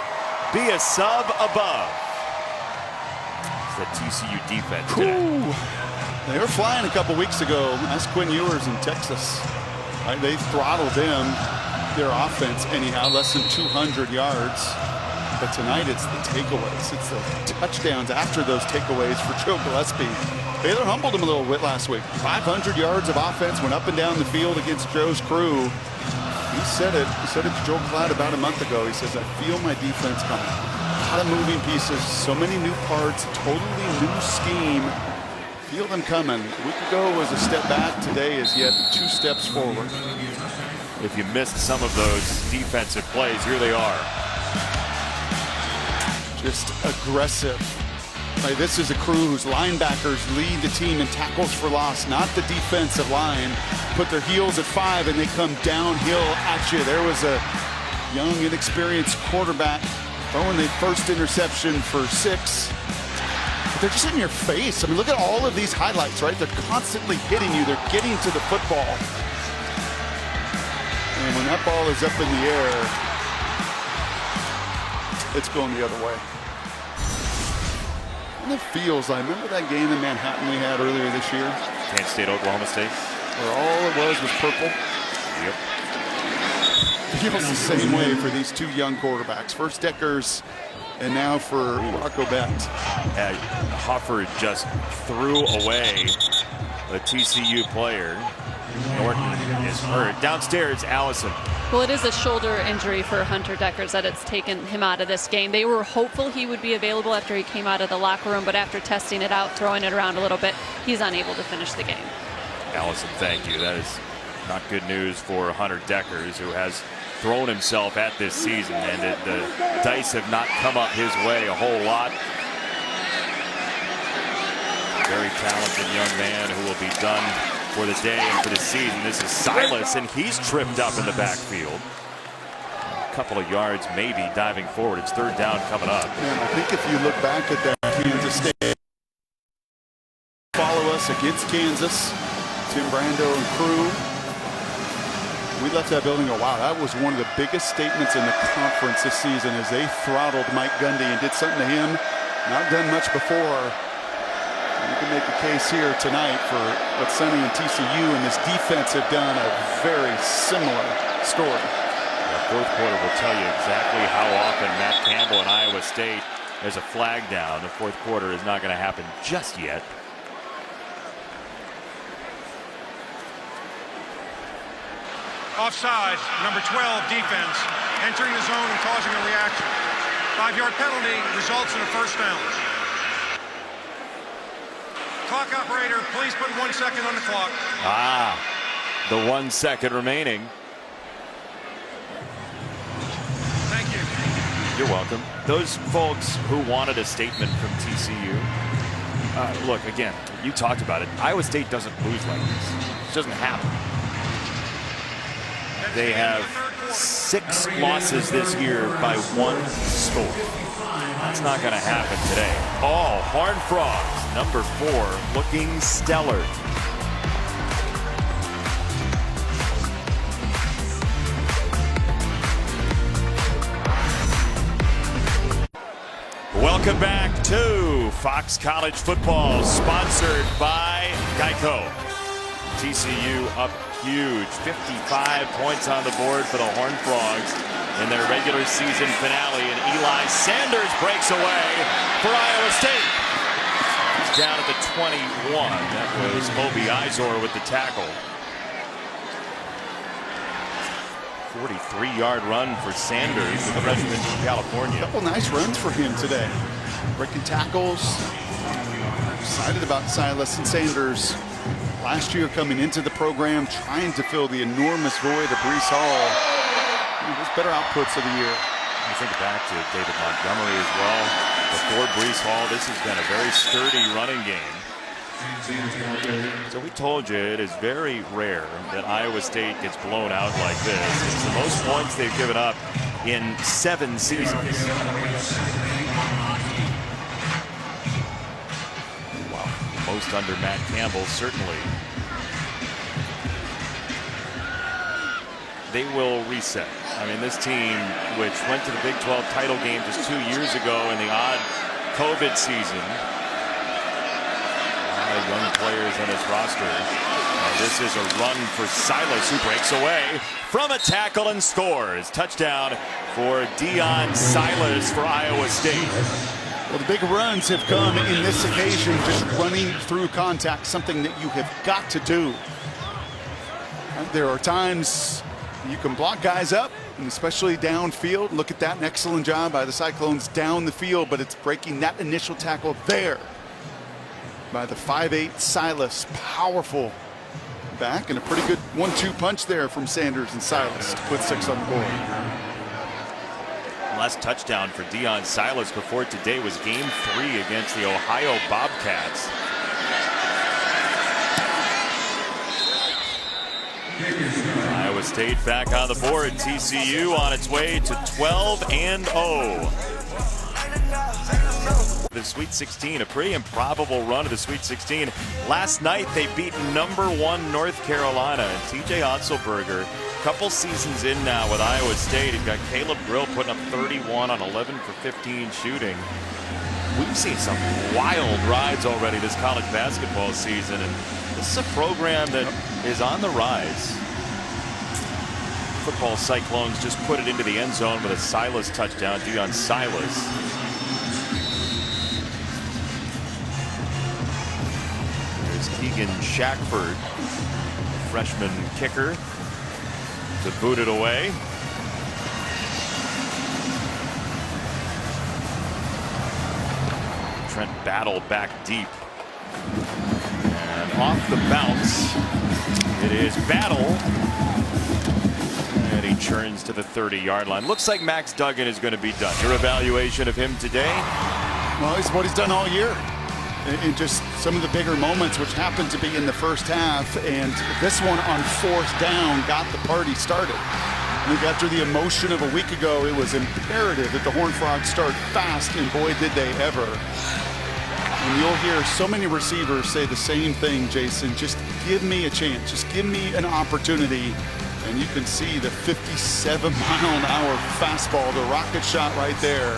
Be a sub above. It's the TCU defense today. They were flying a couple weeks ago. That's Quinn Ewers in Texas. Right, they throttled them, their offense anyhow, less than 200 yards. But tonight it's the takeaways. It's the touchdowns after those takeaways for Joe Gillespie. Baylor humbled him a little bit last week. 500 yards of offense, went up and down the field against Joe's crew. He said it. He said it to Joel Klatt about a month ago. He says, I feel my defense coming. A lot of moving pieces, so many new parts, totally new scheme. Feel them coming. A week ago was a step back. Today is yet 2 steps forward. If you missed some of those defensive plays, here they are. Just aggressive. Like, this is a crew whose linebackers lead the team in tackles for loss, not the defensive line. Put their heels at 5 and they come downhill at you. There was a young, inexperienced quarterback throwing the first interception for 6. But they're just in your face. I mean, look at all of these highlights, right? They're constantly hitting you. They're getting to the football. And when that ball is up in the air, it's going the other way. And it feels like, remember that game in Manhattan we had earlier this year? Kent State, Oklahoma State. Where all it was purple? Yep. Feels the same way for these 2 young quarterbacks. First Deckers, and now for Rocco Becht. Hoffer just threw away a TCU player. Norton is hurt. Downstairs, Allison. Well, it is a shoulder injury for Hunter Deckers that it's taken him out of this game. They were hopeful he would be available after he came out of the locker room, but after testing it out, throwing it around a little bit, he's unable to finish the game. Allison, thank you. That is not good news for Hunter Deckers, who has thrown himself at this season, and the dice have not come up his way a whole lot. Very talented young man who will be done for the day and for the season. This is Silas, and he's tripped up in the backfield. A couple of yards maybe diving forward. It's third down coming up. And I think if you look back at that Kansas State, follow us against Kansas, Tim Brando and crew. We left that building and go, wow, that was one of the biggest statements in the conference this season as they throttled Mike Gundy and did something to him not done much before. You can make a case here tonight for what Sonny and TCU and this defense have done, a very similar story. The fourth quarter will tell you exactly how often Matt Campbell and Iowa State has a flag down. The fourth quarter is not going to happen just yet. Offside, number 12 defense, entering the zone and causing a reaction. 5-yard penalty results in a first down. Clock operator, please put 1 second on the clock. The 1 second remaining. Thank you. You're welcome. Those folks who wanted a statement from TCU, look, again, you talked about it. Iowa State doesn't lose like this. It doesn't happen. They have 6 losses this year by 1 score. That's not going to happen today. Oh, Horned Frogs, number 4, looking stellar. Welcome back to Fox College Football, sponsored by Geico. TCU up huge, 55 points on the board for the Horned Frogs in their regular season finale, and Eli Sanders breaks away for Iowa State. He's down at the 21. That was Obi Izor with the tackle. 43-yard run for Sanders, the freshman from California. A couple nice runs for him today. Breaking tackles. Excited about Silas and Sanders. Last year coming into the program, trying to fill the enormous void of Breece Hall. His better outputs of the year. I think back to David Montgomery as well. Before Breece Hall, this has been a very sturdy running game. So we told you it is very rare that Iowa State gets blown out like this. It's the most points they've given up in 7 seasons. Wow, most under Matt Campbell, certainly. They will reset. I mean, this team, which went to the Big 12 title game just 2 years ago in the odd COVID season, young players on his roster. This is a run for Silas, who breaks away from a tackle and scores. Touchdown for Deion Silas for Iowa State. Well, the big runs have come in this occasion, just running through contact, something that you have got to do. There are times you can block guys up, and especially downfield. Look at that, an excellent job by the Cyclones down the field, but it's breaking that initial tackle there by the 5'8" Silas. Powerful back, and a pretty good 1-2 punch there from Sanders and Silas to put 6 on the board. Last touchdown for Deion Silas before today was game 3 against the Ohio Bobcats. Iowa State back on the board. TCU on its way to 12-0. The Sweet 16, a pretty improbable run of the Sweet 16. Last night they beat number 1 North Carolina, and TJ Otzelberger, a couple seasons in now with Iowa State. You've got Caleb Grill putting up 31 on 11 for 15 shooting. We've seen some wild rides already this college basketball season, and this is a program that is on the rise. Football Cyclones just put it into the end zone with a Silas touchdown. Deion Silas. Keegan Shackford, freshman kicker, to boot it away. Trent Battle back deep. And off the bounce, it is Battle. And he churns to the 30-yard line. Looks like Max Duggan is going to be done. Your evaluation of him today? Well, it's what he's done all year. In just some of the bigger moments, which happened to be in the first half. And this one on fourth down got the party started. I think after the emotion of a week ago, it was imperative that the Horned Frogs start fast, and boy, did they ever. And you'll hear so many receivers say the same thing, Jason. Just give me a chance. Just give me an opportunity. And you can see the 57-mile-an-hour fastball, the rocket shot right there.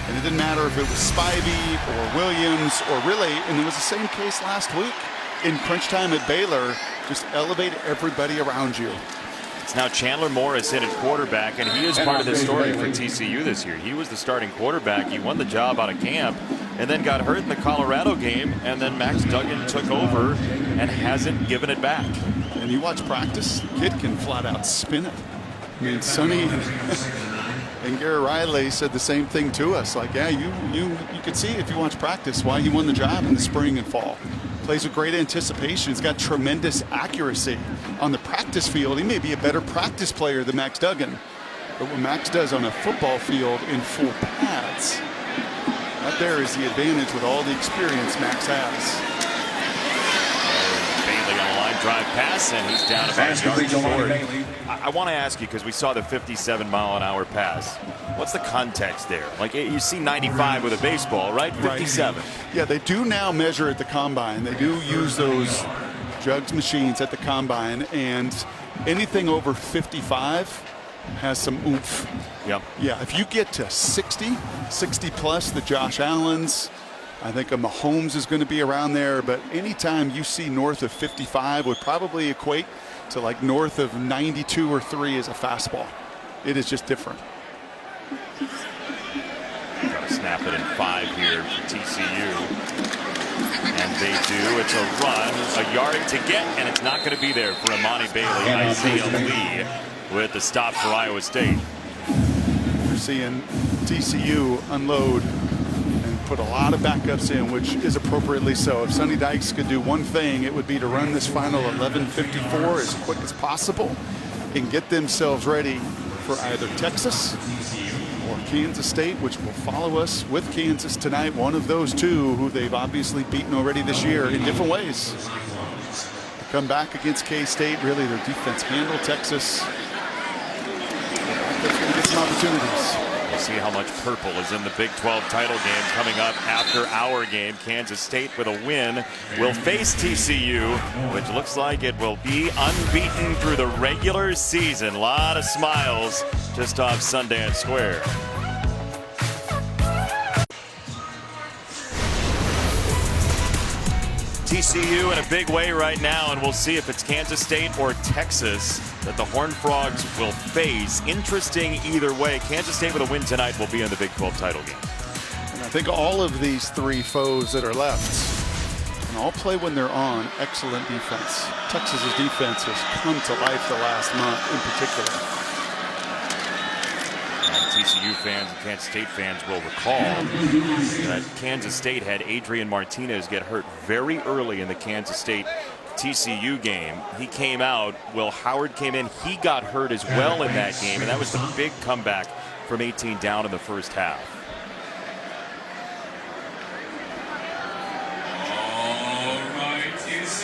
And it didn't matter if it was Spivey or Williams or really, and it was the same case last week in crunch time at Baylor. Just elevate everybody around you. It's now Chandler Morris in at quarterback, and he is part of the story for TCU this year. He was the starting quarterback. He won the job out of camp and then got hurt in the Colorado game, and then Max Duggan took over and hasn't given it back. And you watch practice, the kid can flat out spin it. I mean, Sonny and Gary Riley said the same thing to us. Like, yeah, you could see if you watch practice why he won the job in the spring and fall. Plays with great anticipation. He's got tremendous accuracy on the practice field. He may be a better practice player than Max Duggan, but what Max does on a football field in full pads, that there is the advantage with all the experience Max has. Bailey on a line drive pass, and he's down about a yard short. I want to ask you, because we saw the 57-mile-an-hour pass. What's the context there? Like, you see 95 with a baseball, right? 57. Yeah, they do now measure at the combine. They do use those jugs machines at the combine, and anything over 55 has some oomph. Yep. Yeah, if you get to 60 plus, the Josh Allens, I think a Mahomes is going to be around there, but anytime you see north of 55 would probably equate to like north of 92 or 3 is a fastball. It is just different. Got to snap it in 5 here for TCU. And they do. It's a run, a yard to get, and it's not going to be there for Imani Bailey. Isaiah Lee with the stop for Iowa State. We're seeing TCU unload and put a lot of backups in, which is appropriately so. If Sonny Dykes could do one thing, it would be to run this final 11:54 as quick as possible and get themselves ready for either Texas or Kansas State, which will follow us with Kansas tonight. One of those two who they've obviously beaten already this year in different ways. To come back against K-State, really their defense handled Texas. That's going to get some opportunities. We'll see how much purple is in the Big 12 title game coming up after our game. Kansas State with a win will face TCU, which looks like it will be unbeaten through the regular season. A lot of smiles just off Sundance Square. TCU in a big way right now, and we'll see if it's Kansas State or Texas that the Horned Frogs will face. Interesting either way. Kansas State with a win tonight will be in the Big 12 title game. And I think all of these 3 foes that are left can all play when they're on excellent defense. Texas's defense has come to life the last month in particular. TCU fans and Kansas State fans will recall that Kansas State had Adrian Martinez get hurt very early in the Kansas State TCU game. He came out, Will Howard came in, he got hurt as well in that game, and that was the big comeback from 18 down in the first half.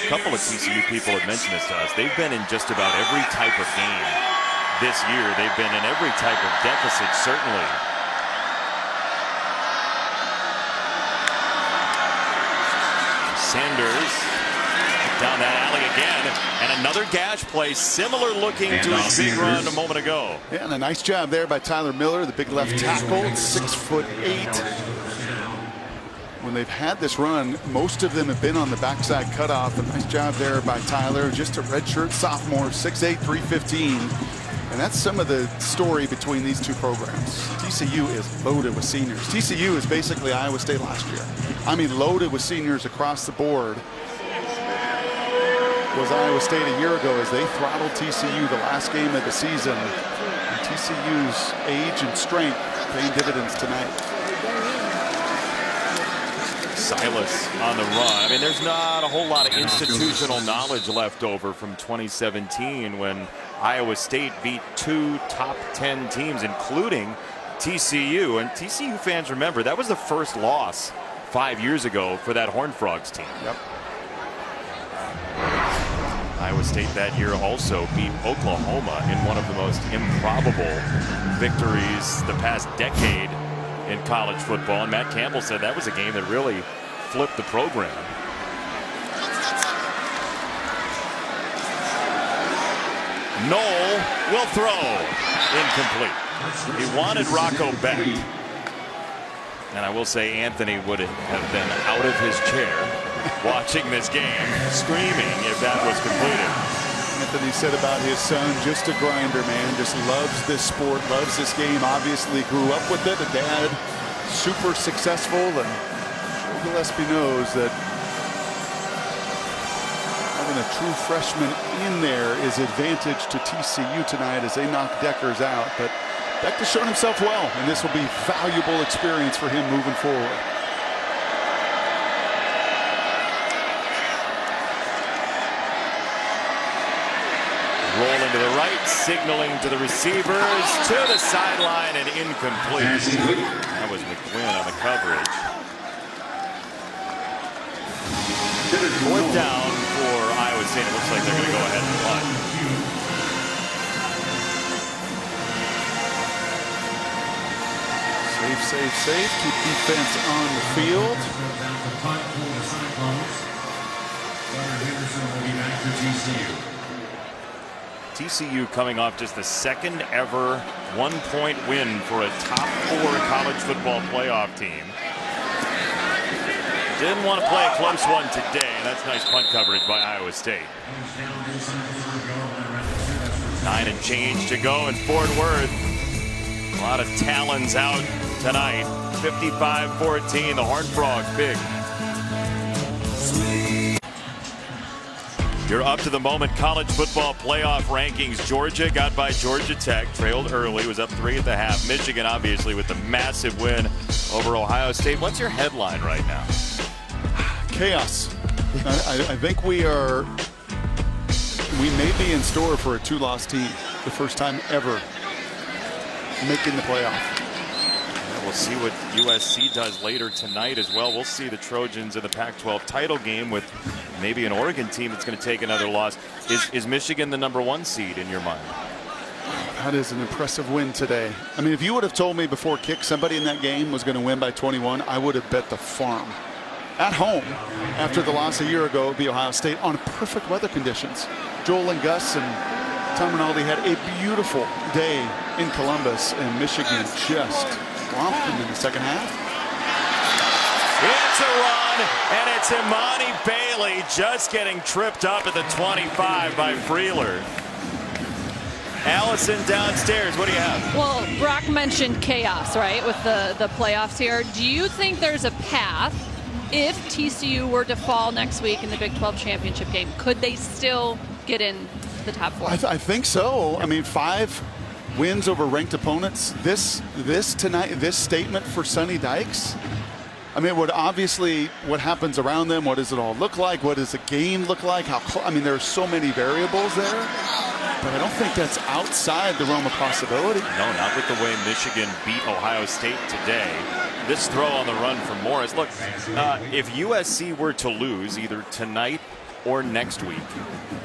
A couple of TCU people have mentioned this to us. They've been in just about every type of game this year. They've been in every type of deficit, certainly. Sanders down that alley again, and another gash play similar looking to his big run a moment ago. Yeah, and a nice job there by Tyler Miller, the big left tackle, 6'8". When they've had this run, most of them have been on the backside cutoff. A nice job there by Tyler, just a redshirt sophomore, 6'8", 315. And that's some of the story between these two programs. TCU is loaded with seniors. TCU is basically Iowa State last year. I mean, loaded with seniors across the board. was Iowa State a year ago as they throttled TCU the last game of the season. And TCU's age and strength paying dividends tonight. Silas on the run. I mean, there's not a whole lot of institutional knowledge left over from 2017 when Iowa State beat 2 top 10 teams, including TCU. And TCU fans remember that was the first loss 5 years ago for that Horned Frogs team. Yep. Iowa State that year also beat Oklahoma in one of the most improbable victories the past decade in college football. And Matt Campbell said that was a game that really flipped the program. Knoll will throw. Incomplete. He wanted Rocco Beck. And I will say Anthony would have been out of his chair watching this game, screaming if that was completed. Anthony said about his son, just a grinder, man. Just loves this sport, loves this game. Obviously grew up with it. A dad, super successful. And Gillespie knows that having a true freshman in there is advantage to TCU tonight as they knock Deckers out. But Beck has shown himself well, and this will be valuable experience for him moving forward. Rolling to the right, signaling to the receivers, to the sideline, and incomplete. That was McQuinn on the coverage. 4th down for Iowa State. It looks like they're going to go ahead and punt. Safe, safe, safe. Keep defense on the field. Punt for the Cyclones. Gunnar Henderson will be back for TCU. TCU coming off just the second ever 1-point win for a top 4 college football playoff team. Didn't want to play a close one today, and that's nice punt coverage by Iowa State. 9 and change to go in Fort Worth. A lot of talons out tonight. 55-14, the Horned Frogs big. You're up to the moment college football playoff rankings. Georgia got by Georgia Tech, trailed early, was up 3 at the half. Michigan obviously with the massive win over Ohio State. What's your headline right now? Chaos. I think we may be in store for a 2-loss team. The first time ever making the playoff. We'll see what USC does later tonight as well. We'll see the Trojans in the Pac-12 title game with maybe an Oregon team that's going to take another loss. Is Michigan the #1 seed in your mind? That is an impressive win today. I mean, if you would have told me before kick somebody in that game was going to win by 21, I would have bet the farm. At home, after the loss a year ago, it would be Ohio State on perfect weather conditions. Joel and Gus and Tom Rinaldi had a beautiful day in Columbus, and Michigan just romped them in the second half. It's a run, and it's Imani Bailey just getting tripped up at the 25 by Freeler. Allison downstairs, what do you have? Well, Brock mentioned chaos, right, with the playoffs here. Do you think there's a path if TCU were to fall next week in the Big 12 championship game? Could they still get in the top 4? I think so. I mean, 5 wins over ranked opponents. This tonight, this statement for Sonny Dykes. I mean, what obviously what happens around them, what does it all look like? What does the game look like? I mean, there are so many variables there, but I don't think that's outside the realm of possibility. No, not with the way Michigan beat Ohio State today. This throw on the run from Morris. Look, if USC were to lose either tonight or next week,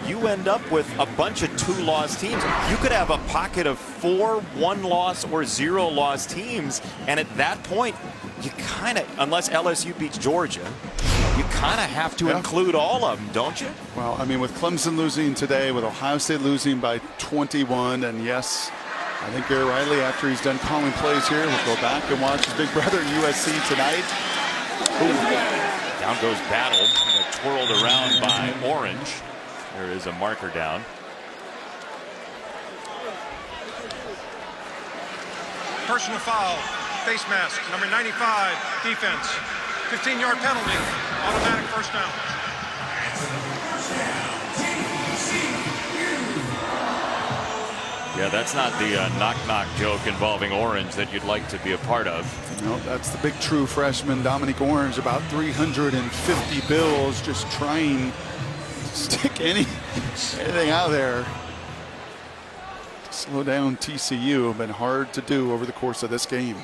you end up with a bunch of 2-loss teams. You could have a pocket of 4 1-loss or 0-loss teams, and at that point, you kind of, unless LSU beats Georgia, you kind of have to include all of them, don't you? Well, I mean, with Clemson losing today, with Ohio State losing by 21, and yes, I think Gary Riley, after he's done calling plays here, will go back and watch his big brother USC tonight. Down goes Battle, twirled around by Orange. There is a marker down. Personal foul, face mask, number 95, defense. 15-yard penalty, automatic first down. Yeah, that's not the knock-knock joke involving Orange that you'd like to be a part of. No, that's the big true freshman, Dominic Orange, about 350 bills, just trying to stick anything out there. To slow down TCU, been hard to do over the course of this game.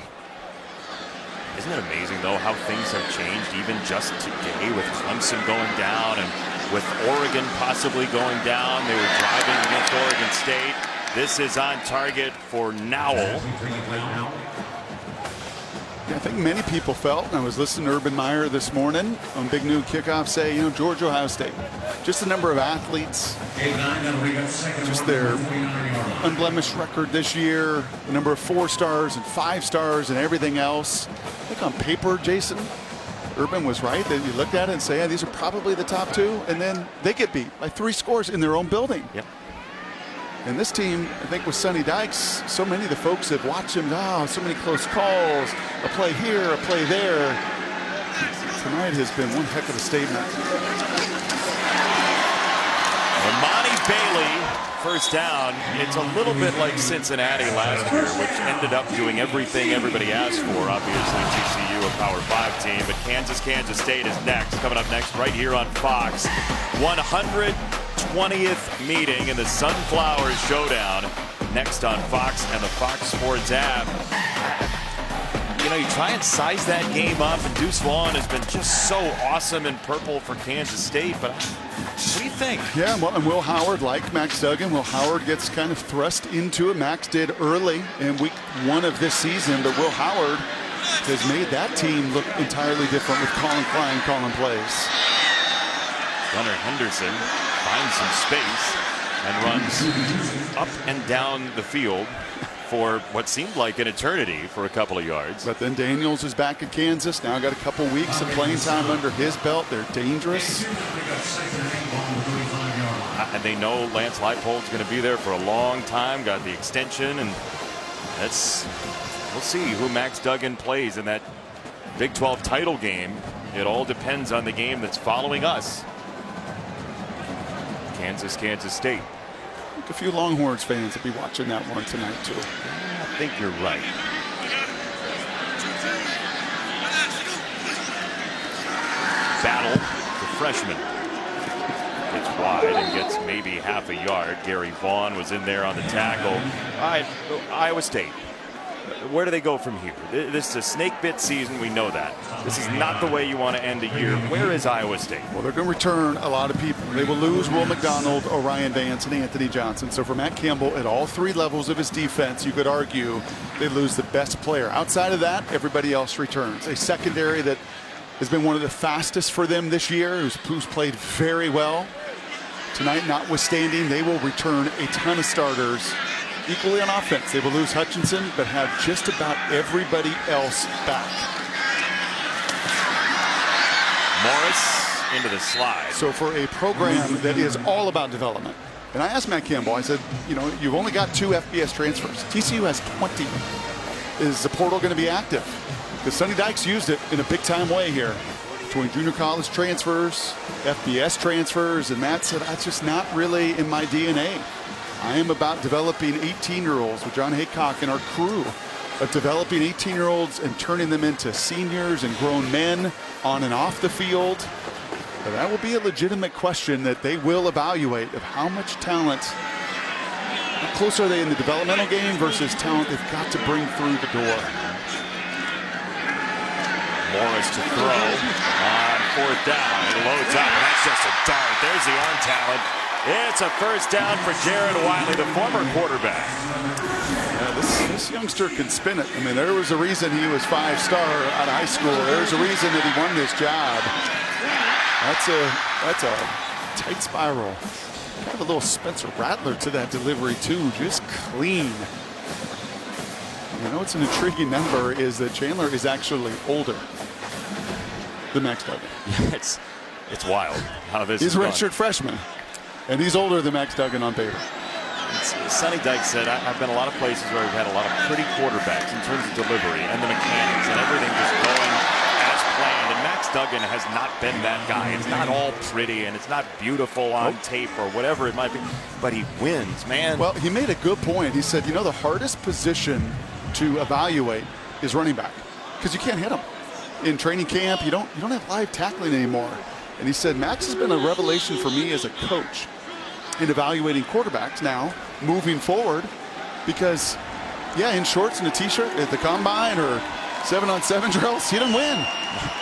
Isn't it amazing, though, how things have changed even just today with Clemson going down and with Oregon possibly going down. They were driving against Oregon State. This is on target for Nowell. Yeah, I think many people felt, and I was listening to Urban Meyer this morning on Big Noon Kickoff say, you know, Georgia, Ohio State, just the number of athletes, just their unblemished record this year, the number of 4 stars and 5 stars and everything else. I think on paper, Jason, Urban was right that you looked at it and say, yeah, these are probably the top 2, and then they get beat by 3 scores in their own building. Yep. And this team, I think with Sonny Dykes, so many of the folks have watched him, so many close calls, a play here, a play there. Tonight has been one heck of a statement. Amani Bailey, first down. It's a little bit like Cincinnati last year, which ended up doing everything everybody asked for. Obviously, TCU, a Power 5 team, but Kansas State is next. Coming up next right here on Fox. 120th meeting in the Sunflower Showdown. Next on Fox and the Fox Sports app. You know, you try and size that game up, and Deuce Vaughn has been just so awesome in purple for Kansas State, but what do you think? Yeah, well, and Will Howard, like Max Duggan, Will Howard gets kind of thrust into it. Max did early in week 1 of this season, but Will Howard has made that team look entirely different with Colin Klein calling plays. Gunnar Henderson finds some space and runs up and down the field for what seemed like an eternity for a couple of yards. But then Daniels is back at Kansas. Now got a couple weeks of playing time under his belt. They're dangerous. And they know Lance Leipold's going to be there for a long time. Got the extension, and we'll see who Max Duggan plays in that Big 12 title game. It all depends on the game that's following us. Kansas State. I think a few Longhorns fans will be watching that one tonight too. I think you're right. Battle, the freshman. Gets wide and gets maybe half a yard. Gary Vaughn was in there on the tackle. All right, Iowa State. Where do they go from here? This is a snake bit season. We know that. This is not the way you want to end a year. Where is Iowa State? Well, they're going to return a lot of people. They will lose Will McDonald, Orion Vance, and Anthony Johnson. So for Matt Campbell, at all 3 levels of his defense, you could argue they lose the best player. Outside of that, everybody else returns. A secondary that has been one of the fastest for them this year, who's played very well. Tonight, notwithstanding, they will return a ton of starters. Equally on offense, they will lose Hutchinson, but have just about everybody else back. Morris into the slide. So for a program that is all about development, and I asked Matt Campbell, I said, you know, you've only got 2 FBS transfers. TCU has 20. Is the portal going to be active? Because Sonny Dykes used it in a big-time way here. Between junior college transfers, FBS transfers, and Matt said, that's just not really in my DNA. I am about developing 18-year-olds with John Haycock and our crew of developing 18-year-olds and turning them into seniors and grown men on and off the field. But that will be a legitimate question that they will evaluate of how much talent, how close are they in the developmental game versus talent they've got to bring through the door. Morris to throw on 4th down. He loads up, and that's just a dart. There's the arm talent. It's a first down for Jared Wiley, the former quarterback. Yeah, this youngster can spin it. I mean, there was a reason he was 5-star out of high school. There's a reason that he won this job. That's a tight spiral. Kind of a little Spencer Rattler to that delivery too, just clean. You know what's an intriguing number is that Chandler is actually older than Max Duggan. It's wild how this is. He's a gone. redshirt freshman, and he's older than Max Duggan on paper. Sonny Dykes said, I've been a lot of places where we've had a lot of pretty quarterbacks in terms of delivery and the mechanics and everything just going as planned. And Max Max Duggan has not been that guy. It's not all pretty and it's not beautiful on tape or whatever it might be, but he wins, man. Well, he made a good point. He said, the hardest position to evaluate is running back because you can't hit him. In training camp, you don't have live tackling anymore. And he said, Max has been a revelation for me as a coach in evaluating quarterbacks now moving forward because, in shorts and a T-shirt at the combine or 7-on-7 drills, he doesn't win.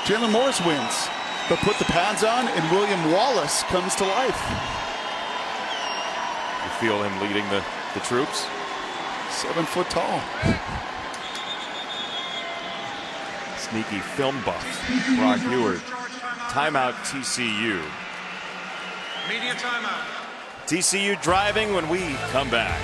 Jalen Morris wins. But put the pads on and William Wallace comes to life. You feel him leading the troops? 7 foot tall. Sneaky film buff. Brock Ewart. Timeout TCU. Media timeout. TCU driving when we come back.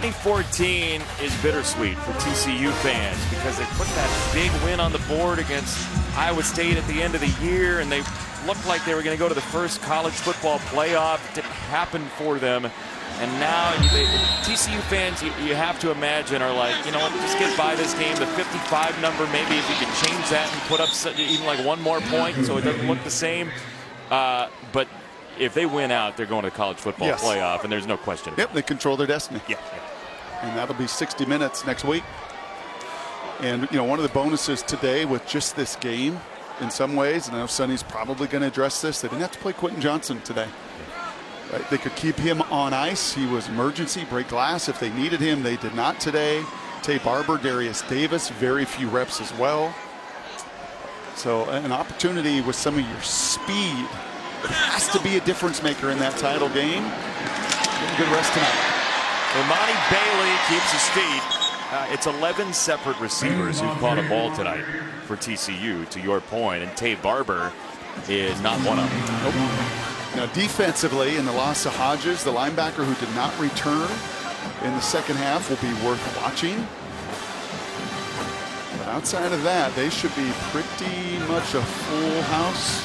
2014 is bittersweet for TCU fans because they put that big win on the board against Iowa State at the end of the year, and they looked like they were going to go to the first college football playoff. It didn't happen for them. And now TCU fans, you have to imagine, are like, just get by this game. The 55 number, maybe if you could change that and put up even like one more point so it doesn't look the same. But if they win out, they're going to the college football playoff, and there's no question. Yep, they control their destiny. Yeah. And that'll be 60 minutes next week. And, one of the bonuses today with just this game, in some ways, and I know Sonny's probably going to address this, they didn't have to play Quentin Johnson today. Right? They could keep him on ice. He was emergency, break glass if they needed him. They did not today. Tay Barber, Darius Davis, very few reps as well. So an opportunity with some of your speed. It has to be a difference maker in that title game. Good rest tonight. Imani Bailey keeps his feet. It's 11 separate receivers who've caught a ball tonight for TCU, to your point, and Tay Barber is not one of them. Nope. Now, defensively, in the loss of Hodges, the linebacker who did not return in the second half, will be worth watching. But outside of that, they should be pretty much a full house.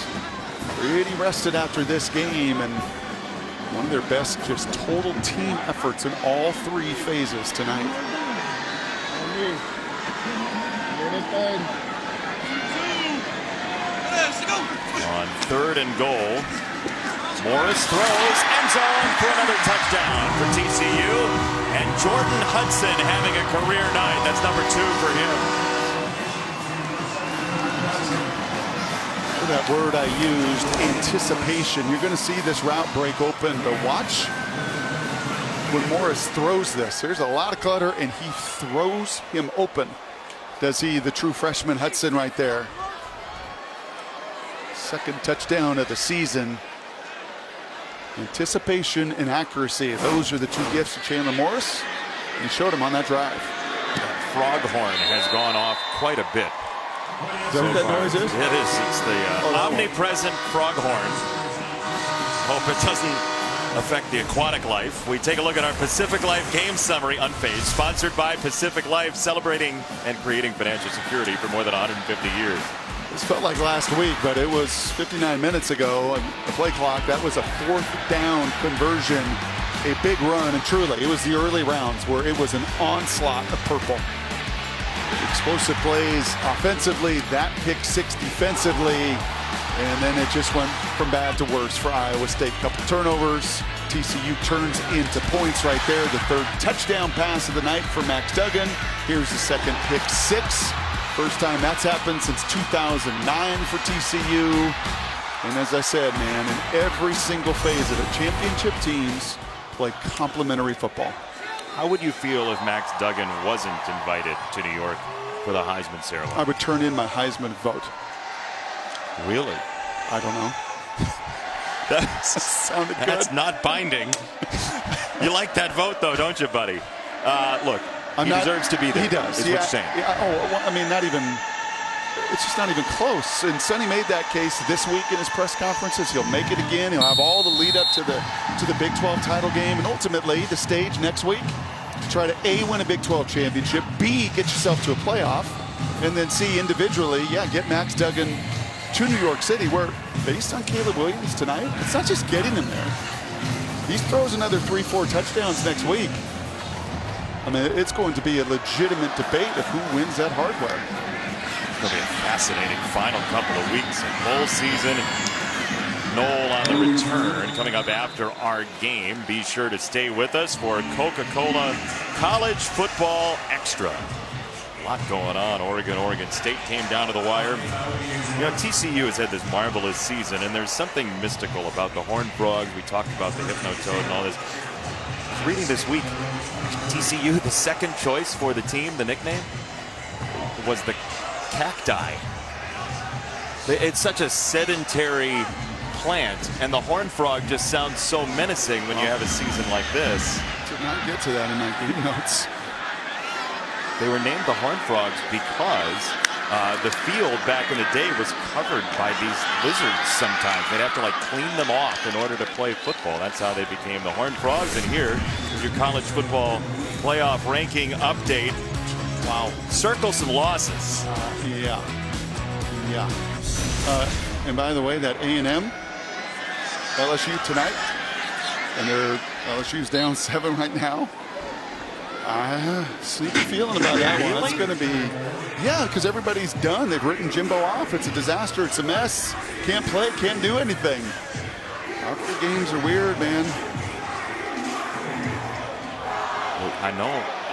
Pretty rested after this game, and one of their best just total team efforts in all 3 phases tonight. On 3rd and goal, Morris throws, end zone for another touchdown for TCU. And Jordan Hudson having a career night. That's number 2 for him. That word I used, anticipation. You're going to see this route break open, but watch when Morris throws this. There's a lot of clutter, and he throws him open. Does he, the true freshman Hudson right there. Second touchdown of the season. Anticipation and accuracy. Those are the 2 gifts of Chandler Morris. He showed him on that drive. That Froghorn has gone off quite a bit. Is that what that noise is? It is. It's the omnipresent Froghorn. Hope it doesn't affect the aquatic life. We take a look at our Pacific Life game summary, unfazed, sponsored by Pacific Life, celebrating and creating financial security for more than 150 years. This felt like last week, but it was 59 minutes ago. And the play clock, that was a 4th down conversion, a big run. And truly, it was the early rounds where it was an onslaught of purple. Explosive plays offensively, that pick 6 defensively. And then it just went from bad to worse for Iowa State. Couple turnovers. TCU turns into points right there. The 3rd touchdown pass of the night for Max Duggan. Here's the 2nd pick 6. First time that's happened since 2009 for TCU. And as I said, man, in every single phase of it, championship teams play complementary football. How would you feel if Max Duggan wasn't invited to New York for the Heisman ceremony? I would turn in my Heisman vote. Really? I don't know. That sounded good. That's not binding. You like that vote, though, don't you, buddy? Look. He deserves to be there. He does. Is what you're saying. I mean, not even. It's just not even close. And Sonny made that case this week in his press conferences. He'll make it again. He'll have all the lead up to the Big 12 title game, and ultimately the stage next week to try to A, win a Big 12 championship, B, get yourself to a playoff, and then C, individually, get Max Duggan to New York City, where based on Caleb Williams tonight, it's not just getting him there. He throws another 3-4 touchdowns next week. I mean, it's going to be a legitimate debate of who wins that hardware. going to be a fascinating final couple of weeks and bowl season. Noel on the return coming up after our game. Be sure to stay with us for Coca-Cola College Football Extra. A lot going on. Oregon State came down to the wire. You know, TCU has had this marvelous season, and there's something mystical about the Horned Frogs. We talked about the Hypnotoad and all this. I was reading this week, TCU, the second choice for the team, the nickname, was the Cacti. It's such a sedentary plant, and the Horned Frog just sounds so menacing when you have a season like this. Did not get to that in my game notes. They were named the Horned Frogs because the field back in the day was covered by these lizards sometimes. They'd have to like clean them off in order to play football. That's how they became the Horned Frogs. And here is your college football playoff ranking update. Wow. Circle some losses. Yeah. And by the way, that A&M, LSU tonight, and LSU's down 7 right now. Sneaky feeling about that one. It's going to be, yeah, because everybody's done. They've written Jimbo off. It's a disaster. It's a mess. Can't play. Can't do anything. Outdoor games are weird, man. Well, I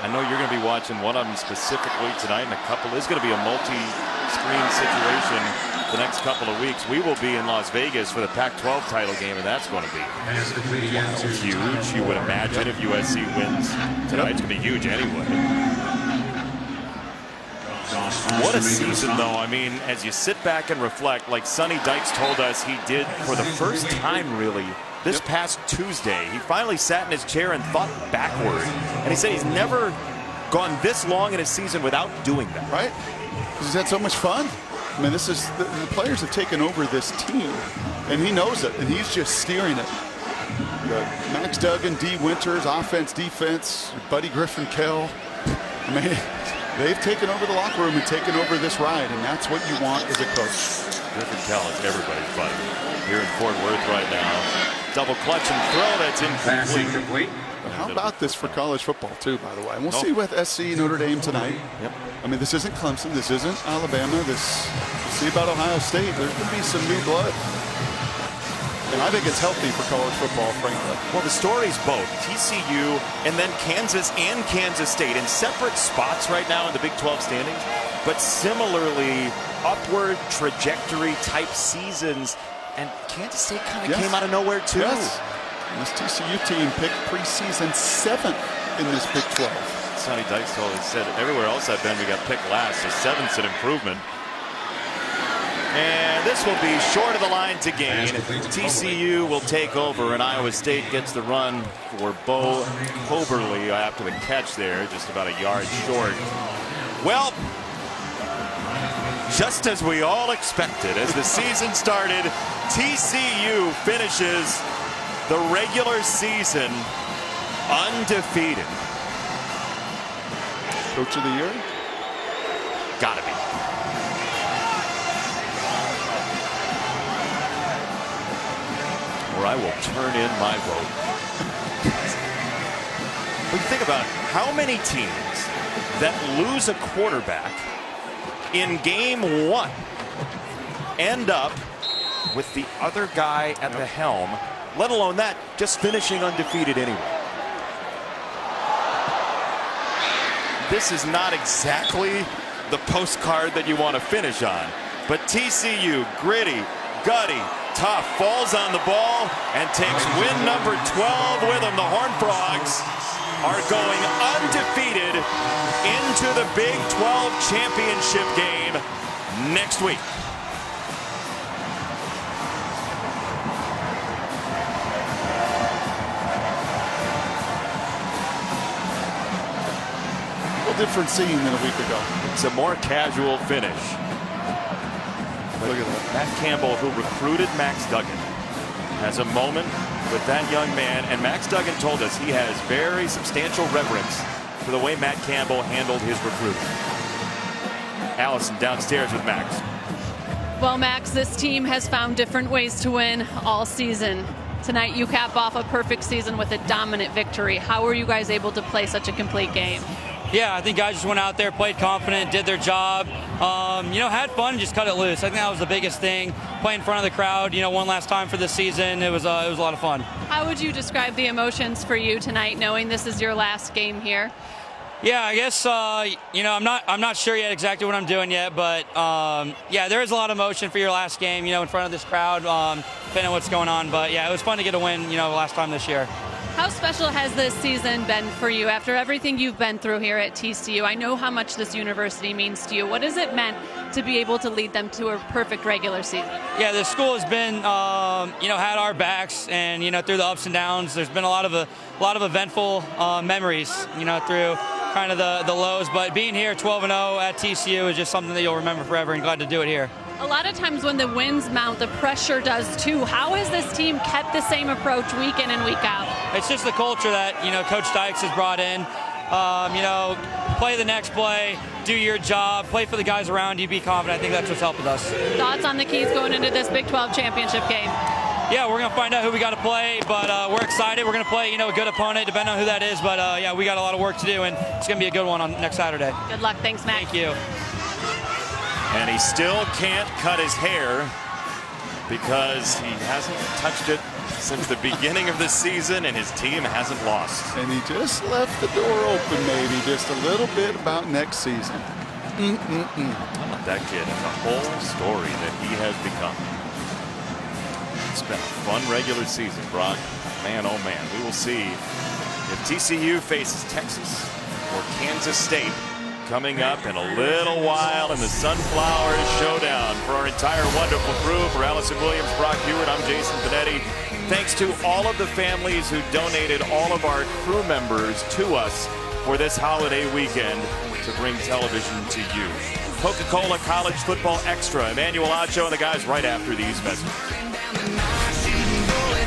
know you're going to be watching one of them specifically tonight, and a couple. It's going to be a multi-screen situation the next couple of weeks. We will be in Las Vegas for the Pac-12 title game, and that's going to be huge. You would imagine if USC wins tonight, it's going to be huge anyway. What a season, though. I mean, as you sit back and reflect, like Sonny Dykes told us he did for the first time, really, this past Tuesday. He finally sat in his chair and thought backward. And he said he's never gone this long in a season without doing that. Right? Because he's had so much fun. I mean, this is the players have taken over this team, and he knows it, and he's just steering it. Max Duggan, D. Winters, offense, defense, Buddy Griffin, Kell. I mean, they've taken over the locker room and taken over this ride, and that's what you want as a coach. Griffin Kell is everybody's buddy here in Fort Worth right now. Double clutch and throw, that's incomplete. How about this for college football, too, by the way? And we'll see with SC Notre Dame tonight. Yep. I mean, this isn't Clemson. This isn't Alabama. We'll see about Ohio State. There's going to be some new blood. And I think it's healthy for college football, frankly. Well, the story's both TCU and then Kansas and Kansas State in separate spots right now in the Big 12 standings, but similarly upward trajectory type seasons. And Kansas State kind of came out of nowhere, too. Yes. And this TCU team picked preseason 7th in this Big 12. Sonny Dykes told us, said everywhere else I've been, we got picked last, so 7th's an improvement. And this will be short of the line to gain. TCU will take over, and Iowa State gets the run for Bo Hoberly after the catch there, just about a yard short. Well, just as we all expected, as the season started, TCU finishes the regular season undefeated. Coach of the year? Gotta be. Or I will turn in my vote. But you think about it, how many teams that lose a quarterback in game 1 end up with the other guy at the helm, let alone that, just finishing undefeated anyway. This is not exactly the postcard that you want to finish on, but TCU, gritty, gutty, tough, falls on the ball and takes win number 12 with them. The Horned Frogs are going undefeated into the Big 12 championship game next week. Different scene than a week ago. It's a more casual finish. Look at that. Matt Campbell, who recruited Max Duggan, has a moment with that young man, and Max Duggan told us he has very substantial reverence for the way Matt Campbell handled his recruiting. Allison downstairs with Max. Well, Max, this team has found different ways to win all season. Tonight, you cap off a perfect season with a dominant victory. How were you guys able to play such a complete game? Yeah, I think guys just went out there, played confident, did their job, had fun, and just cut it loose. I think that was the biggest thing. Play in front of the crowd, one last time for this season. It was a lot of fun. How would you describe the emotions for you tonight, knowing this is your last game here? Yeah, I guess I'm not sure yet exactly what I'm doing yet, but there is a lot of emotion for your last game, in front of this crowd, depending on what's going on. But yeah, it was fun to get a win, last time this year. How special has this season been for you after everything you've been through here at TCU? I know how much this university means to you. What has it meant to be able to lead them to a perfect regular season? Yeah, the school has been, had our backs, and through the ups and downs, there's been a lot of eventful memories, through kind of the lows. But being here 12-0 at TCU is just something that you'll remember forever, and glad to do it here. A lot of times when the wins mount, the pressure does too. How has this team kept the same approach week in and week out? It's just the culture that, Coach Dykes has brought in. Play the next play, do your job, play for the guys around you, be confident. I think that's what's helped with us. Thoughts on the keys going into this Big 12 championship game? Yeah, we're going to find out who we got to play, but we're excited. We're going to play, a good opponent, depending on who that is. But, we got a lot of work to do, and it's going to be a good one on next Saturday. Good luck. Thanks, Matt. Thank you. And he still can't cut his hair because he hasn't touched it since the beginning of the season, and his team hasn't lost. And he just left the door open, maybe just a little bit about next season. That kid and the whole story that he has become. It's been a fun regular season, Brock. Man, oh man. We will see if TCU faces Texas or Kansas State coming up in a little while in the Sunflowers Showdown. For our entire wonderful crew, for Allison Williams, Brock Hewitt, I'm Jason Benetti. Thanks to all of the families who donated all of our crew members to us for this holiday weekend to bring television to you. Coca-Cola College Football Extra, Emmanuel Acho and the guys right after these messages.